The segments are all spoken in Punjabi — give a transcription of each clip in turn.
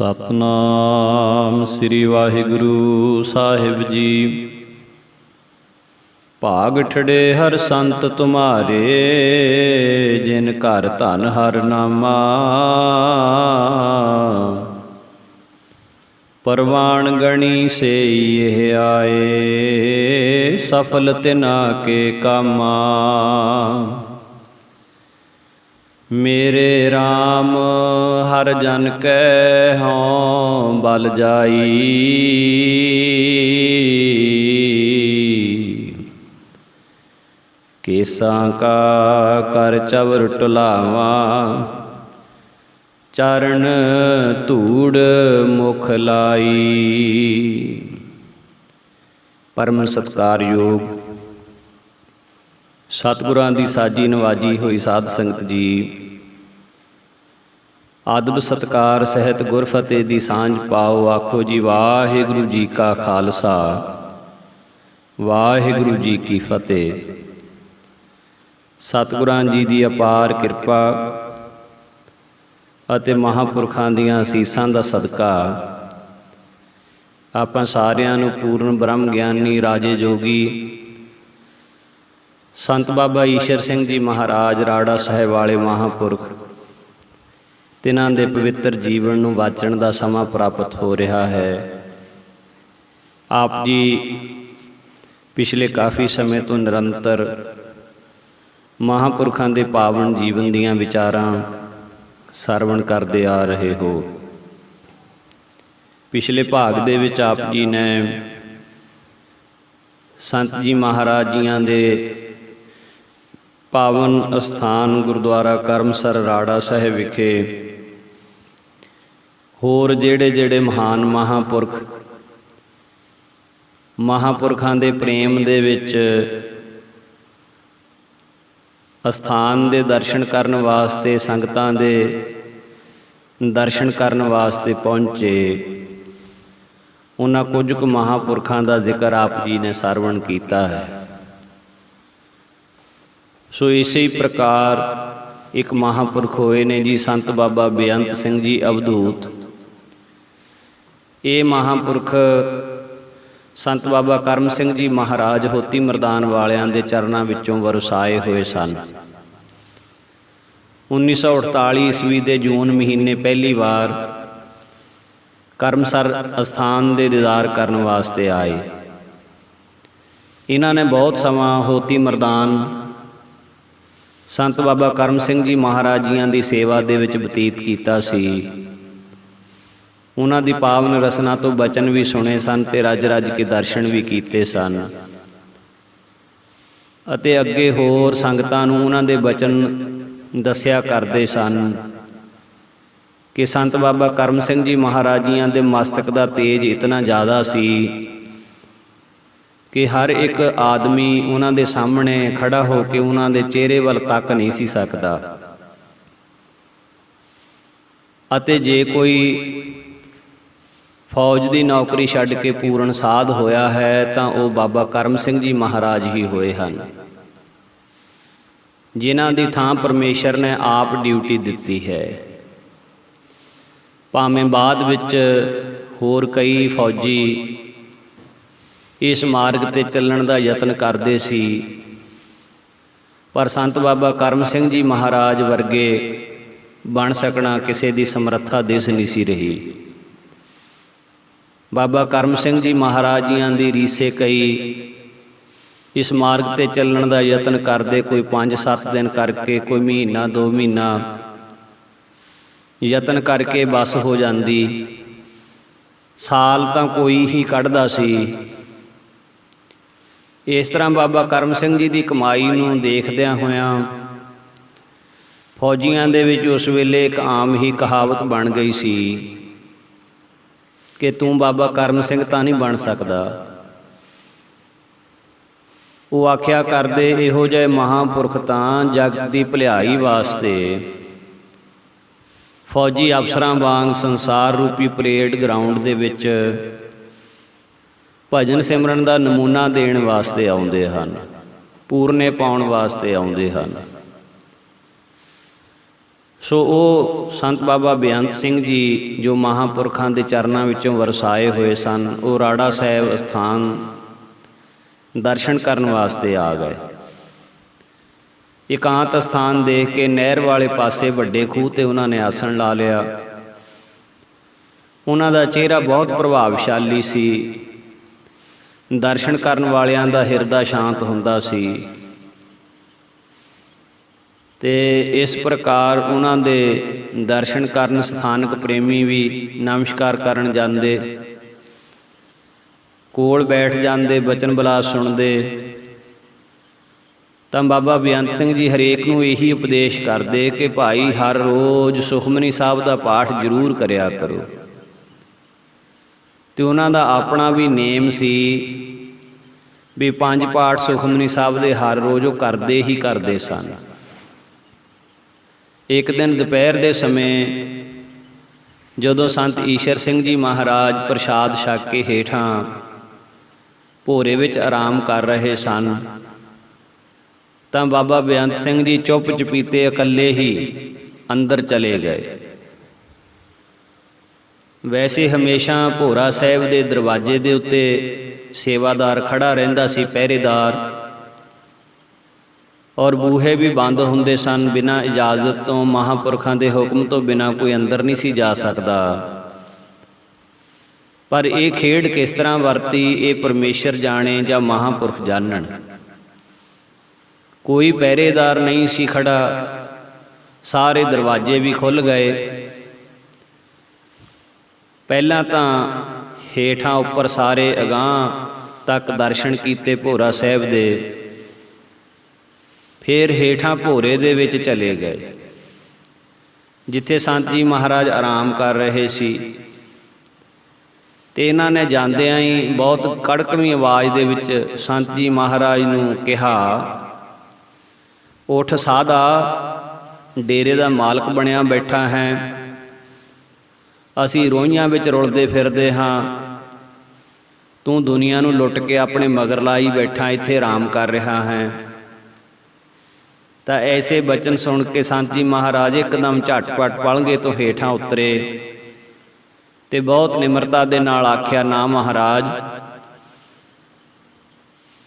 ਸਤਨਾਮ ਸ੍ਰੀ ਵਾਹਿਗੁਰੂ ਸਾਹਿਬ ਜੀ। ਭਾਗ ਠੜੇ ਹਰ ਸੰਤ ਤੁਮਾਰੇ, ਜਿਨ ਘਰ ਧਨ ਹਰ ਨਾਮਾ। ਪਰਵਾਣ ਗਣੀ ਸੇਈ ਇਹ ਆਏ, ਸਫਲ ਤਿਨਾ ਕੇ ਕਾਮਾ। ਮੇਰੇ RAM ਹਰ ਜਨ ਕੈ ਹੋਂ ਬਲ ਜਾਈ। ਕੇਸਾਂ ਕਾ ਕਰ ਚਵਰ ਟੁਲਾਵਾ, ਚਰਨ ਧੂੜ ਮੁਖ ਲਾਈ। ਪਰਮ ਸਤਿਕਾਰਯੋਗ ਸਤਿਗੁਰਾਂ ਦੀ ਸਾਜੀ ਨਵਾਜੀ ਹੋਈ ਸਾਧ ਸੰਗਤ ਜੀ, ਆਦਬ ਸਤਿਕਾਰ ਸਹਿਤ ਗੁਰਫਤਿਹ ਦੀ ਸਾਂਝ ਪਾਓ। ਆਖੋ ਜੀ ਵਾਹਿਗੁਰੂ ਜੀ ਕਾ ਖਾਲਸਾ, ਵਾਹਿਗੁਰੂ ਜੀ ਕੀ ਫਤਿਹ। ਸਤਿਗੁਰਾਂ ਜੀ ਦੀ ਅਪਾਰ ਕਿਰਪਾ ਅਤੇ ਮਹਾਂਪੁਰਖਾਂ ਦੀਆਂ ਅਸੀਸਾਂ ਦਾ ਸਦਕਾ ਆਪਾਂ ਸਾਰਿਆਂ ਨੂੰ ਪੂਰਨ ਬ੍ਰਹਮ ਗਿਆਨੀ ਰਾਜੇ ਜੋਗੀ ਸੰਤ ਬਾਬਾ ਈਸ਼ਰ ਸਿੰਘ ਜੀ ਮਹਾਰਾਜ ਰਾੜਾ ਸਾਹਿਬ ਵਾਲੇ ਮਹਾਂਪੁਰਖ, ਤਿਨਾਂ ਦੇ ਪਵਿੱਤਰ ਜੀਵਨ ਨੂੰ ਵਾਚਣ ਦਾ ਸਮਾਂ ਪ੍ਰਾਪਤ ਹੋ ਰਿਹਾ ਹੈ। ਆਪ ਜੀ ਪਿਛਲੇ ਕਾਫੀ ਸਮੇਂ ਤੋਂ ਨਿਰੰਤਰ ਮਹਾਂਪੁਰਖਾਂ ਦੇ ਪਾਵਨ ਜੀਵਨ ਦੀਆਂ ਵਿਚਾਰਾਂ ਸਰਵਣ ਕਰਦੇ ਆ ਰਹੇ ਹੋ। ਪਿਛਲੇ ਭਾਗ ਦੇ ਵਿੱਚ ਆਪ ਜੀ ਨੇ ਸੰਤ ਜੀ ਮਹਾਰਾਜ ਜੀਆਂ ਦੇ ਪਾਵਨ ਅਸਥਾਨ ਗੁਰਦੁਆਰਾ ਕਰਮਸਰ ਰਾੜਾ ਸਾਹਿਬ ਵਿਖੇ ਹੋਰ ਜਿਹੜੇ ਮਹਾਨ ਮਹਾਂਪੁਰਖਾਂ ਦੇ ਪ੍ਰੇਮ ਦੇ ਵਿੱਚ ਅਸਥਾਨ ਦੇ ਦਰਸ਼ਨ ਕਰਨ ਵਾਸਤੇ, ਸੰਗਤਾਂ ਦੇ ਦਰਸ਼ਨ ਕਰਨ ਵਾਸਤੇ ਪਹੁੰਚੇ, ਉਹਨਾਂ ਕੁਝ ਕੁ ਮਹਾਂਪੁਰਖਾਂ ਦਾ ਜ਼ਿਕਰ ਆਪ ਜੀ ਨੇ ਸਰਵਣ ਕੀਤਾ ਹੈ। ਸੋ ਇਸੇ ਪ੍ਰਕਾਰ ਇੱਕ ਮਹਾਂਪੁਰਖ ਹੋਏ ਨੇ ਜੀ ਸੰਤ ਬਾਬਾ ਬੇਅੰਤ ਸਿੰਘ ਜੀ ਅਵਧੂਤ। ਇਹ ਮਹਾਂਪੁਰਖ ਸੰਤ ਬਾਬਾ ਕਰਮ ਸਿੰਘ ਜੀ ਮਹਾਰਾਜ ਹੋਤੀ ਮਰਦਾਨ ਵਾਲਿਆਂ ਦੇ ਚਰਨਾਂ ਵਿੱਚੋਂ ਵਰਸਾਏ ਹੋਏ ਸਨ। 1948 ਈਸਵੀ ਦੇ ਜੂਨ ਮਹੀਨੇ ਪਹਿਲੀ ਵਾਰ ਕਰਮਸਰ ਅਸਥਾਨ ਦੇ ਦੀਦਾਰ ਕਰਨ ਵਾਸਤੇ ਆਏ। ਇਹਨਾਂ ਨੇ ਬਹੁਤ ਸਮਾਂ ਹੋਤੀ ਮਰਦਾਨ ਸੰਤ ਬਾਬਾ ਕਰਮ ਸਿੰਘ ਜੀ ਮਹਾਰਾਜ ਜੀਆਂ ਦੀ ਸੇਵਾ ਦੇ ਵਿੱਚ ਬਤੀਤ ਕੀਤਾ ਸੀ। ਉਹਨਾਂ ਦੀ ਪਾਵਨ ਰਸਨਾ ਤੋਂ ਬਚਨ ਵੀ ਸੁਣੇ ਸਨ ਤੇ ਰੱਜ ਰੱਜ ਕੇ ਦਰਸ਼ਨ ਵੀ ਕੀਤੇ ਸਨ। ਅਤੇ ਅੱਗੇ ਹੋਰ ਸੰਗਤਾਂ ਨੂੰ ਉਹਨਾਂ ਦੇ ਬਚਨ ਦੱਸਿਆ ਕਰਦੇ ਸਨ ਕਿ ਸੰਤ ਬਾਬਾ ਕਰਮ ਸਿੰਘ ਜੀ ਮਹਾਰਾਜ ਜੀਆਂ ਦੇ ਮਸਤਕ ਦਾ ਤੇਜ ਇਤਨਾ ਜ਼ਿਆਦਾ ਸੀ ਕਿ ਹਰ ਇੱਕ ਆਦਮੀ ਉਹਨਾਂ ਦੇ ਸਾਹਮਣੇ ਖੜਾ ਹੋ ਕੇ ਉਹਨਾਂ ਦੇ ਚਿਹਰੇ ਵੱਲ ਤੱਕ ਨਹੀਂ ਸੀ ਸਕਦਾ। ਅਤੇ ਜੇ ਕੋਈ ਫੌਜ ਦੀ ਨੌਕਰੀ ਛੱਡ ਕੇ ਪੂਰਨ ਸਾਧ ਹੋਇਆ ਹੈ ਤਾਂ ਉਹ ਬਾਬਾ ਕਰਮ ਸਿੰਘ ਜੀ ਮਹਾਰਾਜ ਹੀ ਹੋਏ ਹਨ, ਜਿਨ੍ਹਾਂ ਦੀ ਥਾਂ ਪਰਮੇਸ਼ਰ ਨੇ ਆਪ ਡਿਊਟੀ ਦਿੱਤੀ ਹੈ। ਭਾਵੇਂ ਬਾਅਦ ਵਿੱਚ ਹੋਰ ਕਈ ਫੌਜੀ ਇਸ ਮਾਰਗ 'ਤੇ ਚੱਲਣ ਦਾ ਯਤਨ ਕਰਦੇ ਸੀ, ਪਰ ਸੰਤ ਬਾਬਾ ਕਰਮ ਸਿੰਘ ਜੀ ਮਹਾਰਾਜ ਵਰਗੇ ਬਣ ਸਕਣਾ ਕਿਸੇ ਦੀ ਸਮਰੱਥਾ ਦਿਸ ਨਹੀਂ ਸੀ ਰਹੀ। ਬਾਬਾ ਕਰਮ ਸਿੰਘ ਜੀ ਮਹਾਰਾਜ ਜੀਆਂ ਦੀ ਰੀਸੇ ਕਈ ਇਸ ਮਾਰਗ 'ਤੇ ਚੱਲਣ ਦਾ ਯਤਨ ਕਰਦੇ, ਕੋਈ 5-7 ਦਿਨ ਕਰਕੇ, ਕੋਈ ਮਹੀਨਾ 2 ਮਹੀਨਾ ਯਤਨ ਕਰਕੇ ਬਸ ਹੋ ਜਾਂਦੀ, ਸਾਲ ਤਾਂ ਕੋਈ ਹੀ ਕੱਢਦਾ ਸੀ। ਇਸ ਤਰ੍ਹਾਂ ਬਾਬਾ ਕਰਮ ਸਿੰਘ ਜੀ ਦੀ ਕਮਾਈ ਨੂੰ ਦੇਖਦਿਆਂ ਹੋਇਆਂ ਫੌਜੀਆਂ ਦੇ ਵਿੱਚ ਉਸ ਵੇਲੇ ਇੱਕ ਆਮ ਹੀ ਕਹਾਵਤ ਬਣ ਗਈ ਸੀ ਕਿ ਤੂੰ ਬਾਬਾ ਕਰਮ ਸਿੰਘ ਤਾਂ ਨਹੀਂ ਬਣ ਸਕਦਾ। ਉਹ ਆਖਿਆ ਕਰਦੇ, ਇਹੋ ਜਿਹੇ ਮਹਾਂਪੁਰਖ ਤਾਂ ਜਗਤ ਦੀ ਭਲਾਈ ਵਾਸਤੇ ਫੌਜੀ ਅਫਸਰਾਂ ਵਾਂਗ ਸੰਸਾਰ ਰੂਪੀ ਪਰੇਡ ਗਰਾਊਂਡ ਦੇ ਵਿੱਚ ਭਜਨ ਸਿਮਰਨ ਦਾ ਨਮੂਨਾ ਦੇਣ ਵਾਸਤੇ ਆਉਂਦੇ ਹਨ, ਪੂਰਨੇ ਪਾਉਣ ਵਾਸਤੇ ਆਉਂਦੇ ਹਨ। ਸੋ ਉਹ ਸੰਤ ਬਾਬਾ ਬੇਅੰਤ ਸਿੰਘ ਜੀ ਜੋ ਮਹਾਂਪੁਰਖਾਂ ਦੇ ਚਰਨਾਂ ਵਿੱਚੋਂ ਵਰਸਾਏ ਹੋਏ ਸਨ, ਉਹ ਰਾੜਾ ਸਾਹਿਬ ਅਸਥਾਨ ਦਰਸ਼ਨ ਕਰਨ ਵਾਸਤੇ ਆ ਗਏ। ਇਕਾਂਤ ਅਸਥਾਨ ਦੇਖ ਕੇ ਨਹਿਰ ਵਾਲੇ ਪਾਸੇ ਵੱਡੇ ਖੂਹ 'ਤੇ ਉਹਨਾਂ ਨੇ ਆਸਣ ਲਾ ਲਿਆ। ਉਹਨਾਂ ਦਾ ਚਿਹਰਾ ਬਹੁਤ ਪ੍ਰਭਾਵਸ਼ਾਲੀ ਸੀ। ਦਰਸ਼ਨ ਕਰਨ ਵਾਲਿਆਂ ਦਾ ਹਿਰਦਾ ਸ਼ਾਂਤ ਹੁੰਦਾ ਸੀ ਤੇ ਇਸ ਪ੍ਰਕਾਰ ਉਹਨਾਂ ਦੇ ਦਰਸ਼ਨ ਕਰਨ ਸਥਾਨਕ ਪ੍ਰੇਮੀ ਵੀ ਨਮਸਕਾਰ ਕਰਨ ਜਾਂਦੇ, ਕੋਲ ਬੈਠ ਜਾਂਦੇ, ਬਚਨ ਬਿਲਾਸ ਸੁਣਦੇ। ਤਾਂ ਬਾਬਾ ਬੇਅੰਤ ਸਿੰਘ ਜੀ ਹਰੇਕ ਨੂੰ ਇਹੀ ਉਪਦੇਸ਼ ਕਰਦੇ ਕਿ ਭਾਈ ਹਰ ਰੋਜ਼ ਸੁਖਮਨੀ ਸਾਹਿਬ ਦਾ ਪਾਠ ਜ਼ਰੂਰ ਕਰਿਆ ਕਰੋ। ਤੇ ਉਹਨਾਂ ਦਾ ਆਪਣਾ ਵੀ ਨੇਮ ਸੀ ਵੀ 5 ਪਾਠ ਸੁਖਮਨੀ ਸਾਹਿਬ ਦੇ ਹਰ ਰੋਜ਼ ਉਹ ਕਰਦੇ ਹੀ ਕਰਦੇ ਸਨ। ਇੱਕ ਦਿਨ ਦੁਪਹਿਰ ਦੇ ਸਮੇਂ ਜਦੋਂ ਸੰਤ ਈਸ਼ਰ ਸਿੰਘ ਜੀ ਮਹਾਰਾਜ ਪ੍ਰਸ਼ਾਦ ਛਕ ਕੇ ਹੇਠਾਂ ਭੋਰੇ ਵਿੱਚ ਆਰਾਮ ਕਰ ਰਹੇ ਸਨ, ਤਾਂ ਬਾਬਾ ਬੇਅੰਤ ਸਿੰਘ ਜੀ ਚੁੱਪ ਚਪੀਤੇ ਇਕੱਲੇ ਹੀ ਅੰਦਰ ਚਲੇ ਗਏ। ਵੈਸੇ ਹਮੇਸ਼ਾ ਭੋਰਾ ਸਾਹਿਬ ਦੇ ਦਰਵਾਜ਼ੇ ਦੇ ਉੱਤੇ ਸੇਵਾਦਾਰ ਖੜਾ ਰਹਿੰਦਾ ਸੀ, ਪਹਿਰੇਦਾਰ, ਔਰ ਬੂਹੇ ਵੀ ਬੰਦ ਹੁੰਦੇ ਸਨ। ਬਿਨਾਂ ਇਜਾਜ਼ਤ ਤੋਂ, ਮਹਾਂਪੁਰਖਾਂ ਦੇ ਹੁਕਮ ਤੋਂ ਬਿਨਾਂ ਕੋਈ ਅੰਦਰ ਨਹੀਂ ਸੀ ਜਾ ਸਕਦਾ। ਪਰ ਇਹ ਖੇਡ ਕਿਸ ਤਰ੍ਹਾਂ ਵਰਤੀ, ਇਹ ਪਰਮੇਸ਼ਰ ਜਾਣੇ ਜਾਂ ਮਹਾਂਪੁਰਖ ਜਾਣਨ। ਕੋਈ ਪਹਿਰੇਦਾਰ ਨਹੀਂ ਸੀ ਖੜਾ, ਸਾਰੇ ਦਰਵਾਜ਼ੇ ਵੀ ਖੁੱਲ੍ਹ ਗਏ। ਪਹਿਲਾਂ ਤਾਂ ਹੇਠਾਂ ਉੱਪਰ ਸਾਰੇ ਅਗਾਂਹ ਤੱਕ ਦਰਸ਼ਨ ਕੀਤੇ ਭੋਰਾ ਸਾਹਿਬ ਦੇ, ਫਿਰ ਹੇਠਾਂ ਭੋਰੇ ਦੇ ਵਿੱਚ ਚਲੇ ਗਏ ਜਿੱਥੇ ਸੰਤ ਜੀ ਮਹਾਰਾਜ ਆਰਾਮ ਕਰ ਰਹੇ ਸੀ। ਤੇ ਇਹਨਾਂ ਨੇ ਜਾਂਦਿਆਂ ਹੀ ਬਹੁਤ ਕੜਕਵੀਂ ਆਵਾਜ਼ ਦੇ ਵਿੱਚ ਸੰਤ ਜੀ ਮਹਾਰਾਜ ਨੂੰ ਕਿਹਾ, ਉੱਠ ਸਾਧਾ, ਡੇਰੇ ਦਾ ਮਾਲਕ ਬਣਿਆ ਬੈਠਾ ਹੈ, ਅਸੀਂ ਰੋਈਆਂ ਵਿੱਚ ਰੁਲਦੇ ਫਿਰਦੇ ਹਾਂ, ਤੂੰ ਦੁਨੀਆ ਨੂੰ ਲੁੱਟ ਕੇ ਆਪਣੇ ਮਗਰ ਲਾਈ ਬੈਠਾ, ਇੱਥੇ ਆਰਾਮ ਕਰ ਰਿਹਾ ਹੈ। ਤਾਂ ਐਸੇ ਬਚਨ ਸੁਣ ਕੇ ਸੰਤ ਜੀ ਮਹਾਰਾਜ ਇੱਕਦਮ ਝਟਪਟ ਪਲੰਘੇ ਤੋਂ ਹੇਠਾਂ ਉਤਰੇ ਤੇ ਬਹੁਤ ਨਿਮਰਤਾ ਦੇ ਨਾਲ ਆਖਿਆ, ਨਾ ਮਹਾਰਾਜ,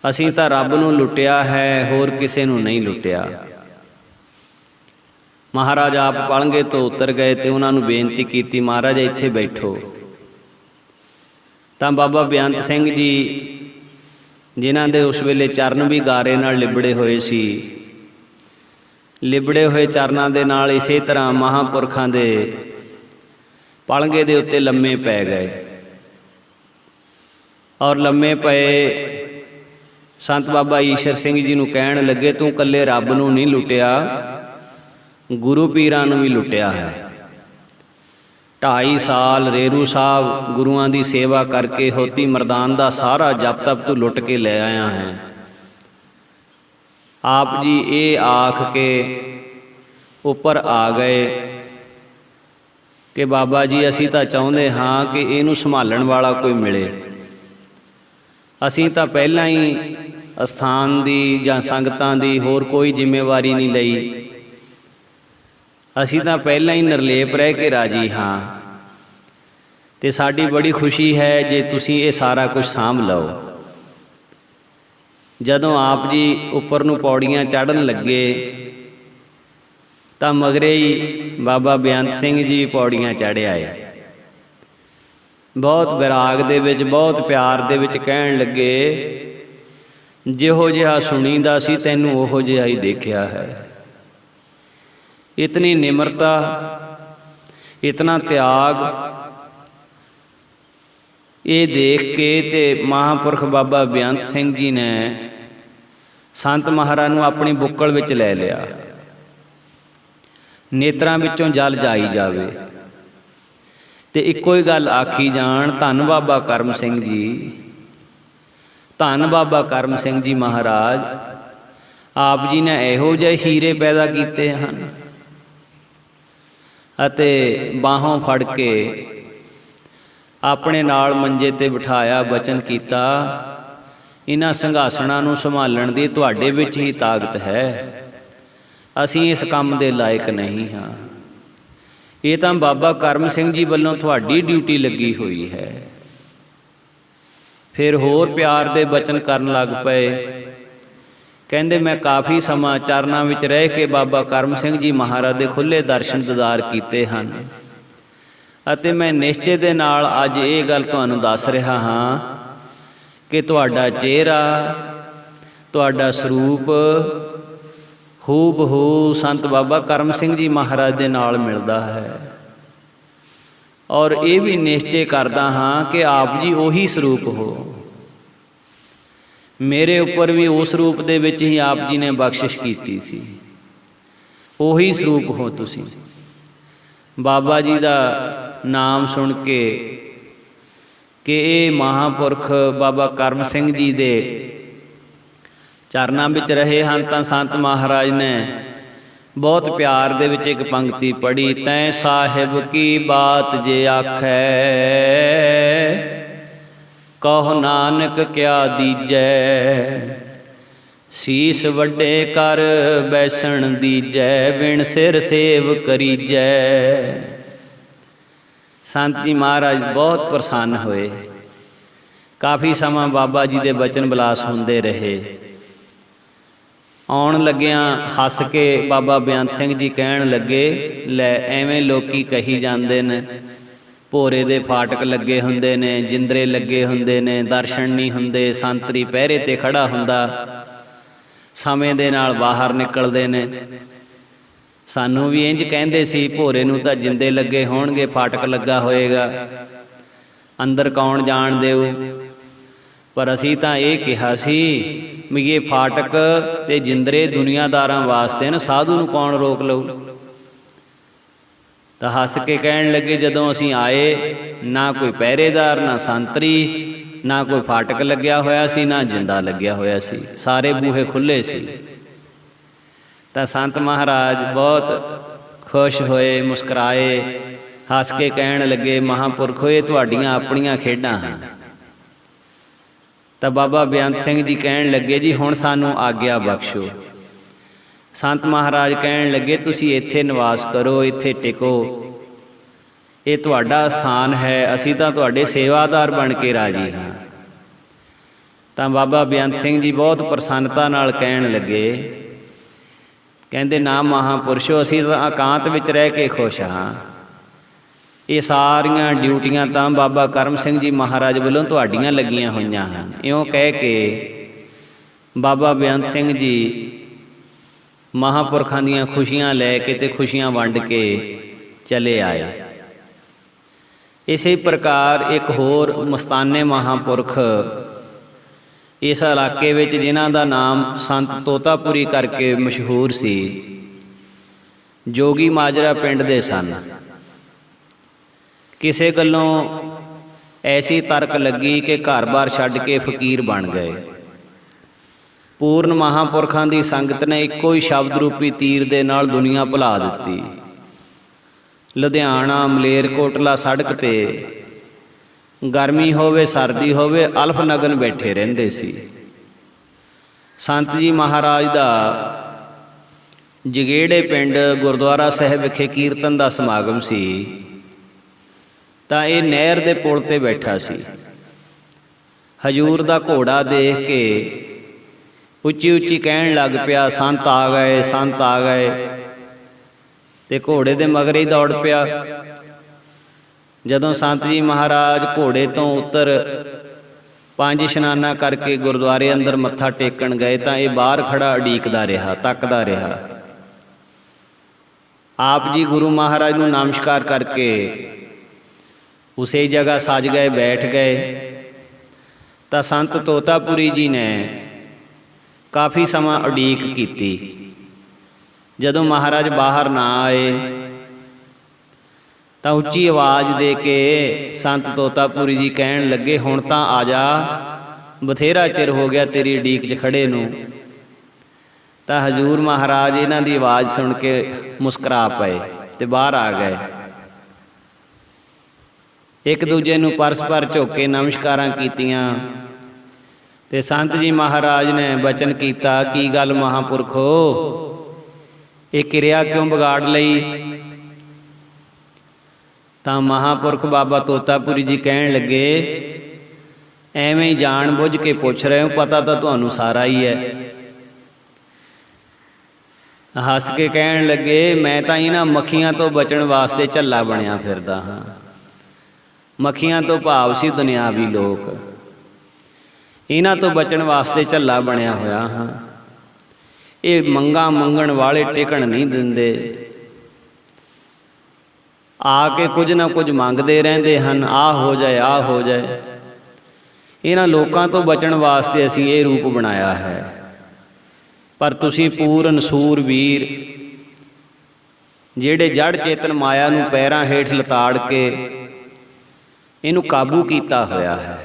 ਅਸੀਂ ਤਾਂ ਰੱਬ ਨੂੰ ਲੁੱਟਿਆ ਹੈ, ਹੋਰ ਕਿਸੇ ਨੂੰ ਨਹੀਂ ਲੁੱਟਿਆ। ਮਹਾਰਾਜ ਆਪ ਪਲੰਘੇ ਤੋਂ ਉਤਰ ਗਏ ਤੇ ਉਹਨਾਂ ਨੂੰ ਬੇਨਤੀ ਕੀਤੀ, ਮਹਾਰਾਜ ਇੱਥੇ ਬੈਠੋ। ਤਾਂ ਬਾਬਾ ਬੇਅੰਤ ਸਿੰਘ ਜੀ, ਜਿਨ੍ਹਾਂ ਦੇ ਉਸ ਵੇਲੇ ਚਰਨ ਵੀ ਗਾਰੇ ਨਾਲ ਲਿਬੜੇ ਹੋਏ ਸੀ, ਲਿਬੜੇ ਹੋਏ ਚਰਨਾਂ ਦੇ ਨਾਲ ਇਸੇ ਤਰ੍ਹਾਂ ਮਹਾਂਪੁਰਖਾਂ ਦੇ ਪਲੰਘੇ ਦੇ ਉੱਤੇ ਲੰਮੇ ਪੈ ਗਏ। ਔਰ ਲੰਮੇ ਪਏ ਸੰਤ ਬਾਬਾ ਈਸ਼ਰ ਸਿੰਘ ਜੀ ਨੂੰ ਕਹਿਣ ਲੱਗੇ, ਤੂੰ ਇਕੱਲੇ ਰੱਬ ਨੂੰ ਨਹੀਂ ਲੁੱਟਿਆ, ਗੁਰੂ ਪੀਰਾਂ ਨੂੰ ਵੀ ਲੁੱਟਿਆ ਹੈ। 2.5 ਸਾਲ ਰੇਰੂ ਸਾਹਿਬ ਗੁਰੂਆਂ ਦੀ ਸੇਵਾ ਕਰਕੇ ਹੋਤੀ ਮਰਦਾਨ ਦਾ ਸਾਰਾ ਜਪ ਤਪ ਤੂੰ ਲੁੱਟ ਕੇ ਲੈ ਆਇਆ ਹੈ। ਆਪ ਜੀ ਇਹ ਆਖ ਕੇ ਉੱਪਰ ਆ ਗਏ ਕਿ ਬਾਬਾ ਜੀ, ਅਸੀਂ ਤਾਂ ਚਾਹੁੰਦੇ ਹਾਂ ਕਿ ਇਹਨੂੰ ਸੰਭਾਲਣ ਵਾਲਾ ਕੋਈ ਮਿਲੇ। ਅਸੀਂ ਤਾਂ ਪਹਿਲਾਂ ਹੀ ਅਸਥਾਨ ਦੀ ਜਾਂ ਸੰਗਤਾਂ ਦੀ ਹੋਰ ਕੋਈ ਜ਼ਿੰਮੇਵਾਰੀ ਨਹੀਂ ਲਈ, ਅਸੀਂ ਤਾਂ ਪਹਿਲਾਂ ਹੀ ਨਿਰਲੇਪ ਰਹਿ ਕੇ ਰਾਜੀ ਹਾਂ ਤੇ ਸਾਡੀ ਬੜੀ ਖੁਸ਼ੀ ਹੈ ਜੇ ਤੁਸੀਂ ਇਹ ਸਾਰਾ ਕੁਝ ਸਾਂਭ ਲਓ। ਜਦੋਂ ਆਪ ਜੀ ਉੱਪਰ ਨੂੰ ਪੌੜੀਆਂ ਚੜ੍ਹਨ ਲੱਗੇ ਤਾਂ ਮਗਰੇ ਹੀ ਬਾਬਾ ਬੇਅੰਤ ਸਿੰਘ ਜੀ ਪੌੜੀਆਂ ਚੜ੍ਹ ਆਏ। ਬਹੁਤ ਵਿਰਾਗ ਦੇ ਵਿੱਚ, ਬਹੁਤ ਪਿਆਰ ਦੇ ਵਿੱਚ ਕਹਿਣ ਲੱਗੇ, ਜਿਹੋ ਜਿਹਾ ਸੁਣੀਦਾ ਸੀ ਤੈਨੂੰ ਉਹੋ ਜਿਹਾ ਹੀ ਦੇਖਿਆ ਹੈ। ਇਤਨੀ ਨਿਮਰਤਾ, ਇਤਨਾ ਤਿਆਗ, ਇਹ ਦੇਖ ਕੇ ਤੇ ਮਹਾਂਪੁਰਖ ਬਾਬਾ ਬੇਅੰਤ ਸਿੰਘ ਜੀ ਨੇ ਸੰਤ ਮਹਾਰਾਜ ਨੂੰ ਆਪਣੀ ਬੁੱਕਲ ਵਿੱਚ ਲੈ ਲਿਆ। ਨੇਤਰਾਂ ਵਿੱਚੋਂ ਜਲ ਜਾਈ ਜਾਵੇ ਤੇ ਇੱਕੋ ਹੀ ਗੱਲ ਆਖੀ ਜਾਣ, ਧੰਨ ਬਾਬਾ ਕਰਮ ਸਿੰਘ ਜੀ, ਧੰਨ ਬਾਬਾ ਕਰਮ ਸਿੰਘ ਜੀ ਮਹਾਰਾਜ, ਆਪ ਜੀ ਨੇ ਇਹੋ ਜਿਹੇ ਹੀਰੇ ਪੈਦਾ ਕੀਤੇ ਹਨ। ਅਤੇ ਬਾਹੋਂ ਫੜ ਕੇ ਆਪਣੇ ਨਾਲ ਮੰਜੇ 'ਤੇ ਬਿਠਾਇਆ, ਬਚਨ ਕੀਤਾ, ਇਹਨਾਂ ਸਿੰਘਾਸਣਾਂ ਨੂੰ ਸੰਭਾਲਣ ਦੀ ਤੁਹਾਡੇ ਵਿੱਚ ਹੀ ਤਾਕਤ ਹੈ, ਅਸੀਂ ਇਸ ਕੰਮ ਦੇ ਲਾਇਕ ਨਹੀਂ ਹਾਂ। ਇਹ ਤਾਂ ਬਾਬਾ ਕਰਮ ਸਿੰਘ ਜੀ ਵੱਲੋਂ ਤੁਹਾਡੀ ਡਿਊਟੀ ਲੱਗੀ ਹੋਈ ਹੈ। ਫਿਰ ਹੋਰ ਪਿਆਰ ਦੇ ਬਚਨ ਕਰਨ ਲੱਗ ਪਏ। ਕਹਿੰਦੇ ਮੈਂ ਕਾਫੀ ਸਮਾਂ ਚਰਨਾਂ ਵਿੱਚ ਰਹਿ ਕੇ ਬਾਬਾ ਕਰਮ ਸਿੰਘ ਜੀ ਮਹਾਰਾਜ ਦੇ ਖੁੱਲ੍ਹੇ ਦਰਸ਼ਨ ਦੀਦਾਰ ਕੀਤੇ ਹਨ ਅਤੇ ਮੈਂ ਨਿਸ਼ਚੇ ਦੇ ਨਾਲ ਅੱਜ ਇਹ ਗੱਲ ਤੁਹਾਨੂੰ ਦੱਸ ਰਿਹਾ ਹਾਂ ਕਿ ਤੁਹਾਡਾ ਚਿਹਰਾ, ਤੁਹਾਡਾ ਸਰੂਪ ਹੂ ਬਹੂ ਸੰਤ ਬਾਬਾ ਕਰਮ ਸਿੰਘ ਜੀ ਮਹਾਰਾਜ ਦੇ ਨਾਲ ਮਿਲਦਾ ਹੈ। ਔਰ ਇਹ ਵੀ ਨਿਸ਼ਚੇ ਕਰਦਾ ਹਾਂ ਕਿ ਆਪ ਜੀ ਉਹੀ ਸਰੂਪ ਹੋ। ਮੇਰੇ ਉੱਪਰ ਵੀ ਉਸ ਰੂਪ ਦੇ ਵਿੱਚ ਹੀ ਆਪ ਜੀ ਨੇ ਬਖਸ਼ਿਸ਼ ਕੀਤੀ ਸੀ। ਉਹੀ ਸਰੂਪ ਹੋ ਤੁਸੀਂ। ਬਾਬਾ ਜੀ ਦਾ ਨਾਮ ਸੁਣ ਕੇ ਕਿ ਇਹ ਮਹਾਂਪੁਰਖ ਬਾਬਾ ਕਰਮ ਸਿੰਘ ਜੀ ਦੇ ਚਰਨਾਂ ਵਿੱਚ ਰਹੇ ਹਨ ਤਾਂ ਸੰਤ ਮਹਾਰਾਜ ਨੇ ਬਹੁਤ ਪਿਆਰ ਦੇ ਵਿੱਚ ਇੱਕ ਪੰਕਤੀ ਪੜ੍ਹੀ, ਤੈਂ ਸਾਹਿਬ ਕੀ ਬਾਤ ਜੇ ਆਖੈ ਕਹੁ ਨਾਨਕ ਕਿਆ ਦੀਜੈ, ਸੀਸ ਵੱਡੇ ਕਰ ਬੈਸਣ ਦੀਜੈ, ਵਿਣ ਸਿਰ ਸੇਵ ਕਰੀਜੈ। ਸੰਤ ਜੀ ਮਹਾਰਾਜ ਬਹੁਤ ਪ੍ਰਸੰਨ ਹੋਏ। ਕਾਫੀ ਸਮਾਂ ਬਾਬਾ ਜੀ ਦੇ ਬਚਨ ਵਿਲਾਸ ਹੁੰਦੇ ਰਹੇ। ਆਉਣ ਲੱਗਿਆਂ ਹੱਸ ਕੇ ਬਾਬਾ ਬੇਅੰਤ ਸਿੰਘ ਜੀ ਕਹਿਣ ਲੱਗੇ, ਲੈ ਐਵੇਂ ਲੋਕੀ ਕਹੀ ਜਾਂਦੇ ਨੇ ਭੋਰੇ ਦੇ ਫਾਟਕ ਲੱਗੇ ਹੁੰਦੇ ਨੇ, ਜਿੰਦਰੇ ਲੱਗੇ ਹੁੰਦੇ ਨੇ, ਦਰਸ਼ਨ ਨਹੀਂ ਹੁੰਦੇ, ਸੰਤਰੀ ਪਹਿਰੇ ਤੇ ਖੜਾ ਹੁੰਦਾ, ਸਮੇਂ ਦੇ ਨਾਲ ਬਾਹਰ ਨਿਕਲਦੇ ਨੇ। ਸਾਨੂੰ ਵੀ ਇੰਝ ਕਹਿੰਦੇ ਸੀ, ਭੋਰੇ ਨੂੰ ਤਾਂ ਜਿੰਦੇ ਲੱਗੇ ਹੋਣਗੇ, ਫਾਟਕ ਲੱਗਾ ਹੋਏਗਾ, ਅੰਦਰ ਕੌਣ ਜਾਣ ਦਿਓ। ਪਰ ਅਸੀਂ ਤਾਂ ਇਹ ਕਿਹਾ ਸੀ ਵੀ ਇਹ ਫਾਟਕ ਤੇ ਜਿੰਦਰੇ ਦੁਨੀਆਦਾਰਾਂ ਵਾਸਤੇ ਨੇ, ਸਾਧੂ ਨੂੰ ਕੌਣ ਰੋਕ ਲਊ। ਤਾਂ ਹੱਸ ਕੇ ਕਹਿਣ ਲੱਗੇ, ਜਦੋਂ ਅਸੀਂ ਆਏ ਨਾ ਕੋਈ ਪਹਿਰੇਦਾਰ, ਨਾ ਸੰਤਰੀ, ਨਾ ਕੋਈ ਫਾਟਕ ਲੱਗਿਆ ਹੋਇਆ ਸੀ, ਨਾ ਜਿੰਦਾ ਲੱਗਿਆ ਹੋਇਆ ਸੀ, ਸਾਰੇ ਬੂਹੇ ਖੁੱਲ੍ਹੇ ਸੀ। ਤਾਂ ਸੰਤ ਮਹਾਰਾਜ ਬਹੁਤ ਖੁਸ਼ ਹੋਏ, ਮੁਸਕਰਾਏ, ਹੱਸ ਕੇ ਕਹਿਣ ਲੱਗੇ, ਮਹਾਂਪੁਰਖੋ ਇਹ ਤੁਹਾਡੀਆਂ ਆਪਣੀਆਂ ਖੇਡਾਂ ਹਨ। ਤਾਂ ਬਾਬਾ ਬੇਅੰਤ ਸਿੰਘ ਜੀ ਕਹਿਣ ਲੱਗੇ, ਜੀ ਹੁਣ ਸਾਨੂੰ ਆਗਿਆ ਬਖਸ਼ੋ। ਸੰਤ ਮਹਾਰਾਜ ਕਹਿਣ ਲੱਗੇ, ਤੁਸੀਂ ਇੱਥੇ ਨਿਵਾਸ ਕਰੋ, ਇੱਥੇ ਟਿਕੋ, ਇਹ ਤੁਹਾਡਾ ਸਥਾਨ ਹੈ, ਅਸੀਂ ਤਾਂ ਤੁਹਾਡੇ ਸੇਵਾਦਾਰ ਬਣ ਕੇ ਰਾਜੀ ਹਾਂ। ਤਾਂ ਬਾਬਾ ਬੇਅੰਤ ਸਿੰਘ ਜੀ ਬਹੁਤ ਪ੍ਰਸੰਨਤਾ ਨਾਲ ਕਹਿਣ ਲੱਗੇ, ਕਹਿੰਦੇ ਨਾ ਮਹਾਂਪੁਰਸ਼ੋ, ਅਸੀਂ ਤਾਂ ਇਕਾਂਤ ਵਿੱਚ ਰਹਿ ਕੇ ਖੁਸ਼ ਹਾਂ। ਇਹ ਸਾਰੀਆਂ ਡਿਊਟੀਆਂ ਤਾਂ ਬਾਬਾ ਕਰਮ ਸਿੰਘ ਜੀ ਮਹਾਰਾਜ ਵੱਲੋਂ ਤੁਹਾਡੀਆਂ ਲੱਗੀਆਂ ਹੋਈਆਂ ਹਨ। ਇਉਂ ਕਹਿ ਕੇ ਬਾਬਾ ਬੇਅੰਤ ਸਿੰਘ ਜੀ ਮਹਾਂਪੁਰਖਾਂ ਦੀਆਂ ਖੁਸ਼ੀਆਂ ਲੈ ਕੇ ਤੇ ਖੁਸ਼ੀਆਂ ਵੰਡ ਕੇ ਚਲੇ ਆਏ। ਇਸੇ ਪ੍ਰਕਾਰ ਇੱਕ ਹੋਰ ਮਸਤਾਨੇ ਮਹਾਂਪੁਰਖ ਇਸ ਇਲਾਕੇ ਵਿੱਚ, ਜਿਨ੍ਹਾਂ ਦਾ ਨਾਮ ਸੰਤ ਤੋਤਾਪੁਰੀ ਕਰਕੇ ਮਸ਼ਹੂਰ ਸੀ, ਜੋਗੀ ਮਾਜਰਾ ਪਿੰਡ ਦੇ ਸਨ। ਕਿਸੇ ਗੱਲੋਂ ਐਸੀ ਤਰਕ ਲੱਗੀ ਕਿ ਘਰ-ਬਾਰ ਛੱਡ ਕੇ ਫਕੀਰ ਬਣ ਗਏ। ਪੂਰਨ ਮਹਾਂਪੁਰਖਾਂ ਦੀ ਸੰਗਤ ਨੇ ਇੱਕੋ ਹੀ ਸ਼ਬਦ ਰੂਪੀ ਤੀਰ ਦੇ ਨਾਲ ਦੁਨੀਆ ਭੁਲਾ ਦਿੱਤੀ। ਲੁਧਿਆਣਾ ਮਲੇਰਕੋਟਲਾ ਸੜਕ ਤੇ ਗਰਮੀ ਹੋਵੇ ਸਰਦੀ ਹੋਵੇ ਅਲਫ ਨਗਨ ਬੈਠੇ ਰਹਿੰਦੇ ਸੀ। ਸੰਤ ਜੀ ਮਹਾਰਾਜ ਦਾ ਜਗੇੜੇ ਪਿੰਡ ਗੁਰਦੁਆਰਾ ਸਾਹਿਬ ਵਿਖੇ ਕੀਰਤਨ ਦਾ ਸਮਾਗਮ ਸੀ। ਤਾਂ ਇਹ ਨਹਿਰ ਦੇ ਪੁਲ ਤੇ ਬੈਠਾ ਸੀ। ਹਜੂਰ ਦਾ ਘੋੜਾ ਦੇਖ ਕੇ ਉੱਚੀ ਉੱਚੀ ਕਹਿਣ ਲੱਗ ਪਿਆ, ਸੰਤ ਆ ਗਏ, ਸੰਤ ਆ ਗਏ। ਤੇ ਘੋੜੇ ਦੇ ਮਗਰ ਹੀ ਦੌੜ ਪਿਆ। ਜਦੋਂ ਸੰਤ ਜੀ ਮਹਾਰਾਜ ਘੋੜੇ ਤੋਂ ਉਤਰ 5 ਇਸ਼ਨਾਨਾਂ ਕਰਕੇ ਗੁਰਦੁਆਰੇ ਅੰਦਰ ਮੱਥਾ ਟੇਕਣ ਗਏ ਤਾਂ ਇਹ ਬਾਹਰ ਖੜਾ ਉਡੀਕਦਾ ਰਿਹਾ, ਤੱਕਦਾ ਰਿਹਾ। ਆਪ ਜੀ ਗੁਰੂ ਮਹਾਰਾਜ ਨੂੰ ਨਮਸਕਾਰ ਕਰਕੇ ਉਸੇ ਜਗ੍ਹਾ ਸੱਜ ਗਏ, ਬੈਠ ਗਏ। ਤਾਂ ਸੰਤ ਤੋਤਾਪੁਰੀ ਜੀ ਨੇ ਕਾਫੀ ਸਮਾਂ ਉਡੀਕ ਕੀਤੀ। ਜਦੋਂ ਮਹਾਰਾਜ ਬਾਹਰ ਨਾ ਆਏ ਤਾਂ ਉੱਚੀ ਆਵਾਜ਼ ਦੇ ਕੇ ਸੰਤ ਤੋਤਾਪੁਰੀ ਜੀ ਕਹਿਣ ਲੱਗੇ, ਹੁਣ ਤਾਂ ਆ ਜਾ, ਬਥੇਰਾ ਚਿਰ ਹੋ ਗਿਆ ਤੇਰੀ ਉਡੀਕ 'ਚ ਖੜੇ ਨੂੰ। ਤਾਂ ਹਜ਼ੂਰ ਮਹਾਰਾਜ ਇਹਨਾਂ ਦੀ ਆਵਾਜ਼ ਸੁਣ ਕੇ ਮੁਸਕਰਾ ਪਏ ਤੇ ਬਾਹਰ ਆ ਗਏ। ਇੱਕ ਦੂਜੇ ਨੂੰ ਪਰਸਪਰ ਝੁੱਕ ਕੇ ਨਮਸਕਾਰਾਂ ਕੀਤੀਆਂ ਤੇ ਸੰਤ ਜੀ ਮਹਾਰਾਜ ਨੇ ਬਚਨ ਕੀਤਾ, ਕੀ ਗੱਲ ਮਹਾਂਪੁਰਖੋ, ਇਹ ਕਿਰਿਆ ਕਿਉਂ ਵਿਗਾੜ ਲਈ? ਤਾਂ ਮਹਾਂਪੁਰਖ ਬਾਬਾ ਤੋਤਾਪੁਰੀ ਜੀ ਕਹਿਣ ਲੱਗੇ, ਐਵੇਂ ਹੀ ਜਾਣ ਬੁੱਝ ਕੇ ਪੁੱਛ ਰਹੇ ਹੋ, ਪਤਾ ਤਾਂ ਤੁਹਾਨੂੰ ਸਾਰਾ ਹੀ ਹੈ। ਹੱਸ ਕੇ ਕਹਿਣ ਲੱਗੇ, ਮੈਂ ਤਾਂ ਇਹਨਾਂ ਮੱਖੀਆਂ ਤੋਂ ਬਚਣ ਵਾਸਤੇ ਝੱਲਾ ਬਣਿਆ ਫਿਰਦਾ ਹਾਂ। ਮੱਖੀਆਂ ਤੋਂ ਭਾਵ ਸੀ ਦੁਨਿਆਵੀ ਲੋਕ, ਇਹਨਾਂ ਤੋਂ ਬਚਣ ਵਾਸਤੇ ਝੱਲਾ ਬਣਿਆ ਹੋਇਆ ਹਾਂ। ਇਹ ਮੰਗਾਂ ਮੰਗਣ ਵਾਲੇ ਟਿਕਣ ਨਹੀਂ ਦਿੰਦੇ, ਆ ਕੇ ਕੁਝ ਨਾ ਕੁਝ ਮੰਗਦੇ ਰਹਿੰਦੇ ਹਨ, ਆਹ ਹੋ ਜਾਏ ਆਹ ਹੋ ਜਾਏ। ਇਹਨਾਂ ਲੋਕਾਂ ਤੋਂ ਬਚਣ ਵਾਸਤੇ ਅਸੀਂ ਇਹ ਰੂਪ ਬਣਾਇਆ ਹੈ। ਪਰ ਤੁਸੀਂ ਪੂਰਨ ਸੂਰਵੀਰ ਜਿਹੜੇ ਜੜ ਚੇਤਨ ਮਾਇਆ ਨੂੰ ਪੈਰਾਂ ਹੇਠ ਲਤਾੜ ਕੇ ਇਹਨੂੰ ਕਾਬੂ ਕੀਤਾ ਹੋਇਆ ਹੈ।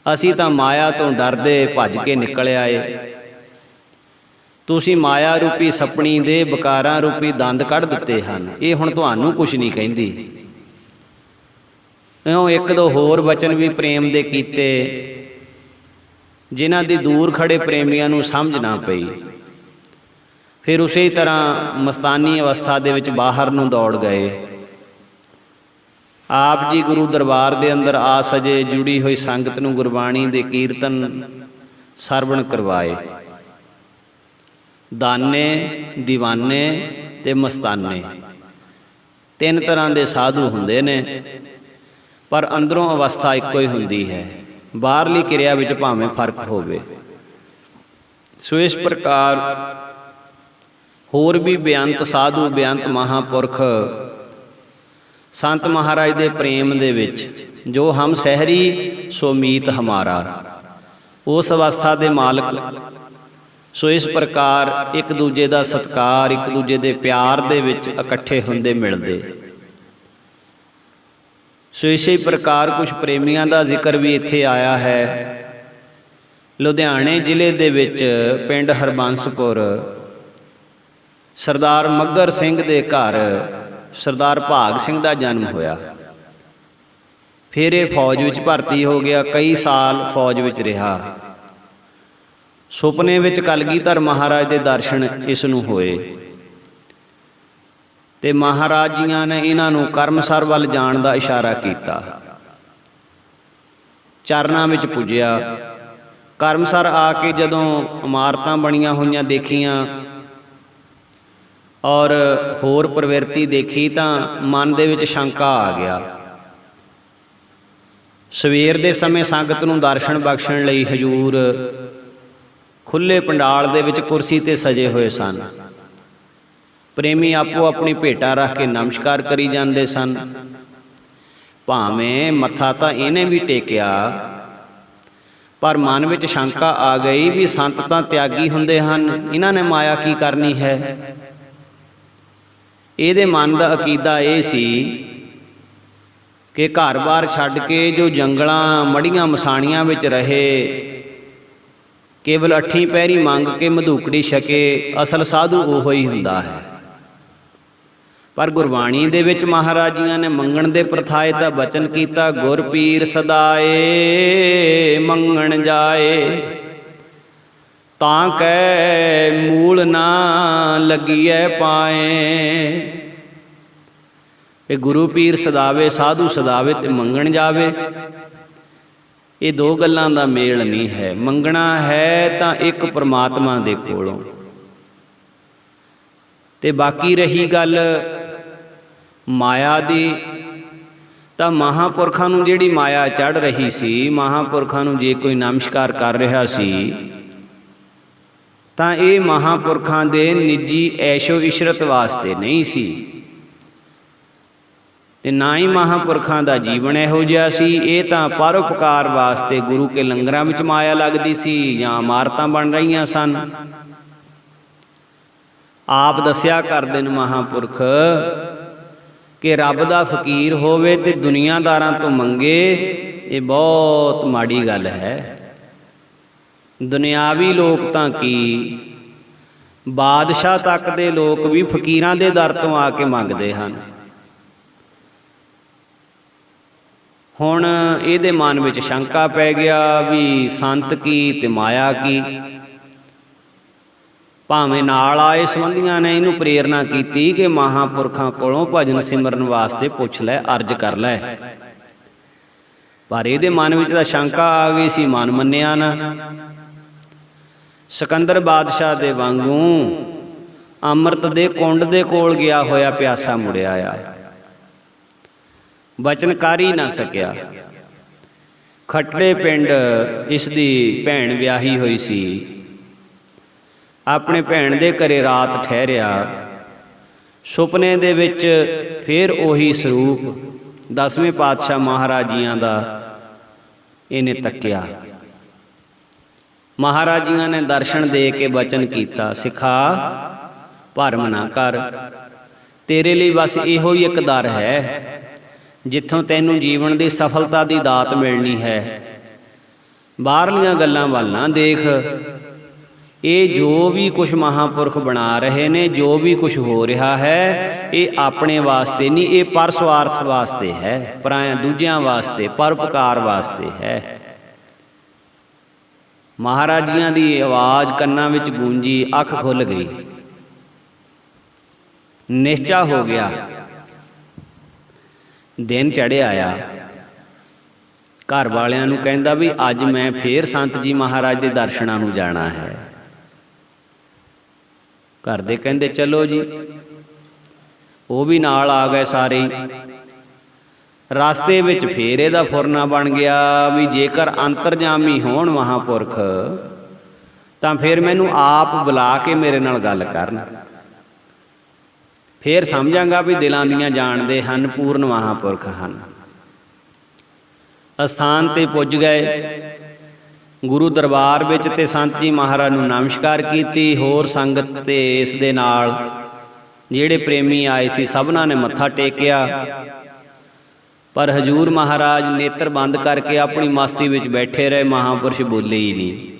ਅਸੀਂ ਤਾਂ ਮਾਇਆ ਤੋਂ ਡਰਦੇ ਭੱਜ ਕੇ ਨਿਕਲ ਆਏ। ਤੁਸੀਂ ਮਾਇਆ ਰੂਪੀ ਸੱਪਣੀ ਦੇ ਵਿਕਾਰਾਂ ਰੂਪੀ ਦੰਦ ਕੱਢ ਦਿੱਤੇ ਹਨ। ਇਹ ਹੁਣ ਤੁਹਾਨੂੰ ਕੁਛ ਨਹੀਂ ਕਹਿੰਦੀ। ਇਉਂ ਇੱਕ ਦੋ ਹੋਰ ਵਚਨ ਵੀ ਪ੍ਰੇਮ ਦੇ ਕੀਤੇ, ਜਿਨ੍ਹਾਂ ਦੀ ਦੂਰ ਖੜੇ ਪ੍ਰੇਮੀਆਂ ਨੂੰ ਸਮਝ ਨਾ ਪਈ। ਫਿਰ ਉਸੇ ਤਰ੍ਹਾਂ ਮਸਤਾਨੀ ਅਵਸਥਾ ਦੇ ਵਿੱਚ ਬਾਹਰ ਨੂੰ ਦੌੜ ਗਏ। ਆਪ ਜੀ ਗੁਰੂ ਦਰਬਾਰ ਦੇ ਅੰਦਰ ਆ ਸਜੇ, ਜੁੜੀ ਹੋਈ ਸੰਗਤ ਨੂੰ ਗੁਰਬਾਣੀ ਦੇ ਕੀਰਤਨ ਸਰਵਣ ਕਰਵਾਏ। ਦਾਨੇ, ਦੀਵਾਨੇ ਤੇ ਮਸਤਾਨੇ ਤਿੰਨ ਤਰ੍ਹਾਂ ਦੇ ਸਾਧੂ ਹੁੰਦੇ ਨੇ, ਪਰ ਅੰਦਰੋਂ ਅਵਸਥਾ ਇੱਕੋ ਹੀ ਹੁੰਦੀ ਹੈ। ਬਾਹਰਲੀ ਕਿਰਿਆ ਵਿੱਚ ਭਾਵੇਂ ਫਰਕ ਹੋਵੇ। ਸੋ ਇਸ ਪ੍ਰਕਾਰ ਹੋਰ ਵੀ ਬੇਅੰਤ ਸਾਧੂ, ਬੇਅੰਤ ਮਹਾਂਪੁਰਖ ਸੰਤ ਮਹਾਰਾਜ ਦੇ ਪ੍ਰੇਮ ਦੇ ਵਿੱਚ, ਜੋ ਹਮ ਸਹਿਰੀ ਸੋ ਮੀਤ ਹਮਾਰਾ, ਉਸ ਅਵਸਥਾ ਦੇ ਮਾਲਕ। ਸੋ ਇਸ ਪ੍ਰਕਾਰ ਇੱਕ ਦੂਜੇ ਦਾ ਸਤਿਕਾਰ, ਇੱਕ ਦੂਜੇ ਦੇ ਪਿਆਰ ਦੇ ਵਿੱਚ ਇਕੱਠੇ ਹੁੰਦੇ ਮਿਲਦੇ। ਸੋ ਇਸੇ ਪ੍ਰਕਾਰ ਕੁਝ ਪ੍ਰੇਮੀਆਂ ਦਾ ਜ਼ਿਕਰ ਵੀ ਇੱਥੇ ਆਇਆ ਹੈ। ਲੁਧਿਆਣੇ ਜ਼ਿਲ੍ਹੇ ਦੇ ਵਿੱਚ ਪਿੰਡ ਹਰਬੰਸਪੁਰ ਸਰਦਾਰ ਮੱਘਰ ਸਿੰਘ ਦੇ ਘਰ ਸਰਦਾਰ ਭਾਗ ਸਿੰਘ ਦਾ ਜਨਮ ਹੋਇਆ। ਫਿਰ ਇਹ ਫੌਜ ਵਿੱਚ ਭਰਤੀ ਹੋ ਗਿਆ, ਕਈ ਸਾਲ ਫੌਜ ਵਿੱਚ ਰਿਹਾ। ਸੁਪਨੇ ਵਿੱਚ ਕਲਗੀਧਰ ਮਹਾਰਾਜ ਦੇ ਦਰਸ਼ਨ ਇਸ ਨੂੰ ਹੋਏ ਤੇ ਮਹਾਰਾਜ ਜੀਆਂ ਨੇ ਇਹਨਾਂ ਨੂੰ ਕਰਮਸਰ ਵੱਲ ਜਾਣ ਦਾ ਇਸ਼ਾਰਾ ਕੀਤਾ। ਚਰਨਾਂ ਵਿੱਚ ਪੁੱਜਿਆ। ਕਰਮਸਰ ਆ ਕੇ ਜਦੋਂ ਇਮਾਰਤਾਂ ਬਣੀਆਂ ਹੋਈਆਂ ਦੇਖੀਆਂ ਔਰ ਹੋਰ ਪ੍ਰਵਿਰਤੀ ਦੇਖੀ ਤਾਂ ਮਨ ਦੇ ਵਿੱਚ ਸ਼ੰਕਾ ਆ ਗਿਆ। ਸਵੇਰ ਦੇ ਸਮੇਂ ਸੰਗਤ ਨੂੰ ਦਰਸ਼ਨ ਬਖਸ਼ਣ ਲਈ ਹਜ਼ੂਰ ਖੁੱਲ੍ਹੇ ਪੰਡਾਲ ਦੇ ਵਿੱਚ ਕੁਰਸੀ 'ਤੇ ਸਜੇ ਹੋਏ ਸਨ। ਪ੍ਰੇਮੀ ਆਪੋ ਆਪਣੀ ਭੇਟਾ ਰੱਖ ਕੇ ਨਮਸਕਾਰ ਕਰੀ ਜਾਂਦੇ ਸਨ। ਭਾਵੇਂ ਮੱਥਾ ਤਾਂ ਇਹਨੇ ਵੀ ਟੇਕਿਆ, ਪਰ ਮਨ ਵਿੱਚ ਸ਼ੰਕਾ ਆ ਗਈ ਵੀ ਸੰਤ ਤਾਂ ਤਿਆਗੀ ਹੁੰਦੇ ਹਨ, ਇਹਨਾਂ ਨੇ ਮਾਇਆ ਕੀ ਕਰਨੀ ਹੈ। ਇਹਦੇ ਮਨ ਦਾ ਅਕੀਦਾ ਇਹ ਸੀ ਕਿ ਘਰ-ਬਾਰ ਛੱਡ ਕੇ ਜੋ ਜੰਗਲਾਂ ਮੜੀਆਂ ਮਸਾਣੀਆਂ ਵਿੱਚ ਰਹੇ, ਕੇਵਲ ਅੱਠੀਂ ਪਹਿਰੀ ਮੰਗ ਕੇ ਮਧੂਕੜੀ ਛਕੇ, ਅਸਲ ਸਾਧੂ ਉਹੋ ਹੀ ਹੁੰਦਾ ਹੈ। ਪਰ ਗੁਰਬਾਣੀ ਦੇ ਵਿੱਚ ਮਹਾਰਾਜ ਜੀਆਂ ਨੇ ਮੰਗਣ ਦੇ ਪ੍ਰਥਾਏ ਦਾ ਬਚਨ ਕੀਤਾ, ਗੁਰ ਪੀਰ ਸਦਾਏ ਮੰਗਣ ਜਾਏ, ਤਾਂ ਕੈ ਮੂਲ ਨਾ ਲੱਗੀਐ ਪਾਏ। ਇਹ ਗੁਰੂ ਪੀਰ ਸਦਾਵੇ, ਸਾਧੂ ਸਦਾਵੇ ਤੇ ਮੰਗਣ ਜਾਵੇ, ਇਹ ਦੋ ਗੱਲਾਂ ਦਾ ਮੇਲ ਨਹੀਂ ਹੈ। ਮੰਗਣਾ ਹੈ ਤਾਂ ਇੱਕ ਪਰਮਾਤਮਾ ਦੇ ਕੋਲੋਂ, ਤੇ ਬਾਕੀ ਰਹੀ ਗੱਲ ਮਾਇਆ ਦੀ, ਤਾਂ ਮਹਾਂਪੁਰਖਾਂ ਨੂੰ ਜਿਹੜੀ ਮਾਇਆ ਚੜ੍ਹ ਰਹੀ ਸੀ, ਮਹਾਂਪੁਰਖਾਂ ਨੂੰ ਜੇ ਕੋਈ ਨਮਸਕਾਰ ਕਰ ਰਿਹਾ ਸੀ ਤਾਂ ਇਹ ਮਹਾਂਪੁਰਖਾਂ ਦੇ ਨਿੱਜੀ ਐਸ਼ੋ ਇਸ਼ਰਤ ਵਾਸਤੇ ਨਹੀਂ ਸੀ, ਤੇ ਨਾ ਹੀ ਮਹਾਂਪੁਰਖਾਂ ਦਾ ਜੀਵਨ ਇਹੋ ਜਿਹਾ ਸੀ। ਇਹ ਤਾਂ ਪਰਉਪਕਾਰ ਵਾਸਤੇ ਗੁਰੂ ਕੇ ਲੰਗਰਾਂ ਵਿੱਚ ਮਾਇਆ ਲੱਗਦੀ ਸੀ ਜਾਂ ਇਮਾਰਤਾਂ ਬਣ ਰਹੀਆਂ ਸਨ। ਆਪ ਦੱਸਿਆ ਕਰਦੇ ਨੇ ਮਹਾਂਪੁਰਖ ਕਿ ਰੱਬ ਦਾ ਫਕੀਰ ਹੋਵੇ ਤੇ ਦੁਨੀਆਦਾਰਾਂ ਤੋਂ ਮੰਗੇ, ਇਹ ਬਹੁਤ ਮਾੜੀ ਗੱਲ ਹੈ। ਦੁਨਿਆਵੀ ਲੋਕ ਤਾਂ ਕੀ, ਬਾਦਸ਼ਾਹ ਤੱਕ ਦੇ ਲੋਕ ਵੀ ਫਕੀਰਾਂ ਦੇ ਦਰ ਤੋਂ ਆ ਕੇ ਮੰਗਦੇ ਹਨ। ਹੁਣ ਇਹਦੇ ਮਨ ਵਿੱਚ ਸ਼ੰਕਾ ਪੈ ਗਿਆ ਵੀ ਸੰਤ ਕੀ ਤੇ ਮਾਇਆ ਕੀ। ਭਾਵੇਂ ਨਾਲ ਆਏ ਸੰਬੰਧੀਆਂ ਨੇ ਇਹਨੂੰ ਪ੍ਰੇਰਨਾ ਕੀਤੀ ਕਿ ਮਹਾਂਪੁਰਖਾਂ ਕੋਲੋਂ ਭਜਨ ਸਿਮਰਨ ਵਾਸਤੇ ਪੁੱਛ ਲੈ, ਅਰਜ਼ ਕਰ ਲੈ। ਪਰ ਇਹਦੇ ਮਨ ਵਿੱਚ ਤਾਂ ਸ਼ੰਕਾ ਆ ਗਈ ਸੀ, ਮਨ ਮੰਨਿਆ ਨਾ। ਸਿਕੰਦਰ ਬਾਦਸ਼ਾਹ ਦੇ ਵਾਂਗੂ ਅੰਮ੍ਰਿਤ ਦੇ ਕੁੰਡ ਦੇ ਕੋਲ ਗਿਆ ਹੋਇਆ ਪਿਆਸਾ ਮੁੜਿਆ ਆ, ਬਚਨ ਕਰ ਹੀ ਨਾ ਸਕਿਆ। ਖੱਟੜੇ ਪਿੰਡ ਇਸ ਦੀ ਭੈਣ ਵਿਆਹੀ ਹੋਈ ਸੀ। ਆਪਣੇ ਭੈਣ ਦੇ ਘਰੇ ਰਾਤ ਠਹਿਰਿਆ। ਸੁਪਨੇ ਦੇ ਵਿੱਚ ਫਿਰ ਉਹੀ ਸਰੂਪ 10ਵੇਂ ਪਾਤਸ਼ਾਹ ਮਹਾਰਾਜ ਜੀਆਂ ਦਾ ਇਹਨੇ ਤੱਕਿਆ। ਮਹਾਰਾਜ ਜੀਆਂ ਨੇ ਦਰਸ਼ਨ ਦੇ ਕੇ ਬਚਨ ਕੀਤਾ, ਸਿਖਾ ਭਰਮ ਨਾ ਕਰ, ਤੇਰੇ ਲਈ ਬਸ ਇਹੋ ਹੀ ਇੱਕ ਦਰ ਹੈ ਜਿੱਥੋਂ ਤੈਨੂੰ ਜੀਵਨ ਦੀ ਸਫਲਤਾ ਦੀ ਦਾਤ ਮਿਲਣੀ ਹੈ। ਬਾਹਰਲੀਆਂ ਗੱਲਾਂ ਵੱਲ ਨਾ ਦੇਖ। ਇਹ ਜੋ ਵੀ ਕੁਛ ਮਹਾਂਪੁਰਖ ਬਣਾ ਰਹੇ ਨੇ, ਜੋ ਵੀ ਕੁਛ ਹੋ ਰਿਹਾ ਹੈ, ਇਹ ਆਪਣੇ ਵਾਸਤੇ ਨਹੀਂ, ਇਹ ਪਰਸਵਾਰਥ ਵਾਸਤੇ ਹੈ, ਪਰਾਇਆਂ ਦੂਜਿਆਂ ਵਾਸਤੇ, ਪਰਉਪਕਾਰ ਵਾਸਤੇ ਹੈ। ਮਹਾਰਾਜ ਜੀਆਂ ਦੀ ਆਵਾਜ਼ ਕੰਨਾਂ ਵਿੱਚ ਗੂੰਜੀ, ਅੱਖ ਖੁੱਲ ਗਈ, ਨਿਸ਼ਚਾ ਹੋ ਗਿਆ। ਦਿਨ ਚੜ੍ਹਿਆ ਆ। ਘਰ ਵਾਲਿਆਂ ਨੂੰ ਕਹਿੰਦਾ ਵੀ ਅੱਜ ਮੈਂ ਫੇਰ ਸੰਤ ਜੀ ਮਹਾਰਾਜ ਦੇ ਦਰਸ਼ਨਾਂ ਨੂੰ ਜਾਣਾ ਹੈ। ਘਰ ਦੇ ਕਹਿੰਦੇ ਚਲੋ ਜੀ। ਉਹ ਵੀ ਨਾਲ ਆ ਗਏ ਸਾਰੇ। ਰਸਤੇ ਵਿੱਚ ਫੇਰ ਇਹਦਾ ਫੁਰਨਾ ਬਣ ਗਿਆ ਵੀ ਜੇਕਰ ਅੰਤਰਜਾਮੀ ਹੋਣ ਮਹਾਂਪੁਰਖ ਤਾਂ ਫਿਰ ਮੈਨੂੰ ਆਪ ਬੁਲਾ ਕੇ ਮੇਰੇ ਨਾਲ ਗੱਲ ਕਰਨ, ਫੇਰ ਸਮਝਾਂਗਾ ਵੀ ਦਿਲਾਂ ਦੀਆਂ ਜਾਣਦੇ ਹਨ, ਪੂਰਨ ਮਹਾਂਪੁਰਖ ਹਨ। ਅਸਥਾਨ ਤੇ ਪੁੱਜ ਗਏ। ਗੁਰੂ ਦਰਬਾਰ ਵਿੱਚ ਤੇ ਸੰਤ ਜੀ ਮਹਾਰਾਜ ਨੂੰ ਨਮਸਕਾਰ ਕੀਤੀ। ਹੋਰ ਸੰਗਤ ਤੇ ਇਸ ਦੇ ਨਾਲ ਜਿਹੜੇ ਪ੍ਰੇਮੀ ਆਏ ਸੀ ਸਭਨਾਂ ਨੇ ਮੱਥਾ ਟੇਕਿਆ। ਪਰ ਹਜੂਰ ਮਹਾਰਾਜ ਨੇਤਰ ਬੰਦ ਕਰਕੇ ਆਪਣੀ ਮਸਤੀ ਵਿੱਚ ਬੈਠੇ ਰਹੇ। ਮਹਾਂਪੁਰਸ਼ ਬੋਲੇ ਹੀ ਨਹੀਂ।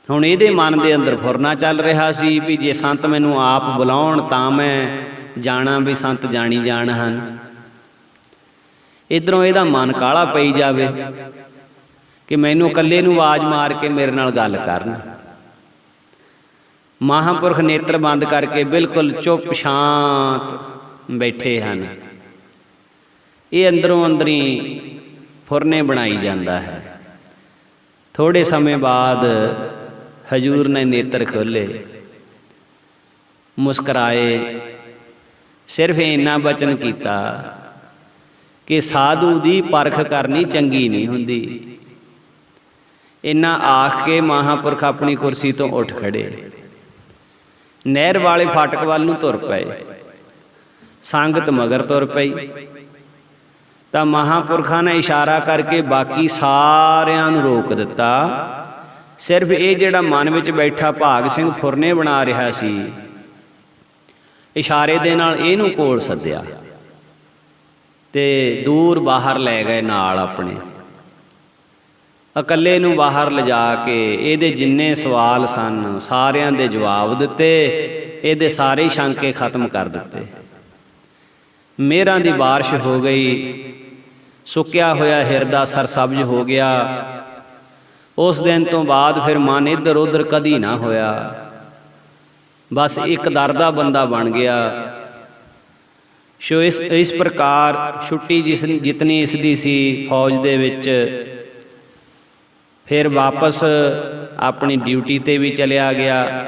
ਹੁਣ ਇਹਦੇ ਮਨ ਦੇ ਅੰਦਰ ਫੁਰਨਾ ਚੱਲ ਰਿਹਾ ਸੀ ਵੀ ਜੇ ਸੰਤ ਮੈਨੂੰ ਆਪ ਬੁਲਾਉਣ ਤਾਂ ਮੈਂ ਜਾਣਾ, ਵੀ ਸੰਤ ਜਾਣੀ ਜਾਣ ਹਨ। ਇੱਧਰੋਂ ਇਹਦਾ ਮਨ ਕਾਹਲਾ ਪਈ ਜਾਵੇ ਕਿ ਮੈਨੂੰ ਇਕੱਲੇ ਨੂੰ ਆਵਾਜ਼ ਮਾਰ ਕੇ ਮੇਰੇ ਨਾਲ ਗੱਲ ਕਰਨ। ਮਹਾਂਪੁਰਖ ਨੇਤਰ ਬੰਦ ਕਰਕੇ ਬਿਲਕੁਲ ਚੁੱਪ ਸ਼ਾਂਤ ਬੈਠੇ ਹਨ। ਇਹ ਅੰਦਰੋਂ ਅੰਦਰੀ ਫੁਰਨੇ ਬਣਾਈ ਜਾਂਦਾ ਹੈ। ਥੋੜ੍ਹੇ ਸਮੇਂ ਬਾਅਦ ਹਜੂਰ ਨੇ ਨੇਤਰ ਖੋਲ੍ਹੇ, ਮੁਸਕਰਾਏ। ਸਿਰਫ ਇੰਨਾ ਬਚਨ ਕੀਤਾ ਕਿ ਸਾਧੂ ਦੀ ਪਰਖ ਕਰਨੀ ਚੰਗੀ ਨਹੀਂ ਹੁੰਦੀ। ਇੰਨਾ ਆਖ ਕੇ ਮਹਾਂਪੁਰਖ ਆਪਣੀ ਕੁਰਸੀ ਤੋਂ ਉੱਠ ਖੜੇ, ਨਹਿਰ ਵਾਲੇ ਫਾਟਕ ਵੱਲ ਨੂੰ ਤੁਰ ਪਏ। ਸੰਗਤ ਮਗਰ ਤੁਰ ਪਈ ਤਾਂ ਮਹਾਂਪੁਰਖਾਂ ਨੇ ਇਸ਼ਾਰਾ ਕਰਕੇ ਬਾਕੀ ਸਾਰਿਆਂ ਨੂੰ ਰੋਕ ਦਿੱਤਾ। ਸਿਰਫ ਇਹ ਜਿਹੜਾ ਮਨ ਵਿੱਚ ਬੈਠਾ ਭਾਗ ਸਿੰਘ ਫੁਰਨੇ ਬਣਾ ਰਿਹਾ ਸੀ, ਇਸ਼ਾਰੇ ਦੇ ਨਾਲ ਇਹਨੂੰ ਕੋਲ ਸੱਦਿਆ ਤੇ ਦੂਰ ਬਾਹਰ ਲੈ ਗਏ ਨਾਲ ਆਪਣੇ। ਇਕੱਲੇ ਨੂੰ ਬਾਹਰ ਲਿਜਾ ਕੇ ਇਹਦੇ ਜਿੰਨੇ ਸਵਾਲ ਸਨ ਸਾਰਿਆਂ ਦੇ ਜਵਾਬ ਦਿੱਤੇ। ਇਹਦੇ ਸਾਰੇ ਸ਼ੰਕੇ ਖਤਮ ਕਰ ਦਿੱਤੇ। ਮਿਹਰਾਂ ਦੀ ਬਾਰਿਸ਼ ਹੋ ਗਈ। ਸੁੱਕਿਆ ਹੋਇਆ ਹਿਰਦਾ ਸਰਸਬਜ਼ ਹੋ ਗਿਆ। ਉਸ ਦਿਨ ਤੋਂ ਬਾਅਦ ਫਿਰ ਮਨ ਇੱਧਰ ਉੱਧਰ ਕਦੀ ਨਾ ਹੋਇਆ। ਬਸ ਇੱਕ ਦਰ ਦਾ ਬੰਦਾ ਬਣ ਗਿਆ। ਸੋ ਇਸ ਪ੍ਰਕਾਰ ਛੁੱਟੀ ਜਿਤਨੀ ਇਸ ਦੀ ਸੀ ਫੌਜ ਦੇ ਵਿੱਚ, ਫਿਰ ਵਾਪਸ ਆਪਣੀ ਡਿਊਟੀ 'ਤੇ ਵੀ ਚਲਿਆ ਗਿਆ।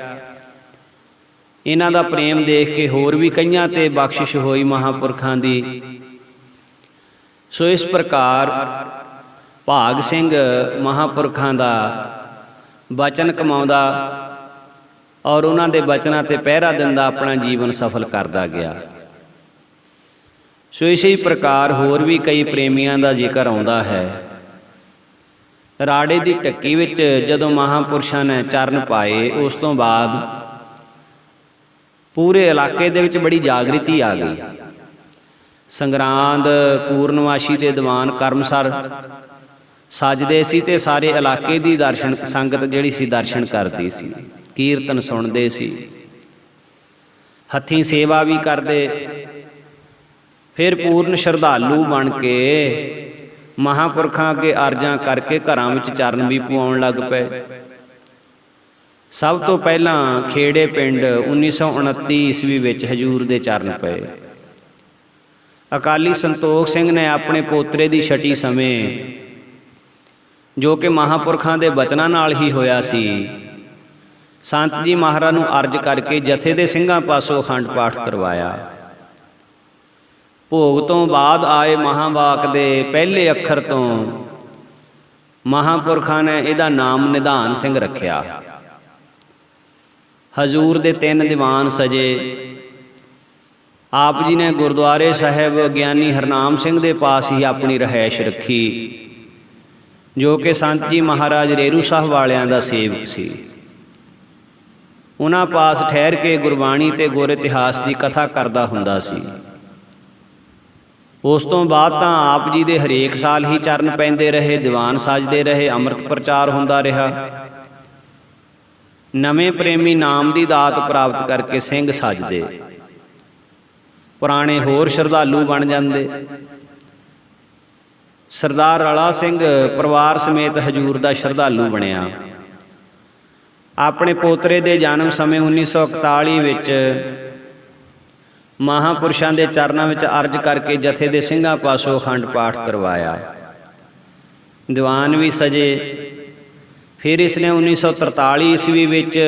ਇਹਨਾਂ ਦਾ ਪ੍ਰੇਮ ਦੇਖ ਕੇ ਹੋਰ ਵੀ ਕਈਆਂ 'ਤੇ ਬਖਸ਼ਿਸ਼ ਹੋਈ ਮਹਾਂਪੁਰਖਾਂ ਦੀ। ਸੋ ਇਸ ਪ੍ਰਕਾਰ ਭਾਗ ਸਿੰਘ ਮਹਾਂਪੁਰਖਾਂ ਦਾ ਬਚਨ ਕਮਾਉਂਦਾ ਔਰ ਉਹਨਾਂ ਦੇ ਬਚਨਾਂ 'ਤੇ ਪਹਿਰਾ ਦਿੰਦਾ ਆਪਣਾ ਜੀਵਨ ਸਫਲ ਕਰਦਾ ਗਿਆ। ਸੋ ਇਸੇ ਪ੍ਰਕਾਰ ਹੋਰ ਵੀ ਕਈ ਪ੍ਰੇਮੀਆਂ ਦਾ ਜ਼ਿਕਰ ਆਉਂਦਾ ਹੈ। ਰਾੜੇ ਦੀ ਢੱਕੀ ਵਿੱਚ ਜਦੋਂ ਮਹਾਂਪੁਰਸ਼ਾਂ ਨੇ ਚਰਨ ਪਾਏ, ਉਸ ਤੋਂ ਬਾਅਦ ਪੂਰੇ ਇਲਾਕੇ ਦੇ ਵਿੱਚ ਬੜੀ ਜਾਗ੍ਰਿਤੀ ਆ ਗਈ। ਸੰਗਰਾਂਦ ਪੂਰਨਮਾਸ਼ੀ ਦੇ ਦੀਵਾਨ ਕਰਮਸਰ ਸੱਜਦੇ ਸੀ ਤੇ ਸਾਰੇ ਇਲਾਕੇ ਦੀ ਦਰਸ਼ਨ ਸੰਗਤ ਜਿਹੜੀ ਸੀ ਦਰਸ਼ਨ ਕਰਦੀ ਸੀ, ਕੀਰਤਨ ਸੁਣਦੇ ਸੀ, ਹੱਥੀਂ ਸੇਵਾ ਵੀ ਕਰਦੇ। ਫਿਰ ਪੂਰਨ ਸ਼ਰਧਾਲੂ ਬਣ ਕੇ ਮਹਾਂਪੁਰਖਾਂ ਅੱਗੇ ਅਰਜ਼ਾਂ ਕਰਕੇ ਘਰਾਂ ਵਿੱਚ ਚਰਨ ਵੀ ਪਵਾਉਣ ਲੱਗ ਪਏ। ਸਭ ਤੋਂ ਪਹਿਲਾਂ ਖੇੜੇ ਪਿੰਡ 1929 ਈਸਵੀ ਵਿੱਚ ਹਜੂਰ ਦੇ ਚਰਨ ਪਏ। ਅਕਾਲੀ ਸੰਤੋਖ ਸਿੰਘ ਨੇ ਆਪਣੇ ਪੋਤਰੇ ਦੀ ਛਟੀ ਸਮੇਂ, ਜੋ ਕਿ ਮਹਾਂਪੁਰਖਾਂ ਦੇ ਬਚਨਾਂ ਨਾਲ ਹੀ ਹੋਇਆ ਸੀ, ਸੰਤ ਜੀ ਮਹਾਰਾਜ ਨੂੰ ਅਰਜ਼ ਕਰਕੇ ਜਥੇ ਦੇ ਸਿੰਘਾਂ ਪਾਸੋਂ ਅਖੰਡ ਪਾਠ ਕਰਵਾਇਆ। ਭੋਗ ਤੋਂ ਬਾਅਦ ਆਏ ਮਹਾਂਵਾਕ ਦੇ ਪਹਿਲੇ ਅੱਖਰ ਤੋਂ ਮਹਾਂਪੁਰਖਾਂ ਨੇ ਇਹਦਾ ਨਾਮ ਨਿਧਾਨ ਸਿੰਘ ਰੱਖਿਆ। ਹਜ਼ੂਰ ਦੇ 3 ਦੀਵਾਨ ਸਜੇ। ਆਪ ਜੀ ਨੇ ਗੁਰਦੁਆਰੇ ਸਾਹਿਬ ਗਿਆਨੀ ਹਰਨਾਮ ਸਿੰਘ ਦੇ ਪਾਸ ਹੀ ਆਪਣੀ ਰਿਹਾਇਸ਼ ਰੱਖੀ, ਜੋ ਕਿ ਸੰਤ ਜੀ ਮਹਾਰਾਜ ਰੇਰੂ ਸਾਹਿਬ ਵਾਲਿਆਂ ਦਾ ਸੇਵਕ ਸੀ। ਉਹਨਾਂ ਪਾਸ ਠਹਿਰ ਕੇ ਗੁਰਬਾਣੀ ਤੇ ਗੁਰ ਇਤਿਹਾਸ ਦੀ ਕਥਾ ਕਰਦਾ ਹੁੰਦਾ ਸੀ। ਉਸ ਤੋਂ ਬਾਅਦ ਤਾਂ ਆਪ ਜੀ ਦੇ ਹਰੇਕ ਸਾਲ ਹੀ ਚਰਨ ਪੈਂਦੇ ਰਹੇ, ਦੀਵਾਨ ਸਜਦੇ ਰਹੇ, ਅੰਮ੍ਰਿਤ ਪ੍ਰਚਾਰ ਹੁੰਦਾ ਰਿਹਾ। ਨਵੇਂ ਪ੍ਰੇਮੀ ਨਾਮ ਦੀ ਦਾਤ ਪ੍ਰਾਪਤ ਕਰਕੇ ਸਿੰਘ ਸਜਦੇ, ਪੁਰਾਣੇ ਹੋਰ ਸ਼ਰਧਾਲੂ ਬਣ ਜਾਂਦੇ। ਸਰਦਾਰ ਰਲਾ ਸਿੰਘ ਪਰਿਵਾਰ ਸਮੇਤ ਹਜੂਰ ਦਾ ਸ਼ਰਧਾਲੂ ਬਣਿਆ। ਆਪਣੇ ਪੋਤਰੇ ਦੇ ਜਨਮ ਸਮੇਂ 1941 ਵਿੱਚ ਮਹਾਂਪੁਰਸ਼ਾਂ ਦੇ ਚਰਨਾਂ ਵਿੱਚ ਅਰਜ਼ ਕਰਕੇ ਜਥੇ ਦੇ ਸਿੰਘਾਂ ਪਾਸੋਂ ਅਖੰਡ ਪਾਠ ਕਰਵਾਇਆ। ਦੀਵਾਨ ਵੀ ਸਜੇ। ਫਿਰ ਇਸਨੇ 1943 ਈਸਵੀ ਵਿੱਚ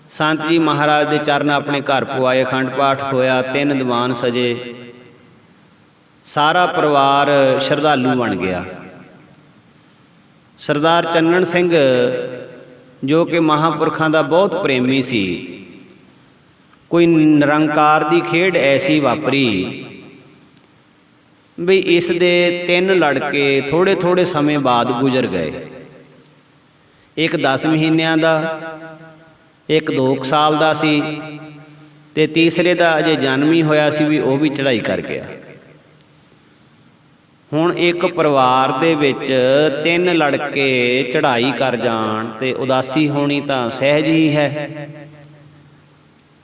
ਸੰਤ ਜੀ ਮਹਾਰਾਜ ਦੇ ਚਰਨ ਆਪਣੇ ਘਰ ਪਵਾਏ, ਅਖੰਡ ਪਾਠ ਹੋਇਆ, 3 ਦੀਵਾਨ ਸਜੇ। ਸਾਰਾ ਪਰਿਵਾਰ ਸ਼ਰਧਾਲੂ ਬਣ ਗਿਆ। ਸਰਦਾਰ ਚੰਨਣ ਸਿੰਘ, ਜੋ ਕਿ ਮਹਾਂਪੁਰਖਾਂ ਦਾ ਬਹੁਤ ਪ੍ਰੇਮੀ ਸੀ, ਕੋਈ ਨਿਰੰਕਾਰ ਦੀ ਖੇਡ ਐਸੀ ਵਾਪਰੀ ਵੀ ਇਸ ਦੇ 3 ਲੜਕੇ ਥੋੜ੍ਹੇ ਥੋੜ੍ਹੇ ਸਮੇਂ ਬਾਅਦ ਗੁਜ਼ਰ ਗਏ। ਇੱਕ 10 ਮਹੀਨਿਆਂ ਦਾ, ਇੱਕ 2 ਸਾਲ ਦਾ ਸੀ, ਤੇ ਤੀਸਰੇ ਦਾ ਅਜੇ ਜਨਮ ਹੀ ਹੋਇਆ ਸੀ ਵੀ ਉਹ ਵੀ ਚੜ੍ਹਾਈ ਕਰ ਗਿਆ। ਹੁਣ ਇੱਕ ਪਰਿਵਾਰ ਦੇ ਵਿੱਚ 3 ਲੜਕੇ ਚੜ੍ਹਾਈ ਕਰ ਜਾਣ ਤੇ ਉਦਾਸੀ ਹੋਣੀ ਤਾਂ ਸਹਿਜ ਹੀ ਹੈ।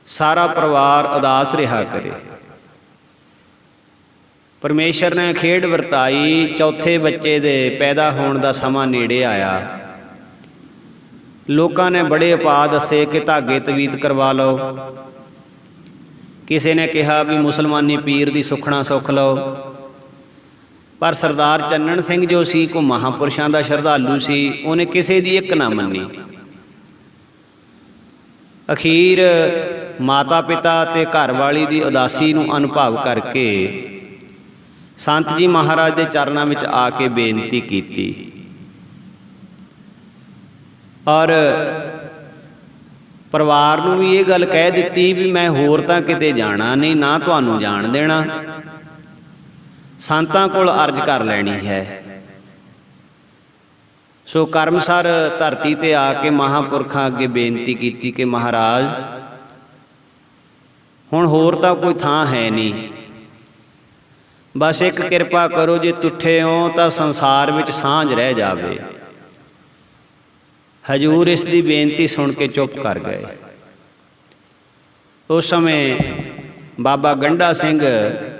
ਸਾਰਾ ਪਰਿਵਾਰ ਉਦਾਸ ਰਿਹਾ ਕਰੇ। ਪਰਮੇਸ਼ਰ ਨੇ ਖੇਡ ਵਰਤਾਈ। ਚੌਥੇ ਬੱਚੇ ਦੇ ਪੈਦਾ ਹੋਣ ਦਾ ਸਮਾਂ ਨੇੜੇ ਆਇਆ। ਲੋਕਾਂ ਨੇ ਬੜੇ ਉਪਾਅ ਦੱਸੇ ਕਿ ਧਾਗੇ ਤਵੀਤ ਕਰਵਾ ਲਓ। ਕਿਸੇ ਨੇ ਕਿਹਾ ਵੀ ਮੁਸਲਮਾਨੀ ਪੀਰ ਦੀ ਸੁਖਣਾ ਸੁੱਖ ਲਓ। ਪਰ ਸਰਦਾਰ ਚੰਨਣ ਸਿੰਘ ਜੋ ਸੀ, ਕੋ ਮਹਾਂਪੁਰਸ਼ਾਂ ਦਾ ਸ਼ਰਧਾਲੂ ਸੀ, ਉਹਨੇ ਕਿਸੇ ਦੀ ਇੱਕ ਨਾ ਮੰਨੀ। ਅਖੀਰ ਮਾਤਾ ਪਿਤਾ ਤੇ ਘਰਵਾਲੀ ਦੀ ਉਦਾਸੀ ਨੂੰ ਅਨੁਭਵ ਕਰਕੇ ਸੰਤ ਜੀ ਮਹਾਰਾਜ ਦੇ ਚਰਨਾਂ ਵਿੱਚ ਆ ਕੇ ਬੇਨਤੀ ਕੀਤੀ ਔਰ ਪਰਿਵਾਰ ਨੂੰ ਵੀ ਇਹ ਗੱਲ ਕਹਿ ਦਿੱਤੀ ਵੀ ਮੈਂ ਹੋਰ ਤਾਂ ਕਿਤੇ ਜਾਣਾ ਨਹੀਂ, ਨਾ ਤੁਹਾਨੂੰ ਜਾਣ ਦੇਣਾ, ਸੰਤਾਂ ਕੋਲ ਅਰਜ਼ ਕਰ ਲੈਣੀ ਹੈ। ਸੋ ਕਰਮਸਰ ਧਰਤੀ ਤੇ ਆ ਕੇ ਮਹਾਂਪੁਰਖਾਂ ਅੱਗੇ ਬੇਨਤੀ ਕੀਤੀ ਕਿ ਮਹਾਰਾਜ, ਹੁਣ ਹੋਰ ਤਾਂ ਕੋਈ ਥਾਂ ਹੈ ਨਹੀਂ, ਬਸ ਇੱਕ ਕਿਰਪਾ ਕਰੋ, ਜੇ ਤੁੱਠੇ ਹੋ ਤਾਂ ਸੰਸਾਰ ਵਿੱਚ ਸਾਂਝ ਰਹਿ ਜਾਵੇ। ਹਜ਼ੂਰ ਇਸ ਦੀ ਬੇਨਤੀ ਸੁਣ ਕੇ ਚੁੱਪ ਕਰ ਗਏ। ਉਸ ਸਮੇਂ ਬਾਬਾ ਗੰਡਾ ਸਿੰਘ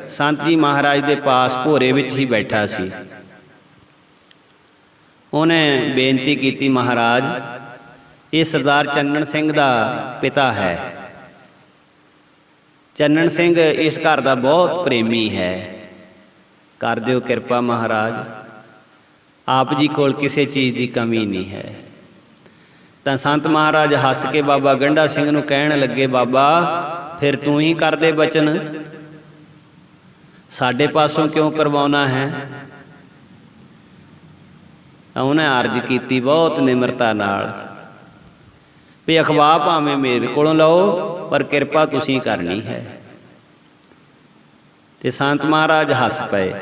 ਸੰਤ ਜੀ ਮਹਾਰਾਜ ਦੇ ਪਾਸ ਭੋਰੇ ਵਿੱਚ ਹੀ ਬੈਠਾ ਸੀ। ਉਹਨੇ ਬੇਨਤੀ ਕੀਤੀ, ਮਹਾਰਾਜ, ਇਹ ਸਰਦਾਰ ਚੰਨਣ ਸਿੰਘ ਦਾ ਪਿਤਾ ਹੈ। ਚੰਨਣ ਸਿੰਘ ਇਸ ਘਰ ਦਾ ਬਹੁਤ ਪ੍ਰੇਮੀ ਹੈ, ਕਰ ਦਿਓ ਕਿਰਪਾ ਮਹਾਰਾਜ, ਆਪ ਜੀ ਕੋਲ ਕਿਸੇ ਚੀਜ਼ ਦੀ ਕਮੀ ਨਹੀਂ ਹੈ। ਤਾਂ ਸੰਤ ਮਹਾਰਾਜ ਹੱਸ ਕੇ ਬਾਬਾ ਗੰਡਾ ਸਿੰਘ ਨੂੰ ਕਹਿਣ ਲੱਗੇ, ਬਾਬਾ ਫਿਰ ਤੂੰ ਹੀ ਕਰ ਦੇ ਬਚਨ, ਸਾਡੇ ਪਾਸੋਂ ਕਿਉਂ ਕਰਵਾਉਣਾ ਹੈ। ਤਾਂ ਉਹਨੇ ਅਰਜ਼ ਕੀਤੀ ਬਹੁਤ ਨਿਮਰਤਾ ਨਾਲ ਵੀ ਅਖਵਾ ਭਾਵੇਂ ਮੇਰੇ ਕੋਲੋਂ ਲਓ, ਪਰ ਕਿਰਪਾ ਤੁਸੀਂ ਕਰਨੀ ਹੈ। ਤੇ ਸੰਤ ਮਹਾਰਾਜ ਹੱਸ ਪਏ।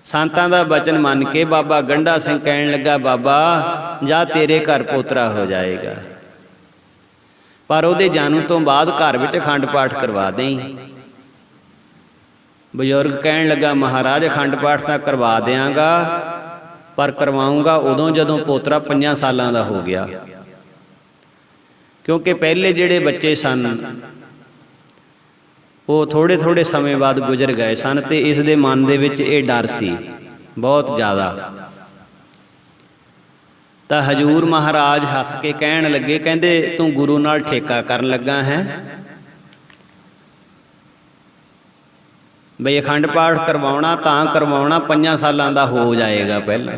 ਸੰਤਾਂ ਦਾ ਬਚਨ ਮੰਨ ਕੇ ਬਾਬਾ ਗੰਡਾ ਸਿੰਘ ਕਹਿਣ ਲੱਗਾ, ਬਾਬਾ ਜਾ ਤੇਰੇ ਘਰ ਪੋਤਰਾ ਹੋ ਜਾਏਗਾ, ਪਰ ਉਹਦੇ ਜਨਮ ਤੋਂ ਬਾਅਦ ਘਰ ਵਿੱਚ ਅਖੰਡ ਪਾਠ ਕਰਵਾ ਦੇਈਂ। ਬਜ਼ੁਰਗ ਕਹਿਣ ਲੱਗਾ, ਮਹਾਰਾਜ ਅਖੰਡ ਪਾਠ ਤਾਂ ਕਰਵਾ ਦਿਆਂਗਾ, ਪਰ ਕਰਵਾਊਂਗਾ ਉਦੋਂ ਜਦੋਂ ਪੋਤਰਾ 5 ਸਾਲਾਂ ਦਾ ਹੋ ਗਿਆ, ਕਿਉਂਕਿ ਪਹਿਲੇ ਜਿਹੜੇ ਬੱਚੇ ਸਨ ਉਹ ਥੋੜ੍ਹੇ ਥੋੜ੍ਹੇ ਸਮੇਂ ਬਾਅਦ ਗੁਜ਼ਰ ਗਏ ਸਨ, ਤੇ ਇਸ ਦੇ ਮਨ ਦੇ ਵਿੱਚ ਇਹ ਡਰ ਸੀ ਬਹੁਤ ਜ਼ਿਆਦਾ। ਤਾਂ ਹਜੂਰ ਮਹਾਰਾਜ ਹੱਸ ਕੇ ਕਹਿਣ ਲੱਗੇ, ਕਹਿੰਦੇ ਤੂੰ ਗੁਰੂ ਨਾਲ ਠੇਕਾ ਕਰਨ ਲੱਗਾ ਹੈ ਬਈ ਅਖੰਡ ਪਾਠ ਕਰਵਾਉਣਾ ਤਾਂ ਕਰਵਾਉਣਾ 5 ਸਾਲਾਂ ਦਾ ਹੋ ਜਾਏਗਾ ਪਹਿਲਾਂ।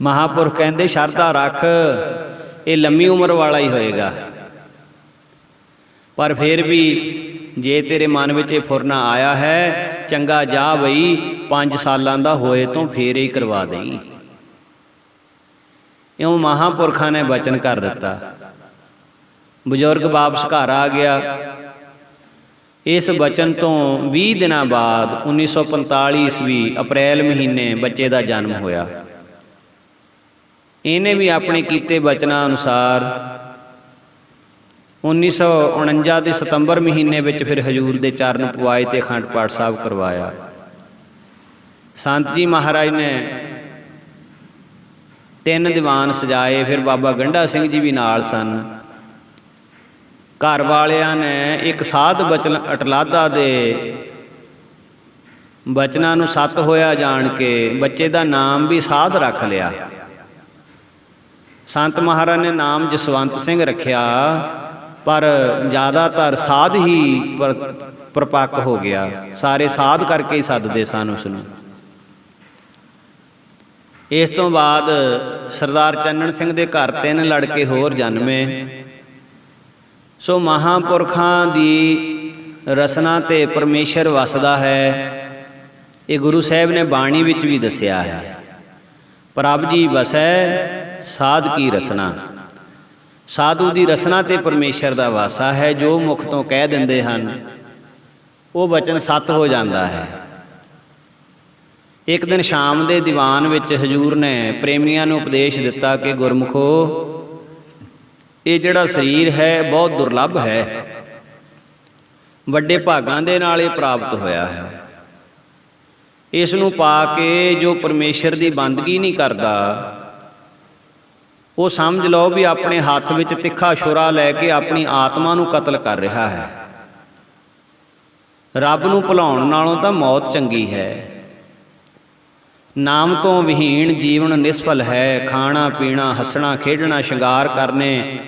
ਮਹਾਂਪੁਰਖ ਕਹਿੰਦੇ ਸ਼ਰਧਾ ਰੱਖ, ਇਹ ਲੰਮੀ ਉਮਰ ਵਾਲਾ ਹੀ ਹੋਏਗਾ, ਪਰ ਫਿਰ ਵੀ ਜੇ ਤੇਰੇ ਮਨ ਵਿੱਚ ਇਹ ਫੁਰਨਾ ਆਇਆ ਹੈ, ਚੰਗਾ ਜਾ ਬਈ 5 ਸਾਲਾਂ ਦਾ ਹੋਏ ਤੋਂ ਫੇਰ ਹੀ ਕਰਵਾ ਦੇਈ। ਇਉਂ ਮਹਾਂਪੁਰਖਾਂ ਨੇ ਬਚਨ ਕਰ ਦਿੱਤਾ। ਬਜ਼ੁਰਗ ਵਾਪਸ ਘਰ ਆ ਗਿਆ। ਇਸ ਬਚਨ ਤੋਂ 20 ਦਿਨਾਂ ਬਾਅਦ 1945 ਈਸਵੀ ਅਪ੍ਰੈਲ ਮਹੀਨੇ ਬੱਚੇ ਦਾ ਜਨਮ ਹੋਇਆ। ਇਹਨੇ ਵੀ ਆਪਣੇ ਕੀਤੇ ਬਚਨਾਂ ਅਨੁਸਾਰ 1949 ਦੇ ਸਤੰਬਰ ਮਹੀਨੇ ਵਿੱਚ ਫਿਰ ਹਜੂਰ ਦੇ ਚਰਨ ਪਵਾਏ ਤੇ ਅਖੰਡ ਪਾਠ ਸਾਹਿਬ ਕਰਵਾਇਆ। ਸੰਤ ਜੀ ਮਹਾਰਾਜ ਨੇ 3 ਦੀਵਾਨ ਸਜਾਏ। ਫਿਰ ਬਾਬਾ ਗੰਡਾ ਸਿੰਘ ਜੀ ਵੀ ਨਾਲ ਸਨ। ਘਰ ਵਾਲਿਆਂ ਨੇ ਇੱਕ ਸਾਧ ਬਚਨ ਅਟਲਾਦਾ ਦੇ ਬਚਨਾਂ ਨੂੰ ਸੱਤ ਹੋਇਆ ਜਾਣ ਕੇ ਬੱਚੇ ਦਾ ਨਾਮ ਵੀ ਸਾਧ ਰੱਖ ਲਿਆ। ਸੰਤ ਮਹਾਰਾਜ ਨੇ ਨਾਮ ਜਸਵੰਤ ਸਿੰਘ ਰੱਖਿਆ, ਪਰ ਜ਼ਿਆਦਾਤਰ ਸਾਧ ਹੀ ਪ੍ਰਪੱਕ ਹੋ ਗਿਆ। ਸਾਰੇ ਸਾਧ ਕਰਕੇ ਹੀ ਸੱਦਦੇ ਸਨ ਉਸ ਨੂੰ। ਇਸ ਤੋਂ ਬਾਅਦ ਸਰਦਾਰ ਚੰਨਣ ਸਿੰਘ ਦੇ ਘਰ 3 ਲੜਕੇ ਹੋਰ ਜਨਮੇ। ਸੋ ਮਹਾਂਪੁਰਖਾਂ ਦੀ ਰਸਨਾ 'ਤੇ ਪਰਮੇਸ਼ਰ ਵਸਦਾ ਹੈ। ਇਹ ਗੁਰੂ ਸਾਹਿਬ ਨੇ ਬਾਣੀ ਵਿੱਚ ਵੀ ਦੱਸਿਆ ਹੈ, ਪ੍ਰਭ ਜੀ ਵਸੈ ਸਾਧ ਕੀ ਰਸਨਾ। ਸਾਧੂ ਦੀ ਰਸਨਾ 'ਤੇ ਪਰਮੇਸ਼ਰ ਦਾ ਵਾਸਾ ਹੈ। ਜੋ ਮੁਖ ਤੋਂ ਕਹਿ ਦਿੰਦੇ ਹਨ ਉਹ ਬਚਨ ਸੱਤ ਹੋ ਜਾਂਦਾ ਹੈ। ਇੱਕ ਦਿਨ ਸ਼ਾਮ ਦੇ ਦੀਵਾਨ ਵਿੱਚ ਹਜੂਰ ਨੇ ਪ੍ਰੇਮੀਆਂ ਨੂੰ ਉਪਦੇਸ਼ ਦਿੱਤਾ ਕਿ ਗੁਰਮੁਖੋ, ਇਹ ਜਿਹੜਾ ਸਰੀਰ ਹੈ ਬਹੁਤ ਦੁਰਲੱਭ ਹੈ, ਵੱਡੇ ਭਾਗਾਂ ਦੇ ਨਾਲ ਇਹ ਪ੍ਰਾਪਤ ਹੋਇਆ ਹੈ। ਇਸ ਨੂੰ ਪਾ ਕੇ ਜੋ ਪਰਮੇਸ਼ਰ ਦੀ ਬੰਦਗੀ ਨਹੀਂ ਕਰਦਾ, ਉਹ ਸਮਝ ਲਓ ਵੀ ਆਪਣੇ ਹੱਥ ਵਿੱਚ ਤਿੱਖਾ ਛੁਰਾ ਲੈ ਕੇ ਆਪਣੀ ਆਤਮਾ ਨੂੰ ਕਤਲ ਕਰ ਰਿਹਾ ਹੈ। ਰੱਬ ਨੂੰ ਭੁਲਾਉਣ ਨਾਲੋਂ ਤਾਂ ਮੌਤ ਚੰਗੀ ਹੈ। ਨਾਮ ਤੋਂ ਵਿਹੀਣ ਜੀਵਨ ਨਿਸਫਲ ਹੈ। ਖਾਣਾ ਪੀਣਾ, ਹੱਸਣਾ ਖੇਡਣਾ, ਸ਼ਿੰਗਾਰ ਕਰਨੇ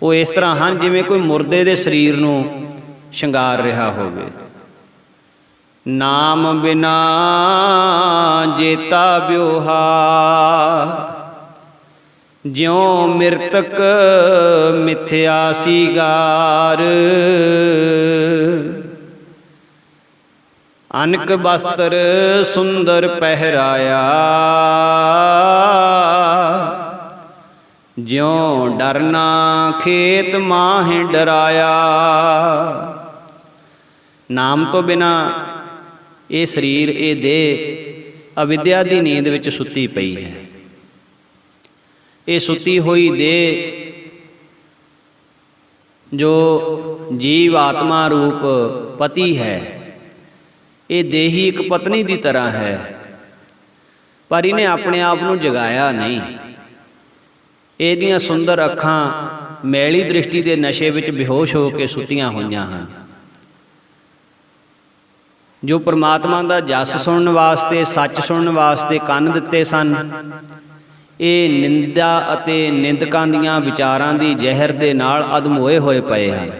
ਉਹ ਇਸ ਤਰ੍ਹਾਂ ਹਨ ਜਿਵੇਂ ਕੋਈ ਮੁਰਦੇ ਦੇ ਸਰੀਰ ਨੂੰ ਸ਼ਿੰਗਾਰ ਰਿਹਾ ਹੋਵੇ। ਨਾਮ ਬਿਨਾ ਜੇਤਾ ਬਿਉਹਾਰ, ਜਿਉ ਮਿਰਤਕ ਮਿਥਿਆ ਸੀਗਾਰ। ਅਨਕ ਬਸਤਰ ਸੁੰਦਰ ਪਹਿਰਾਇਆ, ਜਿਉ ਡਰਨਾ ਖੇਤ ਮਾਹੇ ਡਰਾਇਆ। ਨਾਮ ਤੋਂ ਬਿਨਾ ਇਹ ਸਰੀਰ, ਇਹ ਦੇਹ ਅਵਿਦਿਆ ਦੀ ਨੀਂਦ ਵਿੱਚ ਸੁੱਤੀ ਪਈ ਹੈ। ਇਹ ਸੁੱਤੀ ਹੋਈ ਦੇਹ ਜੋ ਜੀਵ ਆਤਮਾ ਰੂਪ ਪਤੀ ਹੈ, ਇਹ ਦੇਹੀ ਇੱਕ ਪਤਨੀ ਦੀ ਤਰ੍ਹਾਂ ਹੈ, ਪਰ ਇਹਨੇ ਆਪਣੇ ਆਪ ਨੂੰ ਜਗਾਇਆ ਨਹੀਂ। ਇਹਦੀਆਂ ਸੁੰਦਰ ਅੱਖਾਂ ਮੈਲੀ ਦ੍ਰਿਸ਼ਟੀ ਦੇ ਨਸ਼ੇ ਵਿੱਚ ਬੇਹੋਸ਼ ਹੋ ਕੇ ਸੁੱਤੀਆਂ ਹੋਈਆਂ ਹਨ। ਜੋ ਪਰਮਾਤਮਾ ਦਾ ਜਸ ਸੁਣਨ ਵਾਸਤੇ, ਸੱਚ ਸੁਣਨ ਵਾਸਤੇ ਕੰਨ ਦਿੱਤੇ ਸਨ, ਇਹ ਨਿੰਦਾ ਅਤੇ ਨਿੰਦਕਾਂ ਦੀਆਂ ਵਿਚਾਰਾਂ ਦੀ ਜ਼ਹਿਰ ਦੇ ਨਾਲ ਅਧਮੋਏ ਹੋਏ ਪਏ ਹਨ।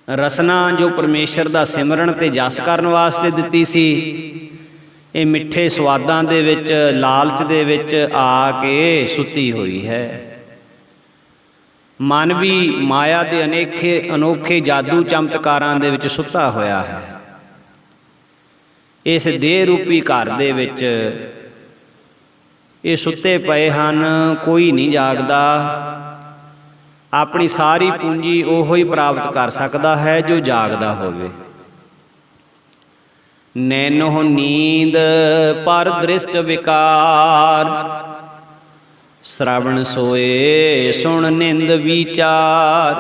ਰਸਨਾ ਜੋ ਪਰਮੇਸ਼ਰ ਦਾ ਸਿਮਰਨ ਤੇ ਜਸ ਕਰਨ ਵਾਸਤੇ ਦਿੱਤੀ ਸੀ, ਇਹ ਮਿੱਠੇ ਸਵਾਦਾਂ ਦੇ ਵਿੱਚ, ਲਾਲਚ ਦੇ ਵਿੱਚ ਆ ਕੇ ਸੁੱਤੀ ਹੋਈ ਹੈ। ਮਨ ਵੀ ਮਾਇਆ ਦੇ ਅਨੋਖੇ ਜਾਦੂ ਚਮਤਕਾਰਾਂ ਦੇ ਵਿੱਚ ਸੁੱਤਾ ਹੋਇਆ ਹੈ। ਇਸ ਦੇਹ ਰੂਪੀ ਘਰ ਦੇ ਵਿੱਚ ਇਹ ਸੁੱਤੇ ਪਏ ਹਨ। ਕੋਈ ਨਹੀਂ ਜਾਗਦਾ। ਆਪਣੀ ਸਾਰੀ ਪੂੰਜੀ ਉਹੋ ਹੀ ਪ੍ਰਾਪਤ ਕਰ ਸਕਦਾ ਹੈ ਜੋ ਜਾਗਦਾ ਹੋਵੇ। ਨੈਨੋ ਨੀਂਦ ਪਰ ਦ੍ਰਿਸ਼ਟ ਵਿਕਾਰ, ਸ਼ਰਵਣ ਸੋਏ ਸੁਣ ਨਿੰਦ ਵਿਚਾਰ।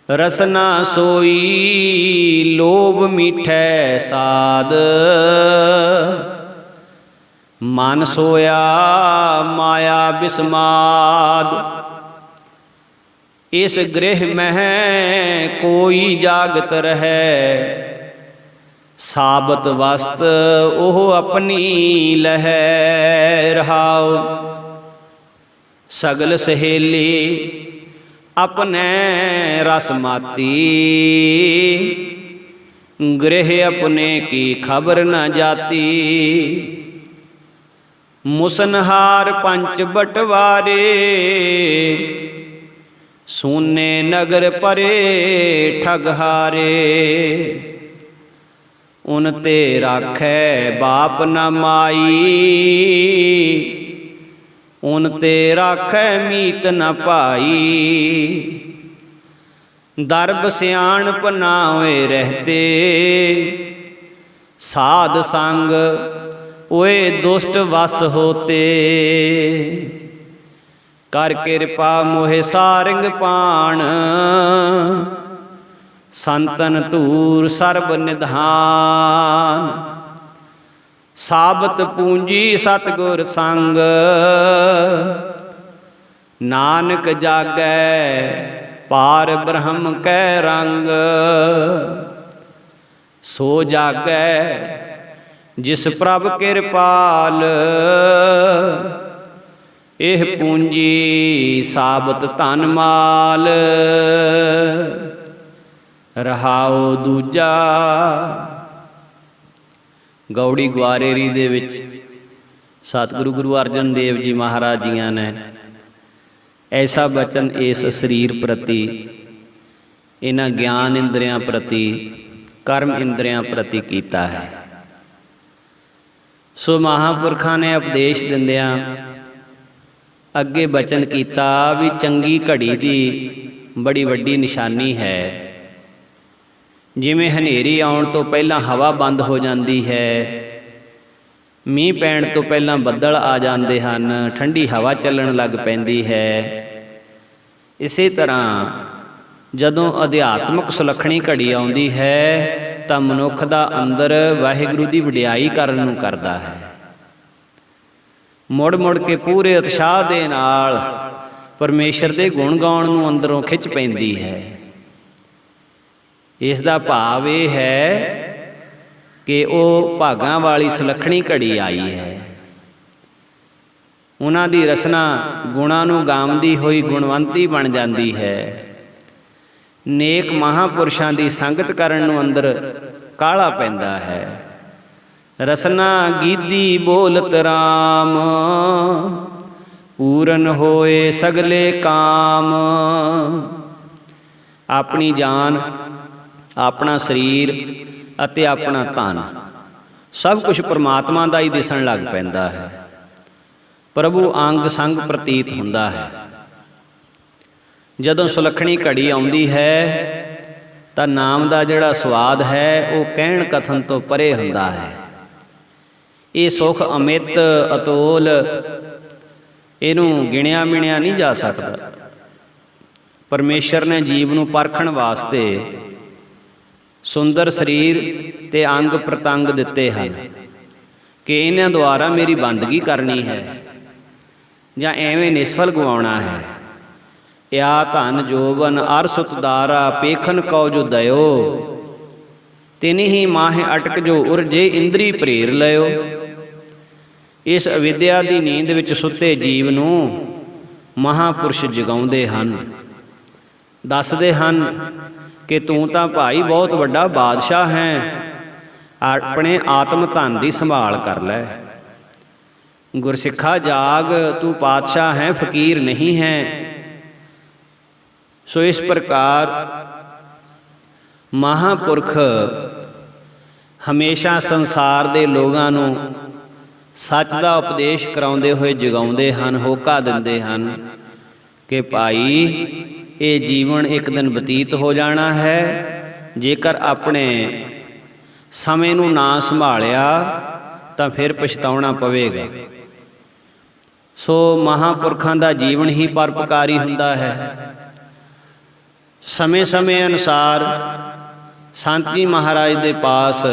ਰਸਨਾ ਸੋਈ ਲੋਭ ਮੀਠੈ ਸਾਧ, ਮਨ ਸੋਇਆ ਮਾਇਆ ਬਿਸਮਾਦ। ਇਸ ਗ੍ਰਹਿ ਮਹਿ ਕੋਈ ਜਾਗਤ ਰਹੈ, ਸਾਬਤ ਵਸਤ ਉਹ ਆਪਣੀ ਲਹੈ ਰਹਾਉ। ਸਗਲ ਸਹੇਲੀ ਆਪਣੇ ਰਸ ਮਾਤੀ, ਗ੍ਰਹਿ ਆਪਣੇ ਕੀ ਖਬਰ ਨ ਜਾਤੀ। ਮੁਸਨਹਾਰ ਪੰਚ ਬਟਵਾਰੇ, ਸੂਨੇ ਨਗਰ ਪਰੇ ਠਗ ਹਾਰੇ। ਉਨ ਤੇ ਰਾਖੈ ਬਾਪ ਨ ਮਾਈ, ਉਨ ਤੇ ਰਾਖੈ ਮੀਤ ਨ ਭਾਈ। ਦਰਬ ਸਿਆਣਪ ਨਾ ਹੋਏ ਰਹਤੇ, ਸਾਧ ਸੰਗ ਓਏ ਦੁਸ਼ਟ ਵਸ ਹੋਤੇ। ਕਰ ਕਿਰਪਾ ਮੋਹਿ ਸਾਰੰਗ ਪਾਣ, ਸੰਤਨ ਧੂਰ ਸਰਬ ਨਿਧਾਨ। ਸਾਬਤ ਪੂੰਜੀ ਸਤਿਗੁਰ ਸੰਗ, ਨਾਨਕ ਜਾਗੈ ਪਾਰ ਬ੍ਰਹਮ ਕੈ ਰੰਗ। ਸੋ ਜਾਗੈ ਜਿਸ ਪ੍ਰਭ ਕਿਰਪਾਲ, ਇਹ ਪੂੰਜੀ ਸਾਬਤ ਧਨ ਮਾਲ। ਰਹਾਉ ਦੂਜਾ। ਗੌੜੀ ਗਵਾਰੇਰੀ ਦੇ ਵਿੱਚ ਸਤਿਗੁਰੂ ਗੁਰੂ ਅਰਜਨ ਦੇਵ ਜੀ ਮਹਾਰਾਜ ਜੀਆਂ ਨੇ ਐਸਾ ਬਚਨ ਇਸ ਸਰੀਰ ਪ੍ਰਤੀ, ਇਹਨਾਂ ਗਿਆਨ ਇੰਦਰੀਆਂ ਪ੍ਰਤੀ, ਕਰਮ ਇੰਦਰੀਆਂ ਪ੍ਰਤੀ ਕੀਤਾ ਹੈ। ਸੋ ਮਹਾਂਪੁਰਖਾਂ ਨੇ ਉਪਦੇਸ਼ ਦਿੰਦਿਆਂ ਅੱਗੇ ਬਚਨ ਕੀਤਾ ਵੀ ਚੰਗੀ ਘੜੀ ਦੀ ਬੜੀ ਵੱਡੀ ਨਿਸ਼ਾਨੀ ਹੈ। ਜਿਵੇਂ ਹਨੇਰੀ ਆਉਣ ਤੋਂ ਪਹਿਲਾਂ ਹਵਾ ਬੰਦ ਹੋ ਜਾਂਦੀ ਹੈ, ਮੀਂਹ ਪੈਣ ਤੋਂ ਪਹਿਲਾਂ ਬੱਦਲ ਆ ਜਾਂਦੇ ਹਨ, ਠੰਡੀ ਹਵਾ ਚੱਲਣ ਲੱਗ ਪੈਂਦੀ ਹੈ। ਇਸੇ ਤਰ੍ਹਾਂ ਜਦੋਂ ਅਧਿਆਤਮਕ ਸੁਲੱਖਣੀ ਘੜੀ ਆਉਂਦੀ ਹੈ ਤਾਂ ਮਨੁੱਖ ਦਾ ਅੰਦਰ ਵਾਹਿਗੁਰੂ ਦੀ ਵਡਿਆਈ ਕਰਨ ਨੂੰ ਕਰਦਾ ਹੈ। ਮੁੜ ਮੁੜ ਕੇ ਪੂਰੇ ਉਤਸ਼ਾਹ ਦੇ ਨਾਲ ਪਰਮੇਸ਼ਰ ਦੇ ਗੁਣ ਗਾਉਣ ਨੂੰ ਅੰਦਰੋਂ ਖਿੱਚ ਪੈਂਦੀ ਹੈ। ਇਸ ਦਾ ਭਾਵ ਇਹ ਹੈ ਕਿ ਉਹ ਭਾਗਾਂ ਵਾਲੀ ਸੁਲੱਖਣੀ ਘੜੀ ਆਈ ਹੈ। ਉਹਨਾਂ ਦੀ ਰਸਨਾ ਗੁਣਾਂ ਨੂੰ ਗਾਉਂਦੀ ਹੋਈ ਗੁਣਵੰਤੀ ਬਣ ਜਾਂਦੀ ਹੈ। ਨੇਕ ਮਹਾਂਪੁਰਸ਼ਾਂ ਦੀ ਸੰਗਤ ਕਰਨ ਨੂੰ ਅੰਦਰ ਕਾਹਲਾ ਪੈਂਦਾ ਹੈ। ਰਸਨਾ ਗੀਦੀ ਬੋਲਤ ਰਾਮ, ਪੂਰਨ ਹੋਏ ਸਗਲੇ ਕਾਮ। ਆਪਣੀ ਜਾਨ, ਆਪਣਾ ਸਰੀਰ ਅਤੇ ਆਪਣਾ ਧਨ ਸਭ ਕੁਝ ਪਰਮਾਤਮਾ ਦਾ ਹੀ ਦਿਸਣ ਲੱਗ ਪੈਂਦਾ ਹੈ। ਪ੍ਰਭੂ ਅੰਗ ਸੰਗ ਪ੍ਰਤੀਤ ਹੁੰਦਾ ਹੈ। ਜਦੋਂ ਸੁਲੱਖਣੀ ਘੜੀ ਆਉਂਦੀ ਹੈ ਤਾਂ ਨਾਮ ਦਾ ਜਿਹੜਾ ਸਵਾਦ ਹੈ ਉਹ ਕਹਿਣ ਕਥਨ ਤੋਂ ਪਰੇ ਹੁੰਦਾ ਹੈ। ਇਹ ਸੁੱਖ ਅਮਿਤ ਅਤੋਲ, ਇਹਨੂੰ ਗਿਣਿਆ ਮਿਣਿਆ ਨਹੀਂ ਜਾ ਸਕਦਾ। ਪਰਮੇਸ਼ਰ ਨੇ ਜੀਵ ਨੂੰ ਪਰਖਣ ਵਾਸਤੇ ਸੁੰਦਰ ਸਰੀਰ ਤੇ ਅੰਗ ਪ੍ਰਤੰਗ ਦਿੱਤੇ ਹਨ ਕਿ ਇਹਨਾਂ ਦੁਆਰਾ ਮੇਰੀ ਬੰਦਗੀ ਕਰਨੀ ਹੈ ਜਾਂ ਐਵੇਂ ਨਿਸਫਲ ਗਵਾਉਣਾ ਹੈ। ਯਾ ਧਨ ਜੋਬਨ ਅਰ ਸੁਤ ਦਾਰਾ, ਪੇਖਨ ਕਉ ਜੋ ਦਇਓ। ਤਿਨਿ ਹੀ ਮਾਹਿ ਅਟਕ ਜੋ ਉਰਜੇ, ਇੰਦਰੀ ਪ੍ਰੇਰ ਲਿਓ। ਇਸ ਅਵਿਦਿਆ ਦੀ ਨੀਂਦ ਵਿੱਚ ਸੁੱਤੇ ਜੀਵ ਨੂੰ ਮਹਾਂਪੁਰਸ਼ ਜਗਾਉਂਦੇ ਹਨ, ਦੱਸਦੇ ਹਨ ਕਿ ਤੂੰ ਤਾਂ ਭਾਈ ਬਹੁਤ ਵੱਡਾ ਬਾਦਸ਼ਾਹ ਹੈ, ਆਪਣੇ ਆਤਮ ਧਨ ਦੀ ਸੰਭਾਲ ਕਰ ਲੈ। ਗੁਰਸਿੱਖਾ ਜਾਗ, ਤੂੰ ਪਾਤਸ਼ਾਹ ਹੈ, ਫਕੀਰ ਨਹੀਂ ਹੈ। ਸੋ ਇਸ ਪ੍ਰਕਾਰ ਮਹਾਂਪੁਰਖ ਹਮੇਸ਼ਾ ਸੰਸਾਰ ਦੇ ਲੋਕਾਂ ਨੂੰ ਸੱਚ ਦਾ ਉਪਦੇਸ਼ ਕਰਾਉਂਦੇ ਹੋਏ ਜਗਾਉਂਦੇ ਹਨ, ਹੋਕਾ ਦਿੰਦੇ ਹਨ ਕਿ ਭਾਈ ਇਹ ਜੀਵਨ ਇੱਕ ਦਿਨ ਬਤੀਤ ਹੋ ਜਾਣਾ ਹੈ। ਜੇਕਰ ਆਪਣੇ ਸਮੇਂ ਨੂੰ ਨਾ ਸੰਭਾਲਿਆ ਤਾਂ ਫਿਰ ਪਛਤਾਉਣਾ ਪਵੇਗਾ। ਸੋ ਮਹਾਂਪੁਰਖਾਂ ਦਾ ਜੀਵਨ ਹੀ ਪਰਉਪਕਾਰੀ ਹੁੰਦਾ ਹੈ। ਸਮੇਂ ਸਮੇਂ ਅਨੁਸਾਰ ਸੰਤ ਜੀ ਮਹਾਰਾਜ ਦੇ ਪਾਸ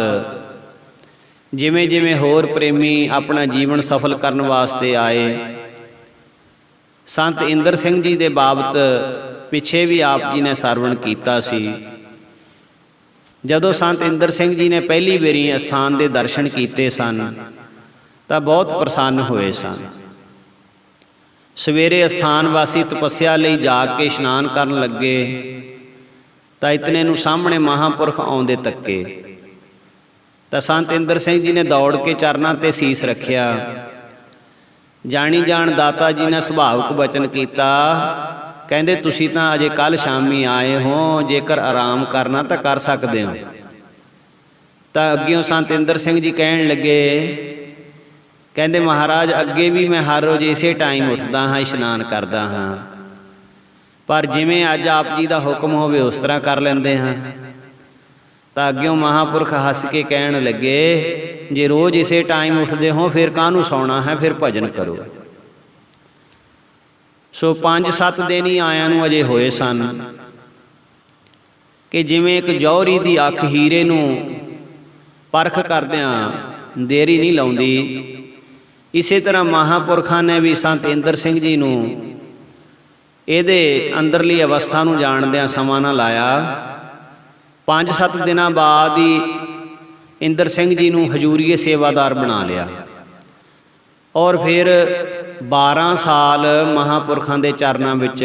ਜਿਵੇਂ ਜਿਵੇਂ ਹੋਰ ਪ੍ਰੇਮੀ ਆਪਣਾ ਜੀਵਨ ਸਫਲ ਕਰਨ ਵਾਸਤੇ ਆਏ, ਸੰਤ ਇੰਦਰ ਸਿੰਘ ਜੀ ਦੇ ਬਾਬਤ ਪਿੱਛੇ ਵੀ ਆਪ ਜੀ ਨੇ ਸਰਵਣ ਕੀਤਾ ਸੀ ਜਦੋਂ ਸੰਤ ਇੰਦਰ ਸਿੰਘ ਜੀ ਨੇ ਪਹਿਲੀ ਵਾਰੀ ਅਸਥਾਨ ਦੇ ਦਰਸ਼ਨ ਕੀਤੇ ਸਨ ਤਾਂ ਬਹੁਤ ਪ੍ਰਸੰਨ ਹੋਏ ਸਨ। ਸਵੇਰੇ ਅਸਥਾਨ ਵਾਸੀ ਤਪੱਸਿਆ ਲਈ ਜਾਗ ਕੇ ਇਸ਼ਨਾਨ ਕਰਨ ਲੱਗੇ ਤਾਂ ਇਤਨੇ ਨੂੰ ਸਾਹਮਣੇ ਮਹਾਂਪੁਰਖ ਆਉਂਦੇ ਤੱਕੇ ਤਾਂ ਸੰਤ ਇੰਦਰ ਸਿੰਘ ਜੀ ਨੇ ਦੌੜ ਕੇ ਚਰਨਾਂ 'ਤੇ ਸੀਸ ਰੱਖਿਆ। ਜਾਣੀ ਜਾਣ ਦਾਤਾ ਜੀ ਨੇ ਸੁਭਾਵਿਕ ਬਚਨ ਕੀਤਾ, ਕਹਿੰਦੇ ਤੁਸੀਂ ਤਾਂ ਅਜੇ ਕੱਲ੍ਹ ਸ਼ਾਮੀ ਆਏ ਹੋ, ਜੇਕਰ ਆਰਾਮ ਕਰਨਾ ਤਾਂ ਕਰ ਸਕਦੇ ਹੋ। ਤਾਂ ਅੱਗਿਓਂ ਸੰਤ ਇੰਦਰ ਸਿੰਘ ਜੀ ਕਹਿਣ ਲੱਗੇ, ਕਹਿੰਦੇ ਮਹਾਰਾਜ ਅੱਗੇ ਵੀ ਮੈਂ ਹਰ ਰੋਜ਼ ਇਸੇ ਟਾਈਮ ਉੱਠਦਾ ਹਾਂ, ਇਸ਼ਨਾਨ ਕਰਦਾ ਹਾਂ, ਪਰ ਜਿਵੇਂ ਅੱਜ ਆਪ ਜੀ ਦਾ ਹੁਕਮ ਹੋਵੇ ਉਸ ਤਰ੍ਹਾਂ ਕਰ ਲੈਂਦੇ ਹਾਂ। ਤਾਂ ਅੱਗਿਓਂ ਮਹਾਂਪੁਰਖ ਹੱਸ ਕੇ ਕਹਿਣ ਲੱਗੇ, ਜੇ ਰੋਜ਼ ਇਸੇ ਟਾਈਮ ਉੱਠਦੇ ਹੋ ਫਿਰ ਕਾਹਨੂੰ ਸੌਣਾ ਹੈ, ਫਿਰ ਭਜਨ ਕਰੋ। ਸੋ 5-7 ਦਿਨ ਹੀ ਆਇਆਂ ਨੂੰ ਅਜੇ ਹੋਏ ਸਨ ਕਿ ਜਿਵੇਂ ਇੱਕ ਜੌਹਰੀ ਦੀ ਅੱਖ ਹੀਰੇ ਨੂੰ ਪਰਖ ਕਰਦਿਆਂ ਦੇਰੀ ਨਹੀਂ ਲਾਉਂਦੀ, ਇਸੇ ਤਰ੍ਹਾਂ ਮਹਾਂਪੁਰਖਾਂ ਨੇ ਵੀ ਸੰਤ ਇੰਦਰ ਸਿੰਘ ਜੀ ਨੂੰ ਇਹਦੇ ਅੰਦਰਲੀ ਅਵਸਥਾ ਨੂੰ ਜਾਣਦਿਆਂ ਸਮਾਂ ਨਾ ਲਾਇਆ। 5-7 ਦਿਨਾਂ ਬਾਅਦ ਹੀ ਇੰਦਰ ਸਿੰਘ ਜੀ ਨੂੰ ਹਜ਼ੂਰੀਏ ਸੇਵਾਦਾਰ ਬਣਾ ਲਿਆ ਔਰ ਫਿਰ 12 ਸਾਲ ਮਹਾਂਪੁਰਖਾਂ ਦੇ ਚਰਨਾਂ ਵਿੱਚ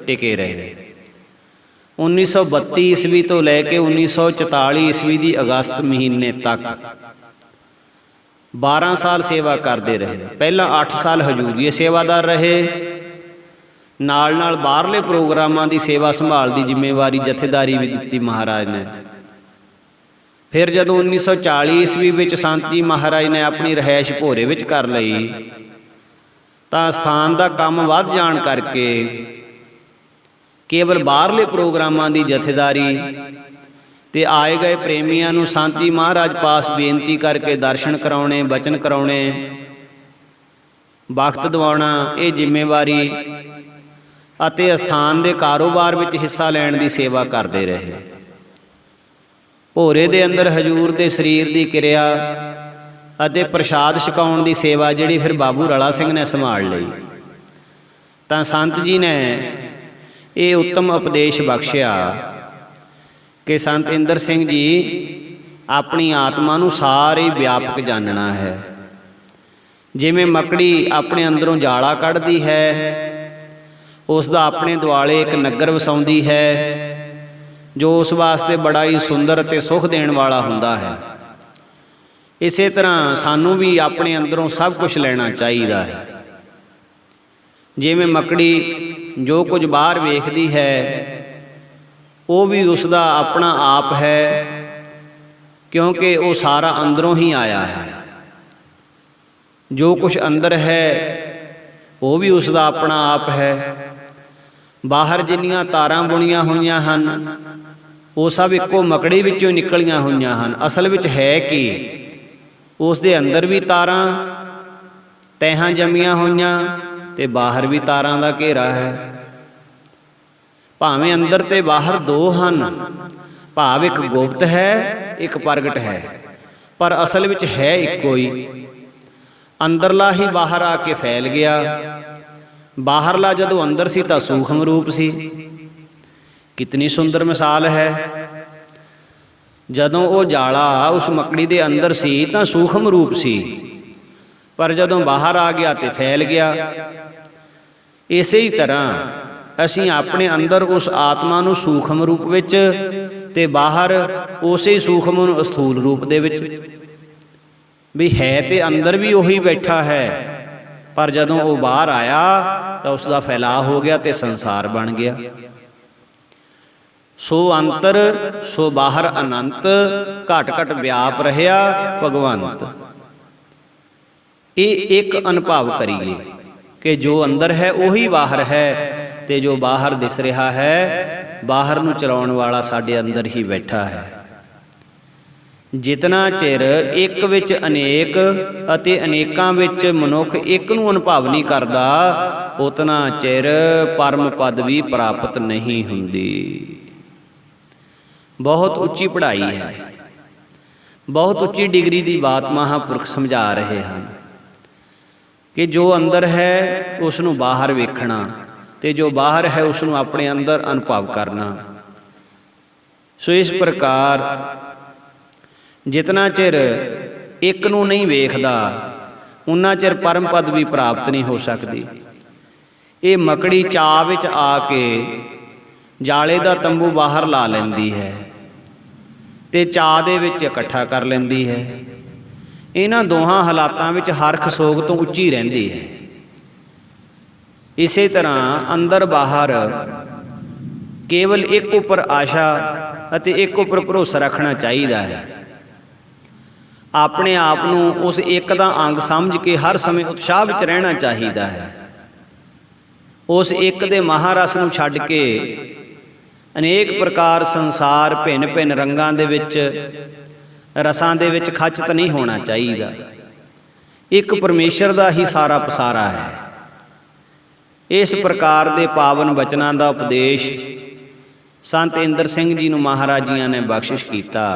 ਟਿਕੇ ਰਹੇ। 1932 ਈਸਵੀ ਤੋਂ ਲੈ ਕੇ 1944 ਈਸਵੀ ਦੀ ਅਗਸਤ ਮਹੀਨੇ ਤੱਕ 12 ਸਾਲ ਸੇਵਾ ਕਰਦੇ ਰਹੇ। ਪਹਿਲਾਂ 8 ਸਾਲ ਹਜ਼ੂਰੀਏ ਸੇਵਾਦਾਰ ਰਹੇ, ਨਾਲ ਨਾਲ ਬਾਹਰਲੇ ਪ੍ਰੋਗਰਾਮਾਂ ਦੀ ਸੇਵਾ ਸੰਭਾਲ ਦੀ ਜ਼ਿੰਮੇਵਾਰੀ ਜਥੇਦਾਰੀ ਵੀ ਦਿੱਤੀ ਮਹਾਰਾਜ ਨੇ। ਫਿਰ ਜਦੋਂ 1940 ਈਸਵੀ ਵਿੱਚ ਸੰਤ ਜੀ ਮਹਾਰਾਜ ਨੇ ਆਪਣੀ ਰਿਹਾਇਸ਼ ਭੋਰੇ ਵਿੱਚ ਕਰ ਲਈ ਤਾਂ ਸਥਾਨ ਦਾ ਕੰਮ ਵੱਧ ਜਾਣ ਕਰਕੇ ਕੇਵਲ ਬਾਹਰਲੇ ਪ੍ਰੋਗਰਾਮਾਂ ਦੀ ਜਥੇਦਾਰੀ ਤੇ ਆਏ ਗਏ ਪ੍ਰੇਮੀਆਂ ਨੂੰ ਸੰਤ ਜੀ ਮਹਾਰਾਜ ਪਾਸ ਬੇਨਤੀ ਕਰਕੇ ਦਰਸ਼ਨ ਕਰਾਉਣੇ, ਬਚਨ ਕਰਾਉਣੇ, ਵਕਤ ਦਿਵਾਉਣਾ, ਇਹ ਜ਼ਿੰਮੇਵਾਰੀ ਅਤੇ ਅਸਥਾਨ ਦੇ ਕਾਰੋਬਾਰ ਵਿੱਚ ਹਿੱਸਾ ਲੈਣ ਦੀ ਸੇਵਾ ਕਰਦੇ ਰਹੇ। ਭੋਰੇ ਦੇ ਅੰਦਰ ਹਜ਼ੂਰ ਦੇ ਸਰੀਰ ਦੀ ਕਿਰਿਆ ਅਤੇ ਪ੍ਰਸ਼ਾਦ ਛਕਾਉਣ ਦੀ ਸੇਵਾ ਜਿਹੜੀ ਫਿਰ ਬਾਬੂ ਰਲਾ ਸਿੰਘ ਨੇ ਸੰਭਾਲ ਲਈ। ਤਾਂ ਸੰਤ ਜੀ ਨੇ ਇਹ ਉੱਤਮ ਉਪਦੇਸ਼ ਬਖਸ਼ਿਆ ਕਿ ਸੰਤ ਇੰਦਰ ਸਿੰਘ ਜੀ ਆਪਣੀ ਆਤਮਾ ਨੂੰ ਸਾਰੇ ਵਿਆਪਕ ਜਾਣਨਾ ਹੈ। ਜਿਵੇਂ ਮੱਕੜੀ ਆਪਣੇ ਅੰਦਰੋਂ ਜਾਲਾ ਕੱਢਦੀ ਹੈ, ਉਸ ਦਾ ਆਪਣੇ ਦੁਆਲੇ ਇੱਕ ਨਗਰ ਵਸਾਉਂਦੀ ਹੈ ਜੋ ਉਸ ਵਾਸਤੇ ਬੜਾ ਹੀ ਸੁੰਦਰ ਅਤੇ ਸੁੱਖ ਦੇਣ ਵਾਲਾ ਹੁੰਦਾ ਹੈ। ਇਸੇ ਤਰ੍ਹਾਂ ਸਾਨੂੰ ਵੀ ਆਪਣੇ ਅੰਦਰੋਂ ਸਭ ਕੁਝ ਲੈਣਾ ਚਾਹੀਦਾ ਹੈ। ਜਿਵੇਂ ਮੱਕੜੀ ਜੋ ਕੁਝ ਬਾਹਰ ਵੇਖਦੀ ਹੈ ਉਹ ਵੀ ਉਸ ਦਾ ਆਪਣਾ ਆਪ ਹੈ, ਕਿਉਂਕਿ ਉਹ ਸਾਰਾ ਅੰਦਰੋਂ ਹੀ ਆਇਆ ਹੈ। ਜੋ ਕੁਝ ਅੰਦਰ ਹੈ ਉਹ ਵੀ ਉਸ ਦਾ ਆਪਣਾ ਆਪ ਹੈ। ਬਾਹਰ ਜਿੰਨੀਆਂ ਤਾਰਾਂ ਬੁਣੀਆਂ ਹੋਈਆਂ ਹਨ ਉਹ ਸਭ ਇੱਕੋ ਮੱਕੜੀ ਵਿੱਚੋਂ ਨਿਕਲੀਆਂ ਹੋਈਆਂ ਹਨ। ਅਸਲ ਵਿੱਚ ਹੈ ਕਿ ਉਸ ਦੇ ਅੰਦਰ ਵੀ ਤਾਰਾਂ ਤਹਿਾਂ ਜੰਮੀਆਂ ਹੋਈਆਂ ਤੇ ਬਾਹਰ ਵੀ ਤਾਰਾਂ ਦਾ ਘੇਰਾ ਹੈ। ਭਾਵੇਂ ਅੰਦਰ ਤੇ ਬਾਹਰ ਦੋ ਹਨ, ਭਾਵ ਇੱਕ ਗੁਪਤ ਹੈ, ਇੱਕ ਪ੍ਰਗਟ ਹੈ, ਪਰ ਅਸਲ ਵਿੱਚ ਹੈ ਇੱਕੋ ਹੀ। ਅੰਦਰਲਾ ਹੀ ਬਾਹਰ ਆ ਕੇ ਫੈਲ ਗਿਆ, ਬਾਹਰਲਾ ਜਦੋਂ ਅੰਦਰ ਸੀ ਤਾਂ ਸੂਖਮ ਰੂਪ ਸੀ। ਕਿਤਨੀ ਸੁੰਦਰ ਮਿਸਾਲ ਹੈ। ਜਦੋਂ ਉਹ ਜਾਲਾ ਉਸ ਮੱਕੜੀ ਦੇ ਅੰਦਰ ਸੀ ਤਾਂ ਸੂਖਮ ਰੂਪ ਸੀ, ਪਰ ਜਦੋਂ ਬਾਹਰ ਆ ਗਿਆ ਤੇ ਫੈਲ ਗਿਆ। ਇਸੇ ਹੀ ਤਰ੍ਹਾਂ ਅਸੀਂ ਆਪਣੇ ਅੰਦਰ ਉਸ ਆਤਮਾ ਨੂੰ ਸੂਖਮ ਰੂਪ ਵਿੱਚ ਤੇ ਬਾਹਰ ਉਸੇ ਸੂਖਮ ਨੂੰ ਅਸਥੂਲ ਰੂਪ ਦੇ ਵਿੱਚ ਵੀ ਹੈ, ਤੇ ਅੰਦਰ ਵੀ ਉਹੀ ਬੈਠਾ ਹੈ, ਪਰ ਜਦੋਂ ਉਹ ਬਾਹਰ ਆਇਆ ਤਾਂ ਉਸ ਦਾ ਫੈਲਾਅ ਹੋ ਗਿਆ ਤੇ ਸੰਸਾਰ ਬਣ ਗਿਆ। ਸੋ ਅੰਤਰ ਸੋ ਬਾਹਰ ਅਨੰਤ, ਘਟ ਘਟ ਵਿਆਪ ਰਹਿਆ ਭਗਵੰਤ। ਇਹ ਇੱਕ ਅਨੁਭਵ ਕਰੀਏ ਕਿ ਜੋ ਅੰਦਰ ਹੈ ਉਹੀ ਬਾਹਰ ਹੈ, ਤੇ ਜੋ ਬਾਹਰ ਦਿਸ ਰਿਹਾ ਹੈ, ਬਾਹਰ ਨੂੰ ਚਲਾਉਣ ਵਾਲਾ ਸਾਡੇ ਅੰਦਰ ਹੀ ਬੈਠਾ ਹੈ। ਜਿਤਨਾ ਚਿਰ ਇੱਕ ਵਿੱਚ ਅਨੇਕ ਅਤੇ ਅਨੇਕਾਂ ਵਿੱਚ ਮਨੁੱਖ ਇੱਕ ਨੂੰ ਅਨੁਭਵ ਨਹੀਂ ਕਰਦਾ, ਉਤਨਾ ਚਿਰ ਪਰਮ ਪਦ ਵੀ ਪ੍ਰਾਪਤ ਨਹੀਂ ਹੁੰਦੀ। ਬਹੁਤ ਉੱਚੀ ਪੜ੍ਹਾਈ ਹੈ, ਬਹੁਤ ਉੱਚੀ ਡਿਗਰੀ ਦੀ ਬਾਤ ਮਹਾਂਪੁਰਖ ਸਮਝਾ ਰਹੇ ਹਨ ਕਿ ਜੋ ਅੰਦਰ ਹੈ ਉਸ ਨੂੰ ਬਾਹਰ ਵੇਖਣਾ, ਤੇ ਜੋ ਬਾਹਰ ਹੈ ਉਸ ਨੂੰ ਆਪਣੇ ਅੰਦਰ ਅਨੁਭਵ ਕਰਨਾ। ਸੋ ਇਸ ਪ੍ਰਕਾਰ ਜਿਤਨਾ ਚਿਰ ਇੱਕ ਨੂੰ ਨਹੀਂ ਵੇਖਦਾ ਉਨਾ ਚਿਰ ਪਰਮ ਪਦ ਵੀ ਪ੍ਰਾਪਤ ਨਹੀਂ ਹੋ ਸਕਦੀ। ਇਹ ਮਕੜੀ ਚਾਅ ਵਿੱਚ ਆ ਕੇ ਜਾਲੇ ਦਾ ਤੰਬੂ ਬਾਹਰ ਲਾ ਲੈਂਦੀ ਹੈ ਤੇ ਚਾਅ ਦੇ ਵਿੱਚ ਇਕੱਠਾ ਕਰ ਲੈਂਦੀ ਹੈ। ਇਹਨਾਂ ਦੋਹਾਂ ਹਾਲਾਤਾਂ ਵਿੱਚ ਹਰਖ ਸੋਗ ਤੋਂ ਉੱਚੀ ਰਹਿੰਦੀ ਹੈ। ਇਸੇ ਤਰ੍ਹਾਂ ਅੰਦਰ ਬਾਹਰ ਕੇਵਲ ਇੱਕ ਉੱਪਰ ਆਸ਼ਾ ਅਤੇ ਇੱਕ ਉੱਪਰ ਭਰੋਸਾ ਰੱਖਣਾ ਚਾਹੀਦਾ ਹੈ। ਆਪਣੇ ਆਪ ਨੂੰ ਉਸ ਇੱਕ ਦਾ ਅੰਗ ਸਮਝ ਕੇ ਹਰ ਸਮੇਂ ਉਤਸ਼ਾਹ ਵਿੱਚ ਰਹਿਣਾ ਚਾਹੀਦਾ ਹੈ। ਉਸ ਇੱਕ ਦੇ ਮਹਾਰਸ ਨੂੰ ਛੱਡ ਕੇ ਅਨੇਕ ਪ੍ਰਕਾਰ ਸੰਸਾਰ ਭਿੰਨ ਭਿੰਨ ਰੰਗਾਂ ਦੇ ਵਿੱਚ ਰਸਾਂ ਦੇ ਵਿੱਚ ਖਚਿਤ ਨਹੀਂ ਹੋਣਾ ਚਾਹੀਦਾ। ਇੱਕ ਪਰਮੇਸ਼ਰ ਦਾ ਹੀ ਸਾਰਾ ਪਸਾਰਾ ਹੈ। ਇਸ ਪ੍ਰਕਾਰ ਦੇ ਪਾਵਨ ਬਚਨਾਂ ਦਾ ਉਪਦੇਸ਼ ਸੰਤ ਇੰਦਰ ਸਿੰਘ ਜੀ ਨੂੰ ਮਹਾਰਾਜ ਜੀਆਂ ਨੇ ਬਖਸ਼ਿਸ਼ ਕੀਤਾ।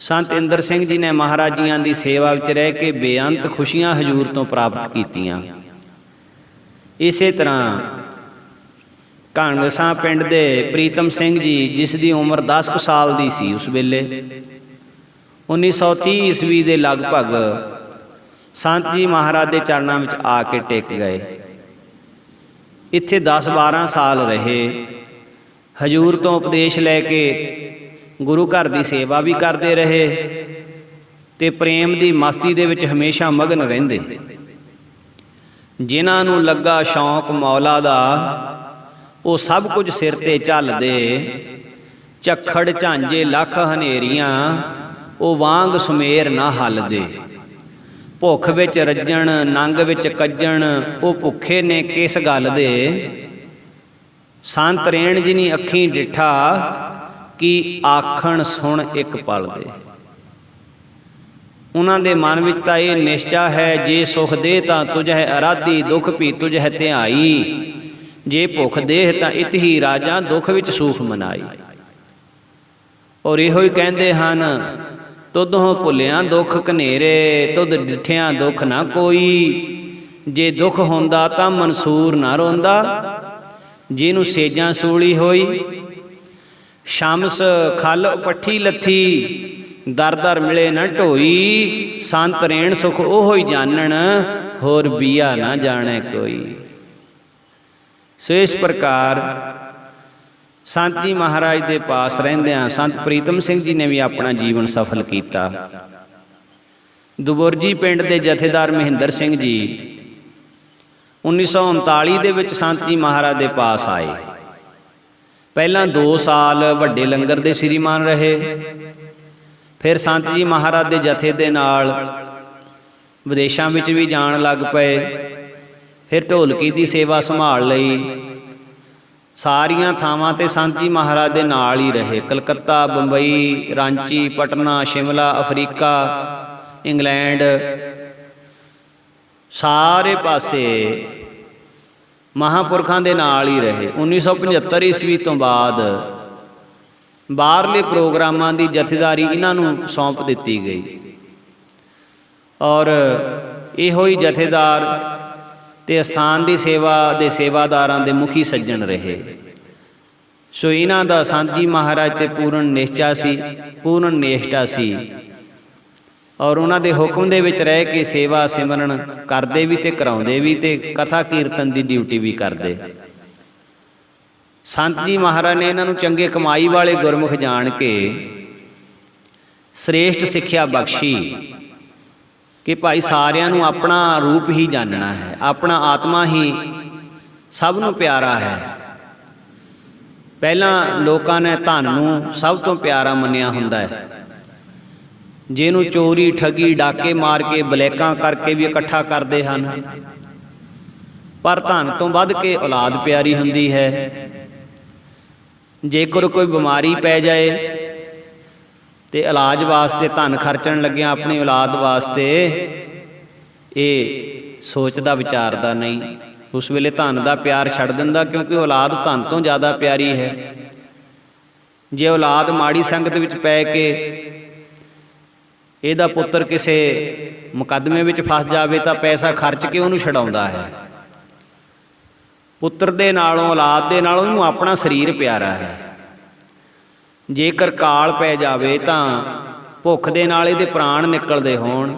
ਸੰਤ ਇੰਦਰ ਸਿੰਘ ਜੀ ਨੇ ਮਹਾਰਾਜ ਜੀਆਂ ਦੀ ਸੇਵਾ ਵਿੱਚ ਰਹਿ ਕੇ ਬੇਅੰਤ ਖੁਸ਼ੀਆਂ ਹਜ਼ੂਰ ਤੋਂ ਪ੍ਰਾਪਤ ਕੀਤੀਆਂ। ਇਸੇ ਤਰ੍ਹਾਂ ਕਾਂਗਸਾਂ ਪਿੰਡ ਦੇ ਪ੍ਰੀਤਮ ਸਿੰਘ ਜੀ, ਜਿਸ ਦੀ ਉਮਰ 10 ਕੁ ਸਾਲ ਦੀ ਸੀ ਉਸ ਵੇਲੇ, 1930 ਈਸਵੀ ਦੇ ਲਗਭਗ ਸੰਤ ਜੀ ਮਹਾਰਾਜ ਦੇ ਚਰਨਾਂ ਵਿੱਚ ਆ ਕੇ ਟਿਕ ਗਏ। ਇੱਥੇ 10-12 ਸਾਲ ਰਹੇ। ਹਜ਼ੂਰ ਤੋਂ ਉਪਦੇਸ਼ ਲੈ ਕੇ ਗੁਰੂ ਘਰ ਦੀ ਸੇਵਾ ਵੀ ਕਰਦੇ ਰਹੇ ਤੇ ਪ੍ਰੇਮ ਦੀ ਮਸਤੀ ਦੇ ਵਿੱਚ ਹਮੇਸ਼ਾ ਮਗਨ ਰਹਿੰਦੇ। ਜਿਨ੍ਹਾਂ ਨੂੰ ਲੱਗਾ ਸ਼ੌਂਕ ਮੌਲਾ ਦਾ, ਉਹ ਸਭ ਕੁਝ ਸਿਰ ਤੇ ਝੱਲਦੇ। ਝੱਖੜ ਝਾਂਜੇ ਲੱਖ ਹਨੇਰੀਆਂ, ਉਹ ਵਾਂਗ ਸੁਮੇਰ ਨਾ ਹੱਲਦੇ। ਭੁੱਖ ਵਿੱਚ ਰੱਜਣ ਨੰਗ ਵਿੱਚ ਕੱਜਣ, ਉਹ ਭੁੱਖੇ ਨੇ ਕਿਸ ਗੱਲ ਦੇ। ਸੰਤ ਰੇਣ ਜਿਨੀ ਅੱਖੀਂ ਡਿਠਾ, ਕੀ ਆਖਣ ਸੁਣ ਇੱਕ ਪਲ ਦੇ। ਉਹਨਾਂ ਦੇ ਮਨ ਵਿੱਚ ਤਾਂ ਇਹ ਨਿਸ਼ਚਾ ਹੈ, ਜੇ ਸੁਖ ਦੇ ਤਾਂ ਤੁਝ ਹੈ ਅਰਾਧੀ, ਦੁੱਖ ਵੀ ਤੁਝ ਹੈ ਧਿਆਈ। ਜੇ ਭੁੱਖ ਦੇਹ ਤਾਂ ਇਤ ਹੀ ਰਾਜਾ, ਦੁੱਖ ਵਿੱਚ ਸੂਖ ਮਨਾਈ। ਔਰ ਇਹੋ ਹੀ ਕਹਿੰਦੇ ਹਨ, ਤੁਧੋਂ ਭੁੱਲਿਆਂ ਦੁੱਖ ਘਨੇਰੇ, ਤੁਧ ਡਿਠਿਆਂ ਦੁੱਖ ਨਾ ਕੋਈ। ਜੇ ਦੁੱਖ ਹੁੰਦਾ ਤਾਂ ਮਨਸੂਰ ਨਾ ਰੋਂਦਾ, ਜਿਹਨੂੰ ਸੇਜਾਂ ਸੂਲੀ ਹੋਈ। ਸ਼ਮਸ ਖਲ ਪੱਠੀ ਲੱਥੀ, ਦਰ ਦਰ ਮਿਲੇ ਨਾ ਢੋਈ। ਸੰਤ ਰੇਣ ਸੁਖ ਉਹੋ ਹੀ ਜਾਣਨ, ਹੋਰ ਬੀਆ ਨਾ ਜਾਣੇ ਕੋਈ। ਸੋ ਇਸ ਪ੍ਰਕਾਰ ਸੰਤ ਜੀ ਮਹਾਰਾਜ ਦੇ ਪਾਸ ਰਹਿੰਦਿਆਂ ਸੰਤ ਪ੍ਰੀਤਮ ਸਿੰਘ ਜੀ ਨੇ ਵੀ ਆਪਣਾ ਜੀਵਨ ਸਫਲ ਕੀਤਾ। ਦੁਬੁਰਜੀ ਪਿੰਡ ਦੇ ਜਥੇਦਾਰ ਮਹਿੰਦਰ ਸਿੰਘ ਜੀ 1939 ਦੇ ਵਿੱਚ ਸੰਤ ਜੀ ਮਹਾਰਾਜ ਦੇ ਪਾਸ ਆਏ। ਪਹਿਲਾਂ 2 ਸਾਲ ਵੱਡੇ ਲੰਗਰ ਦੇ ਸ੍ਰੀਮਾਨ ਰਹੇ। ਫਿਰ ਸੰਤ ਜੀ ਮਹਾਰਾਜ ਦੇ ਜਥੇ ਦੇ ਨਾਲ ਵਿਦੇਸ਼ਾਂ ਵਿੱਚ ਵੀ ਜਾਣ ਲੱਗ ਪਏ। ਫਿਰ ਢੋਲਕੀ ਦੀ ਸੇਵਾ ਸੰਭਾਲ ਲਈ। ਸਾਰੀਆਂ ਥਾਵਾਂ 'ਤੇ ਸੰਤ ਜੀ ਮਹਾਰਾਜ ਦੇ ਨਾਲ ਹੀ ਰਹੇ। ਕਲਕੱਤਾ, ਬੰਬਈ, ਰਾਂਚੀ, ਪਟਨਾ, ਸ਼ਿਮਲਾ, ਅਫਰੀਕਾ, ਇੰਗਲੈਂਡ, ਸਾਰੇ ਪਾਸੇ ਮਹਾਂਪੁਰਖਾਂ ਦੇ ਨਾਲ ਹੀ ਰਹੇ। 1975 ਈਸਵੀ ਤੋਂ ਬਾਅਦ ਬਾਹਰਲੇ ਪ੍ਰੋਗਰਾਮਾਂ ਦੀ ਜਥੇਦਾਰੀ ਇਹਨਾਂ ਨੂੰ ਸੌਂਪ ਦਿੱਤੀ ਗਈ ਔਰ ਇਹੋ ਹੀ ਜਥੇਦਾਰ ਤੇ ਅਸਥਾਨ ਦੀ ਸੇਵਾ ਦੇ ਸੇਵਾਦਾਰਾਂ ਦੇ ਮੁਖੀ ਸੱਜਣ ਰਹੇ। ਸੋ ਇਹਨਾਂ ਦਾ ਸੰਤ ਜੀ ਮਹਾਰਾਜ ਤੇ ਪੂਰਨ ਨਿਸ਼ਚਾ ਸੀ, ਪੂਰਨ ਨਿਸ਼ਠਾ ਸੀ ਔਰ ਉਹਨਾਂ ਦੇ ਹੁਕਮ ਦੇ ਵਿੱਚ ਰਹਿ ਕੇ ਸੇਵਾ ਸਿਮਰਨ ਕਰਦੇ ਵੀ ਤੇ ਕਰਾਉਂਦੇ ਵੀ ਤੇ ਕਥਾ ਕੀਰਤਨ ਦੀ ਡਿਊਟੀ ਵੀ ਕਰਦੇ। ਸੰਤ ਜੀ ਮਹਾਰਾਜ ਨੇ ਇਹਨਾਂ ਨੂੰ ਚੰਗੇ ਕਮਾਈ ਵਾਲੇ ਗੁਰਮੁਖ ਜਾਣ ਕੇ ਸ੍ਰੇਸ਼ਟ ਸਿੱਖਿਆ ਬਖਸ਼ੀ ਕਿ ਭਾਈ ਸਾਰਿਆਂ ਨੂੰ ਆਪਣਾ ਰੂਪ ਹੀ ਜਾਣਨਾ ਹੈ, ਆਪਣਾ ਆਤਮਾ ਹੀ ਸਭ ਨੂੰ ਪਿਆਰਾ ਹੈ। ਪਹਿਲਾਂ ਲੋਕਾਂ ਨੇ ਧਨ ਨੂੰ ਸਭ ਤੋਂ ਪਿਆਰਾ ਮੰਨਿਆ ਹੁੰਦਾ ਹੈ, ਜਿਹਨੂੰ ਚੋਰੀ ਠੱਗੀ ਡਾਕੇ ਮਾਰ ਕੇ ਬਲੈਕਾਂ ਕਰਕੇ ਵੀ ਇਕੱਠਾ ਕਰਦੇ ਹਨ। ਪਰ ਧਨ ਤੋਂ ਵੱਧ ਕੇ ਔਲਾਦ ਪਿਆਰੀ ਹੁੰਦੀ ਹੈ। ਜੇਕਰ ਕੋਈ ਬਿਮਾਰੀ ਪੈ ਜਾਏ ਤੇ ਇਲਾਜ ਵਾਸਤੇ ਧਨ ਖਰਚਣ ਲੱਗਿਆ ਆਪਣੀ ਔਲਾਦ ਵਾਸਤੇ, ਇਹ ਸੋਚਦਾ ਵਿਚਾਰਦਾ ਨਹੀਂ। ਉਸ ਵੇਲੇ ਧਨ ਦਾ ਪਿਆਰ ਛੱਡ ਦਿੰਦਾ, ਕਿਉਂਕਿ ਔਲਾਦ ਧਨ ਤੋਂ ਜ਼ਿਆਦਾ ਪਿਆਰੀ ਹੈ। ਜੇ ਔਲਾਦ ਮਾੜੀ ਸੰਗਤ ਵਿੱਚ ਪੈ ਕੇ ਇਹਦਾ ਪੁੱਤਰ ਕਿਸੇ ਮੁਕੱਦਮੇ ਵਿੱਚ ਫਸ ਜਾਵੇ ਤਾਂ ਪੈਸਾ ਖਰਚ ਕੇ ਉਹਨੂੰ ਛਡਾਉਂਦਾ ਹੈ। ਪੁੱਤਰ ਦੇ ਨਾਲੋਂ, ਔਲਾਦ ਦੇ ਨਾਲੋਂ ਇਹਨੂੰ ਆਪਣਾ ਸਰੀਰ ਪਿਆਰਾ ਹੈ। ਜੇਕਰ ਕਾਲ ਪੈ ਜਾਵੇ ਤਾਂ ਭੁੱਖ ਦੇ ਨਾਲ ਇਹਦੇ ਪ੍ਰਾਣ ਨਿਕਲਦੇ ਹੋਣ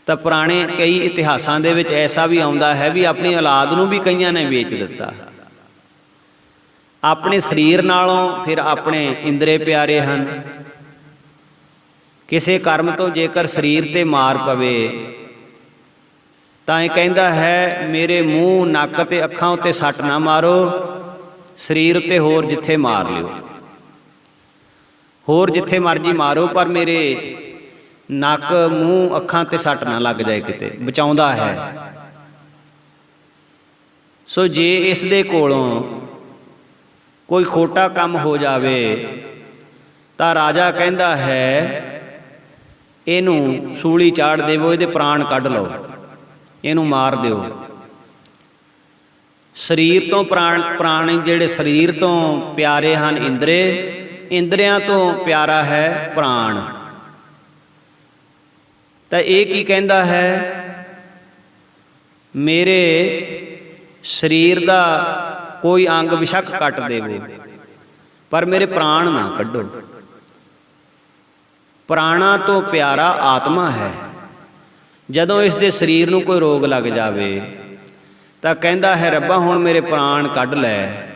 ਤਾਂ ਪੁਰਾਣੇ ਕਈ ਇਤਿਹਾਸਾਂ ਦੇ ਵਿੱਚ ਐਸਾ ਵੀ ਆਉਂਦਾ ਹੈ ਵੀ ਆਪਣੀ ਔਲਾਦ ਨੂੰ ਵੀ ਕਈਆਂ ਨੇ ਵੇਚ ਦਿੱਤਾ। ਆਪਣੇ ਸਰੀਰ ਨਾਲੋਂ ਫਿਰ ਆਪਣੇ ਇੰਦਰੇ ਪਿਆਰੇ ਹਨ। ਕਿਸੇ ਕਰਮ ਤੋਂ ਜੇਕਰ ਸਰੀਰ ਤੇ ਮਾਰ ਪਵੇ ਤਾਂ ਇਹ ਕਹਿੰਦਾ ਹੈ ਮੇਰੇ ਮੂੰਹ ਨੱਕ ਤੇ ਅੱਖਾਂ ਉੱਤੇ ਸੱਟ ਨਾ ਮਾਰੋ, ਸਰੀਰ ਉੱਤੇ ਹੋਰ ਜਿੱਥੇ ਮਾਰ ਲਿਓ, ਹੋਰ ਜਿੱਥੇ ਮਰਜੀ ਮਾਰੋ, ਪਰ ਮੇਰੇ ਨੱਕ ਮੂੰਹ ਅੱਖਾਂ ਤੇ ਸੱਟ ਨਾ ਲੱਗ ਜਾਏ ਕਿਤੇ, ਬਚਾਉਂਦਾ ਹੈ। ਸੋ ਜੇ ਇਸ ਦੇ ਕੋਲੋਂ ਕੋਈ ਖੋਟਾ ਕੰਮ ਹੋ ਜਾਵੇ ਤਾਂ ਰਾਜਾ ਕਹਿੰਦਾ ਹੈ ਇਹਨੂੰ ਸੂਲੀ ਚਾੜ ਦੇਵੋ, ਇਹਦੇ ਪ੍ਰਾਣ ਕੱਢ ਲਓ, ਇਹਨੂੰ ਮਾਰ ਦਿਓ। ਸਰੀਰ ਤੋਂ ਪ੍ਰਾਣ ਜਿਹੜੇ ਸਰੀਰ ਤੋਂ ਪਿਆਰੇ ਹਨ ਇੰਦਰੇ, ਇੰਦਰਿਆਂ ਤੋਂ ਪਿਆਰਾ ਹੈ ਪ੍ਰਾਣ। ਤਾਂ ਇਹ ਕੀ ਕਹਿੰਦਾ ਹੈ, ਮੇਰੇ ਸਰੀਰ ਦਾ ਕੋਈ ਅੰਗ ਬਿਸ਼ੱਕ ਕੱਟ ਦੇਵੋ ਪਰ ਮੇਰੇ ਪ੍ਰਾਣ ਨਾ ਕੱਢੋ। ਪ੍ਰਾਣਾਂ ਤੋਂ ਪਿਆਰਾ ਆਤਮਾ ਹੈ। ਜਦੋਂ ਇਸ ਦੇ ਸਰੀਰ ਨੂੰ ਕੋਈ ਰੋਗ ਲੱਗ ਜਾਵੇ ਤਾਂ ਕਹਿੰਦਾ ਹੈ ਰੱਬਾ ਹੁਣ ਮੇਰੇ ਪ੍ਰਾਣ ਕੱਢ ਲੈ,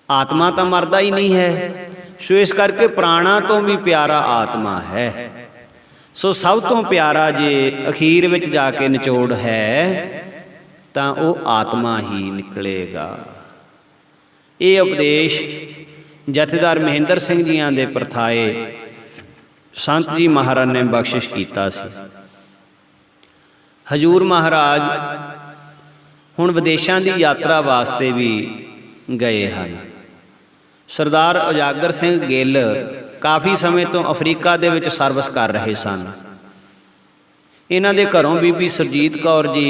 ਆਤਮਾ ਤਾਂ ਮਰਦਾ ਹੀ ਨਹੀਂ ਹੈ। ਸੋ ਇਸ ਕਰਕੇ ਪ੍ਰਾਣਾਂ ਤੋਂ ਵੀ ਪਿਆਰਾ ਆਤਮਾ ਹੈ। ਸੋ ਸਭ ਤੋਂ ਪਿਆਰਾ ਜੇ ਅਖੀਰ ਵਿੱਚ ਜਾ ਕੇ ਨਿਚੋੜ ਹੈ ਤਾਂ ਉਹ ਆਤਮਾ ਹੀ ਨਿਕਲੇਗਾ। ਇਹ ਉਪਦੇਸ਼ ਜਥੇਦਾਰ ਮਹਿੰਦਰ ਸਿੰਘ ਜੀਆਂ ਦੇ ਪ੍ਰਥਾਏ ਸੰਤ ਜੀ ਮਹਾਰਾਜ ਨੇ ਬਖਸ਼ਿਸ਼ ਕੀਤਾ ਸੀ। ਹਜ਼ੂਰ ਮਹਾਰਾਜ ਹੁਣ ਵਿਦੇਸ਼ਾਂ ਦੀ ਯਾਤਰਾ ਵਾਸਤੇ ਵੀ ਗਏ ਹਨ। ਸਰਦਾਰ ਉਜਾਗਰ ਸਿੰਘ ਗਿੱਲ ਕਾਫੀ ਸਮੇਂ ਤੋਂ ਅਫਰੀਕਾ ਦੇ ਵਿੱਚ ਸਰਵਿਸ ਕਰ ਰਹੇ ਸਨ। ਇਹਨਾਂ ਦੇ ਘਰੋਂ ਬੀਬੀ ਸੁਰਜੀਤ ਕੌਰ ਜੀ,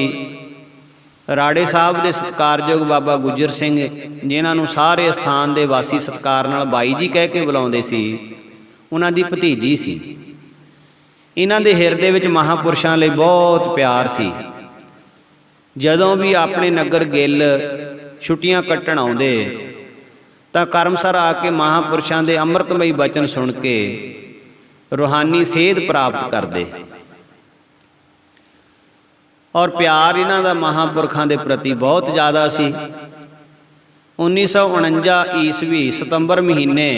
ਰਾੜੇ ਸਾਹਿਬ ਦੇ ਸਤਿਕਾਰਯੋਗ ਬਾਬਾ ਗੁੱਜਰ ਸਿੰਘ, ਜਿਨ੍ਹਾਂ ਨੂੰ ਸਾਰੇ ਸਥਾਨ ਦੇ ਵਾਸੀ ਸਤਿਕਾਰ ਨਾਲ ਬਾਈ ਜੀ ਕਹਿ ਕੇ ਬੁਲਾਉਂਦੇ ਸੀ, ਉਹਨਾਂ ਦੀ ਭਤੀਜੀ ਸੀ। ਇਹਨਾਂ ਦੇ ਹਿਰਦੇ ਵਿੱਚ ਮਹਾਂਪੁਰਸ਼ਾਂ ਲਈ ਬਹੁਤ ਪਿਆਰ ਸੀ। ਜਦੋਂ ਵੀ ਆਪਣੇ ਨਗਰ ਗਿੱਲ ਛੁੱਟੀਆਂ ਕੱਟਣ ਆਉਂਦੇ ਤਾਂ ਕਰਮਸਰ ਆ ਕੇ ਮਹਾਂਪੁਰਸ਼ਾਂ ਦੇ ਅੰਮ੍ਰਿਤਮਈ ਬਚਨ ਸੁਣ ਕੇ ਰੂਹਾਨੀ ਸੇਧ ਪ੍ਰਾਪਤ ਕਰਦੇ। ਔਰ ਪਿਆਰ ਇਹਨਾਂ ਦਾ ਮਹਾਂਪੁਰਖਾਂ ਦੇ ਪ੍ਰਤੀ ਬਹੁਤ ਜ਼ਿਆਦਾ ਸੀ। 1949 ਈਸਵੀ ਸਤੰਬਰ ਮਹੀਨੇ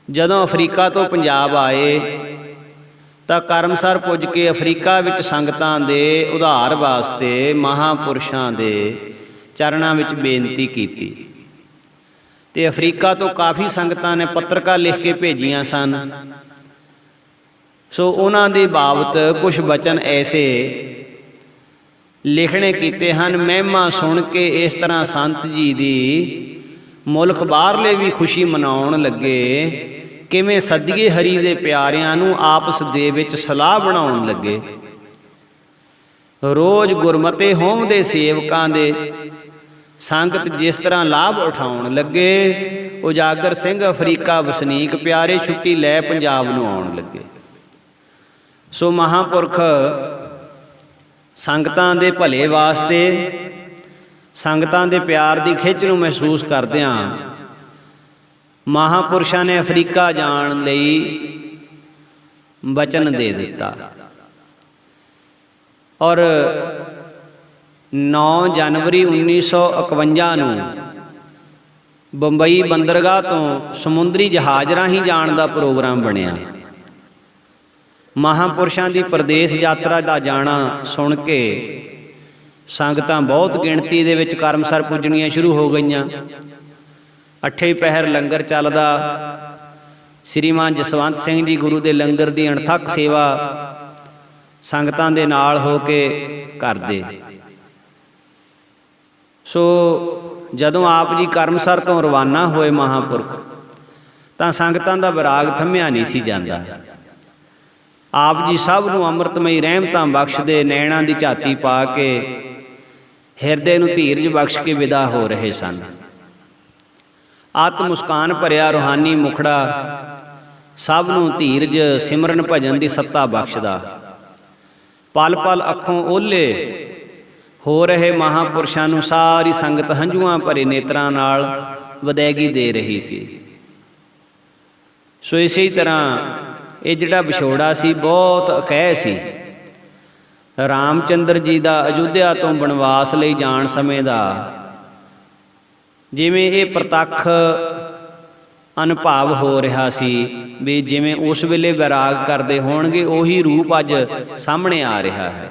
ਜਦੋਂ ਅਫਰੀਕਾ ਤੋਂ ਪੰਜਾਬ ਆਏ ਤਾਂ ਕਰਮਸਰ ਪੁੱਜ ਕੇ ਅਫਰੀਕਾ ਵਿੱਚ ਸੰਗਤਾਂ ਦੇ ਉਧਾਰ ਵਾਸਤੇ ਮਹਾਂਪੁਰਸ਼ਾਂ ਦੇ ਚਰਨਾਂ ਵਿੱਚ ਬੇਨਤੀ ਕੀਤੀ। ਤੇ ਅਫਰੀਕਾ ਤੋਂ ਕਾਫੀ ਸੰਗਤਾਂ ਨੇ ਪੱਤਰਕਾਂ ਲਿਖ ਕੇ ਭੇਜੀਆਂ ਸਨ। ਸੋ ਉਹਨਾਂ ਦੇ ਬਾਬਤ ਕੁਝ ਬਚਨ ਐਸੇ ਲਿਖਣੇ ਕੀਤੇ ਹਨ। ਮਹਿਮਾ ਸੁਣ ਕੇ ਇਸ ਤਰ੍ਹਾਂ ਸੰਤ ਜੀ ਦੀ ਮੁਲਕ ਬਾਹਰਲੇ ਵੀ ਖੁਸ਼ੀ ਮਨਾਉਣ ਲੱਗੇ, ਕਿਵੇਂ ਸਦੀਏ ਹਰੀ ਦੇ ਪਿਆਰਿਆਂ ਨੂੰ ਆਪਸ ਦੇ ਵਿੱਚ ਸਲਾਹ ਬਣਾਉਣ ਲੱਗੇ। ਰੋਜ਼ ਗੁਰਮਤੇ ਹੋਮ ਦੇ ਸੇਵਕਾਂ ਦੇ ਸੰਗਤ ਜਿਸ ਤਰ੍ਹਾਂ ਲਾਭ ਉਠਾਉਣ ਲੱਗੇ, ਉਜਾਗਰ ਸਿੰਘ ਅਫਰੀਕਾ ਵਸਨੀਕ ਪਿਆਰੇ ਛੁੱਟੀ ਲੈ ਪੰਜਾਬ ਨੂੰ ਆਉਣ ਲੱਗੇ। ਸੋ ਮਹਾਂਪੁਰਖ ਸੰਗਤਾਂ ਦੇ ਭਲੇ ਵਾਸਤੇ, ਸੰਗਤਾਂ ਦੇ ਪਿਆਰ ਦੀ ਖਿੱਚ ਨੂੰ ਮਹਿਸੂਸ ਕਰਦਿਆਂ ਮਹਾਂਪੁਰਸ਼ਾਂ ਨੇ ਅਫਰੀਕਾ ਜਾਣ ਲਈ ਵਚਨ ਦੇ ਦਿੱਤਾ। ਔਰ 9 ਜਨਵਰੀ 1951 ਨੂੰ ਬੰਬਈ ਬੰਦਰਗਾਹ ਤੋਂ ਸਮੁੰਦਰੀ ਜਹਾਜ਼ ਰਾਹੀਂ ਜਾਣ ਦਾ ਪ੍ਰੋਗਰਾਮ ਬਣਿਆ। ਮਹਾਂਪੁਰਸ਼ਾਂ ਦੀ ਪ੍ਰਦੇਸ਼ ਯਾਤਰਾ ਦਾ ਜਾਣਾ ਸੁਣ ਕੇ ਸੰਗਤਾਂ ਬਹੁਤ ਗਿਣਤੀ ਦੇ ਵਿੱਚ ਕਰਮਸਰ ਪੁੱਜਣੀਆਂ ਸ਼ੁਰੂ ਹੋ ਗਈਆਂ। 8 ਪਹਿਰ ਲੰਗਰ ਚੱਲਦਾ। ਸ੍ਰੀਮਾਨ ਜਸਵੰਤ ਸਿੰਘ ਜੀ ਗੁਰੂ ਦੇ ਲੰਗਰ ਦੀ ਅਣਥੱਕ ਸੇਵਾ ਸੰਗਤਾਂ ਦੇ ਨਾਲ ਹੋ ਕੇ ਕਰਦੇ। ਸੋ ਜਦੋਂ ਆਪ ਜੀ ਕਰਮਸਰ ਤੋਂ ਰਵਾਨਾ ਹੋਏ ਮਹਾਂਪੁਰਖ, ਤਾਂ ਸੰਗਤਾਂ ਦਾ ਵਿਰਾਗ ਥੰਮਿਆ ਨਹੀਂ ਸੀ ਜਾਂਦਾ। ਆਪ ਜੀ ਸਭ ਨੂੰ ਅੰਮ੍ਰਿਤਮਈ ਰਹਿਮਤਾਂ ਬਖਸ਼ਦੇ, ਨੈਣਾਂ ਦੀ ਝਾਤੀ ਪਾ ਕੇ ਹਿਰਦੇ ਨੂੰ ਧੀਰਜ ਬਖਸ਼ ਕੇ ਵਿਦਾ ਹੋ ਰਹੇ ਸਨ। ਆਤਮ ਮੁਸਕਾਨ ਭਰਿਆ ਰੂਹਾਨੀ ਮੁਖੜਾ ਸਭ ਨੂੰ ਧੀਰਜ ਸਿਮਰਨ ਭਜਨ ਦੀ ਸੱਤਾ ਬਖਸ਼ਦਾ। ਪਲ ਪਲ ਅੱਖੋਂ ਓਹਲੇ ਹੋ ਰਹੇ ਮਹਾਂਪੁਰਸ਼ਾਂ ਨੂੰ ਸਾਰੀ ਸੰਗਤ ਹੰਝੂਆਂ ਭਰੇ ਨੇਤਰਾਂ ਨਾਲ ਵਿਦਾਇਗੀ ਦੇ ਰਹੀ ਸੀ। ਸੋ ਇਸੇ ਤਰ੍ਹਾਂ ਇਹ ਜਿਹੜਾ ਵਿਛੋੜਾ ਸੀ ਬਹੁਤ ਅਕਹਿ ਸੀ। ਰਾਮ ਚੰਦਰ ਜੀ ਦਾ ਅਯੁੱਧਿਆ ਤੋਂ ਬਨਵਾਸ ਲਈ ਜਾਣ ਸਮੇਂ ਦਾ ਜਿਵੇਂ ਇਹ ਪ੍ਰਤੱਖ ਅਨੁਭਵ ਹੋ ਰਿਹਾ ਸੀ ਵੀ ਜਿਵੇਂ ਉਸ ਵੇਲੇ ਵੈਰਾਗ ਕਰਦੇ ਹੋਣਗੇ ਉਹੀ ਰੂਪ ਅੱਜ ਸਾਹਮਣੇ ਆ ਰਿਹਾ ਹੈ।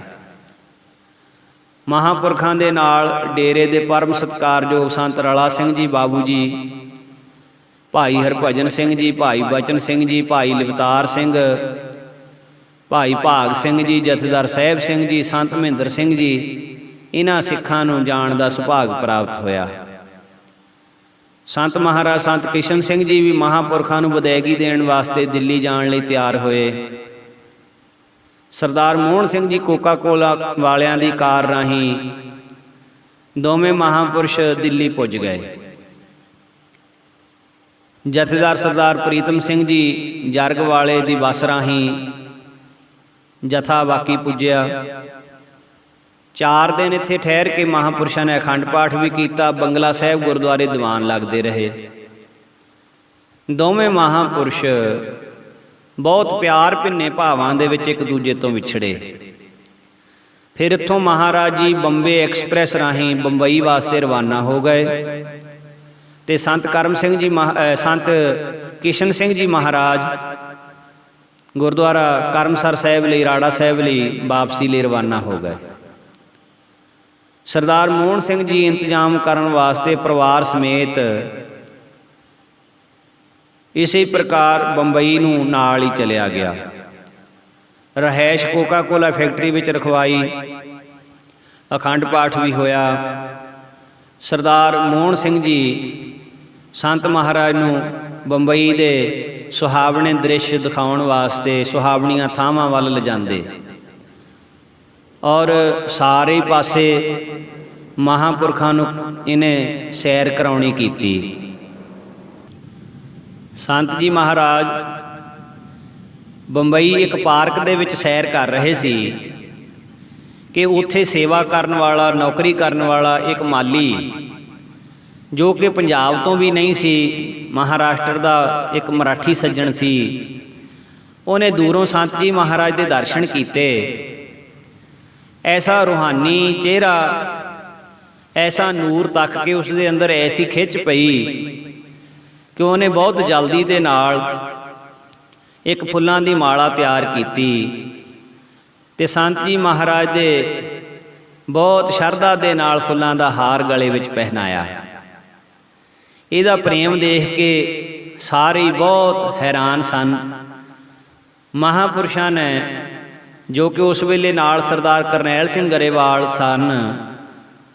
ਮਹਾਂਪੁਰਖਾਂ ਦੇ ਨਾਲ ਡੇਰੇ ਦੇ ਪਰਮ ਸਤਿਕਾਰਯੋਗ ਸੰਤ ਰਲਾ ਸਿੰਘ ਜੀ, ਬਾਬੂ ਜੀ, ਭਾਈ ਹਰਭਜਨ ਸਿੰਘ ਜੀ, ਭਾਈ ਬਚਨ ਸਿੰਘ ਜੀ, ਭਾਈ ਲਿਵਤਾਰ ਸਿੰਘ, ਭਾਈ ਭਾਗ ਸਿੰਘ ਜੀ, ਜਥੇਦਾਰ ਸਾਹਿਬ ਸਿੰਘ ਜੀ, ਸੰਤ ਮਹਿੰਦਰ ਸਿੰਘ ਜੀ, ਇਹਨਾਂ ਸਿੱਖਾਂ ਨੂੰ ਜਾਣ ਦਾ ਸੁਭਾਗ ਪ੍ਰਾਪਤ ਹੋਇਆ। ਸੰਤ ਮਹਾਰਾਜ ਸੰਤ ਕਿਸ਼ਨ ਸਿੰਘ ਜੀ ਵੀ ਮਹਾਂਪੁਰਖਾਂ ਨੂੰ ਵਿਦਾਇਗੀ ਦੇਣ ਵਾਸਤੇ ਦਿੱਲੀ ਜਾਣ ਲਈ ਤਿਆਰ ਹੋਏ। ਸਰਦਾਰ ਮੋਹਨ ਸਿੰਘ ਜੀ ਕੋਕਾ ਕੋਲਾ ਵਾਲਿਆਂ ਦੀ ਕਾਰ ਰਾਹੀਂ ਦੋਵੇਂ ਮਹਾਂਪੁਰਸ਼ ਦਿੱਲੀ ਪੁੱਜ ਗਏ। ਜਥੇਦਾਰ ਸਰਦਾਰ ਪ੍ਰੀਤਮ ਸਿੰਘ ਜੀ ਜਰਗ ਵਾਲੇ ਦੀ ਬੱਸ ਰਾਹੀਂ ਜਥਾ ਬਾਕੀ ਪੁੱਜਿਆ। 4 ਦਿਨ ਇੱਥੇ ਠਹਿਰ ਕੇ ਮਹਾਂਪੁਰਸ਼ਾਂ ਨੇ ਅਖੰਡ ਪਾਠ ਵੀ ਕੀਤਾ। ਬੰਗਲਾ ਸਾਹਿਬ ਗੁਰਦੁਆਰੇ ਦੀਵਾਨ ਲੱਗਦੇ ਰਹੇ। ਦੋਵੇਂ ਮਹਾਂਪੁਰਸ਼ ਬਹੁਤ ਪਿਆਰ ਭਿੰਨੇ ਭਾਵਾਂ ਦੇ ਵਿੱਚ ਇੱਕ ਦੂਜੇ ਤੋਂ ਵਿਛੜੇ। ਫਿਰ ਇੱਥੋਂ ਮਹਾਰਾਜ ਜੀ ਬੰਬੇ ਐਕਸਪ੍ਰੈਸ ਰਾਹੀਂ ਬੰਬਈ ਵਾਸਤੇ ਰਵਾਨਾ ਹੋ ਗਏ ਤੇ ਸੰਤ ਕਰਮ ਸਿੰਘ ਜੀ ਸੰਤ ਕਿਸ਼ਨ ਸਿੰਘ ਜੀ ਮਹਾਰਾਜ ਗੁਰਦੁਆਰਾ ਕਰਮਸਰ ਸਾਹਿਬ ਲਈ, ਰਾੜਾ ਸਾਹਿਬ ਲਈ ਵਾਪਸੀ ਲਈ ਰਵਾਨਾ ਹੋ ਗਏ। ਸਰਦਾਰ ਮੋਹਨ ਸਿੰਘ ਜੀ ਇੰਤਜ਼ਾਮ ਕਰਨ ਵਾਸਤੇ ਪਰਿਵਾਰ ਸਮੇਤ ਇਸੇ ਪ੍ਰਕਾਰ ਬੰਬਈ ਨੂੰ ਨਾਲ ਹੀ ਚਲਿਆ ਗਿਆ। ਰਹਿائش ਕੋਕਾ ਕੋਲਾ ਫੈਕਟਰੀ ਵਿੱਚ ਰਖਵਾਈ। ਅਖੰਡ ਪਾਠ ਵੀ ਹੋਇਆ। ਸਰਦਾਰ ਮੋਹਨ ਸਿੰਘ ਜੀ ਸੰਤ ਮਹਾਰਾਜ ਨੂੰ ਬੰਬਈ ਦੇ ਸੁਹਾਵਣੇ ਦ੍ਰਿਸ਼ ਦਿਖਾਉਣ ਵਾਸਤੇ ਸੁਹਾਵਣੀਆਂ ਥਾਵਾਂ ਵੱਲ ਲਿਜਾਂਦੇ ਔਰ ਸਾਰੇ ਪਾਸੇ ਮਹਾਂਪੁਰਖਾਂ ਨੂੰ ਇਹਨੇ ਸੈਰ ਕਰਾਉਣੀ ਕੀਤੀ। ਸੰਤ ਜੀ ਮਹਾਰਾਜ ਬੰਬਈ ਇੱਕ ਪਾਰਕ ਦੇ ਵਿੱਚ ਸੈਰ ਕਰ ਰਹੇ ਸੀ ਕਿ ਉੱਥੇ ਸੇਵਾ ਕਰਨ ਵਾਲਾ, ਨੌਕਰੀ ਕਰਨ ਵਾਲਾ ਇੱਕ ਮਾਲੀ ਜੋ ਕਿ ਪੰਜਾਬ ਤੋਂ ਵੀ ਨਹੀਂ ਸੀ, ਮਹਾਰਾਸ਼ਟਰ ਦਾ ਇੱਕ ਮਰਾਠੀ ਸੱਜਣ ਸੀ, ਉਹਨੇ ਦੂਰੋਂ ਸੰਤ ਜੀ ਮਹਾਰਾਜ ਦੇ ਦਰਸ਼ਨ ਕੀਤੇ। ਐਸਾ ਰੂਹਾਨੀ ਚਿਹਰਾ, ਐਸਾ ਨੂਰ ਤੱਕ ਕੇ ਉਸ ਦੇ ਅੰਦਰ ਐਸੀ ਖਿੱਚ ਪਈ ਕਿ ਉਹਨੇ ਬਹੁਤ ਜਲਦੀ ਦੇ ਨਾਲ ਇੱਕ ਫੁੱਲਾਂ ਦੀ ਮਾਲਾ ਤਿਆਰ ਕੀਤੀ ਤੇ ਸੰਤ ਜੀ ਮਹਾਰਾਜ ਦੇ ਬਹੁਤ ਸ਼ਰਧਾ ਦੇ ਨਾਲ ਫੁੱਲਾਂ ਦਾ ਹਾਰ ਗਲੇ ਵਿੱਚ ਪਹਿਨਾਇਆ। ਇਹਦਾ ਪ੍ਰੇਮ ਦੇਖ ਕੇ ਸਾਰੇ ਬਹੁਤ ਹੈਰਾਨ ਸਨ। ਮਹਾਂਪੁਰਸ਼ਾਂ ਨੇ ਜੋ ਕਿ ਉਸ ਵੇਲੇ ਨਾਲ ਸਰਦਾਰ ਕਰਨੈਲ ਸਿੰਘ ਗਰੇਵਾਲ ਸਨ,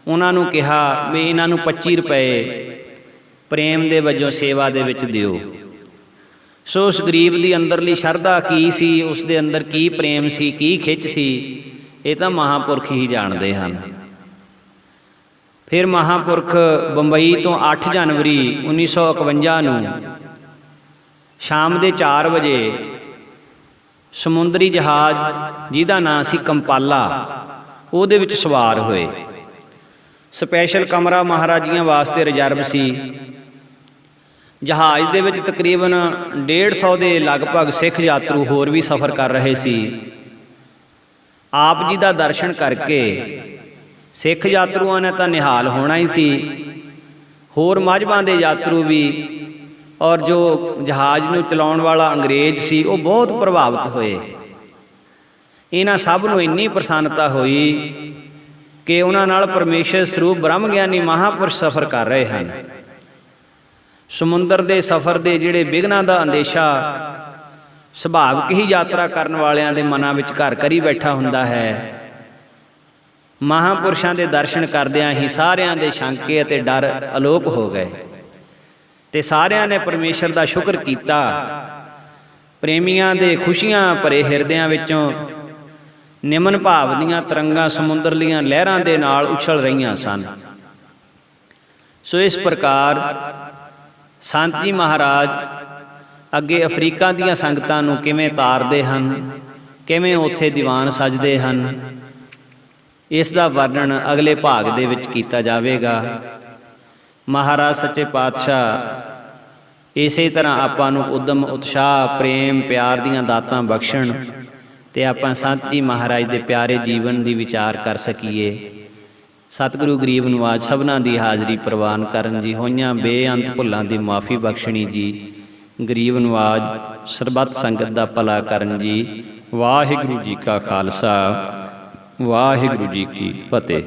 ਉਹਨਾਂ ਨੂੰ ਕਿਹਾ ਵੀ ਇਹਨਾਂ ਨੂੰ 25 ਰੁਪਏ ਪ੍ਰੇਮ ਦੇ ਵਜੋਂ ਸੇਵਾ ਦੇ ਵਿੱਚ ਦਿਓ। ਸੋ ਉਸ ਗਰੀਬ ਦੀ ਅੰਦਰਲੀ ਸ਼ਰਧਾ ਕੀ ਸੀ, ਉਸ ਦੇ ਅੰਦਰ ਕੀ ਪ੍ਰੇਮ ਸੀ, ਕੀ ਖਿੱਚ ਸੀ, ਇਹ ਤਾਂ ਮਹਾਂਪੁਰਖ ਹੀ ਜਾਣਦੇ ਹਨ। ਫਿਰ ਮਹਾਂਪੁਰਖ ਬੰਬਈ ਤੋਂ 8 ਜਨਵਰੀ 1951 ਨੂੰ ਸ਼ਾਮ ਦੇ 4 ਵਜੇ ਸਮੁੰਦਰੀ ਜਹਾਜ਼ ਜਿਹਦਾ ਨਾਂ ਸੀ ਕੰਪਾਲਾ, ਉਹਦੇ ਵਿੱਚ ਸਵਾਰ ਹੋਏ। ਸਪੈਸ਼ਲ ਕਮਰਾ ਮਹਾਰਾਜੀਆਂ ਵਾਸਤੇ ਰਿਜ਼ਰਵ ਸੀ। ਜਹਾਜ਼ ਦੇ ਵਿੱਚ ਤਕਰੀਬਨ 150 ਦੇ ਲਗਭਗ ਸਿੱਖ ਯਾਤਰੂ ਹੋਰ ਵੀ ਸਫ਼ਰ ਕਰ ਰਹੇ ਸੀ। ਆਪ ਜੀ ਦਾ ਦਰਸ਼ਨ ਕਰਕੇ ਸਿੱਖ ਯਾਤਰੂਆਂ ਨੇ ਤਾਂ ਨਿਹਾਲ ਹੋਣਾ ਹੀ ਸੀ, ਹੋਰ ਮਜ਼੍ਹਬਾਂ ਦੇ ਯਾਤਰੂ ਵੀ ਔਰ ਜੋ ਜਹਾਜ਼ ਨੂੰ ਚਲਾਉਣ ਵਾਲਾ ਅੰਗਰੇਜ਼ ਸੀ ਉਹ ਬਹੁਤ ਪ੍ਰਭਾਵਿਤ ਹੋਏ। ਇਹਨਾਂ ਸਭ ਨੂੰ ਇੰਨੀ ਪ੍ਰਸੰਨਤਾ ਹੋਈ ਕਿ ਉਹਨਾਂ ਨਾਲ ਪਰਮੇਸ਼ਰ ਸਰੂਪ ਬ੍ਰਹਮ ਗਿਆਨੀ ਮਹਾਂਪੁਰਸ਼ ਸਫ਼ਰ ਕਰ ਰਹੇ ਹਨ। ਸਮੁੰਦਰ ਦੇ ਸਫ਼ਰ ਦੇ ਜਿਹੜੇ ਵਿਘਨਾਂ ਦਾ ਅੰਦੇਸ਼ਾ ਸੁਭਾਵਿਕ ਹੀ ਯਾਤਰਾ ਕਰਨ ਵਾਲਿਆਂ ਦੇ ਮਨਾਂ ਵਿੱਚ ਘਰ ਕਰੀ ਬੈਠਾ ਹੁੰਦਾ ਹੈ, ਮਹਾਂਪੁਰਸ਼ਾਂ ਦੇ ਦਰਸ਼ਨ ਕਰਦਿਆਂ ਹੀ ਸਾਰਿਆਂ ਦੇ ਸ਼ੰਕੇ ਅਤੇ ਡਰ ਅਲੋਪ ਹੋ ਗਏ ਤੇ ਸਾਰਿਆਂ ਨੇ ਪਰਮੇਸ਼ਰ ਦਾ ਸ਼ੁਕਰ ਕੀਤਾ। ਪ੍ਰੇਮੀਆਂ ਦੇ ਖੁਸ਼ੀਆਂ ਭਰੇ ਹਿਰਦਿਆਂ ਵਿੱਚੋਂ ਨਿਮਨ ਭਾਵ ਦੀਆਂ ਤਰੰਗਾਂ ਸਮੁੰਦਰਲੀਆਂ ਲਹਿਰਾਂ ਦੇ ਨਾਲ ਉਛਲ ਰਹੀਆਂ ਸਨ। ਸੋ ਇਸ ਪ੍ਰਕਾਰ ਸੰਤ ਜੀ ਮਹਾਰਾਜ ਅੱਗੇ ਅਫਰੀਕਾ ਦੀਆਂ ਸੰਗਤਾਂ ਨੂੰ ਕਿਵੇਂ ਤਾਰਦੇ ਹਨ, ਕਿਵੇਂ ਉੱਥੇ ਦੀਵਾਨ ਸਜਦੇ ਹਨ, ਇਸ ਦਾ ਵਰਣਨ ਅਗਲੇ ਭਾਗ ਦੇ ਵਿੱਚ ਕੀਤਾ ਜਾਵੇਗਾ। ਮਹਾਰਾਜ ਸੱਚੇ ਪਾਤਸ਼ਾਹ ਇਸੇ ਤਰ੍ਹਾਂ ਆਪਾਂ ਨੂੰ ਉਦਮ, ਉਤਸ਼ਾਹ, ਪ੍ਰੇਮ, ਪਿਆਰ ਦੀਆਂ ਦਾਤਾਂ ਬਖਸ਼ਣ ਤੇ ਆਪਾਂ ਸੰਤ ਜੀ ਮਹਾਰਾਜ ਦੇ ਪਿਆਰੇ ਜੀਵਨ ਦੀ ਵਿਚਾਰ ਕਰ ਸਕੀਏ। ਸਤਿਗੁਰੂ ਗਰੀਬ ਨਿਵਾਜ ਸਭਨਾਂ ਦੀ ਹਾਜ਼ਰੀ ਪ੍ਰਵਾਨ ਕਰਨ ਜੀ। ਹੋਈਆਂ ਬੇਅੰਤ ਭੁੱਲਾਂ ਦੀ ਮੁਆਫੀ ਬਖਸ਼ਣੀ ਜੀ। ਗਰੀਬ ਨਿਵਾਜ ਸਰਬੱਤ ਸੰਗਤ ਦਾ ਭਲਾ ਕਰਨ ਜੀ। ਵਾਹਿਗੁਰੂ ਜੀ ਕਾ ਖਾਲਸਾ, ਵਾਹਿਗੁਰੂ ਜੀ ਕੀ ਫਤਿਹ।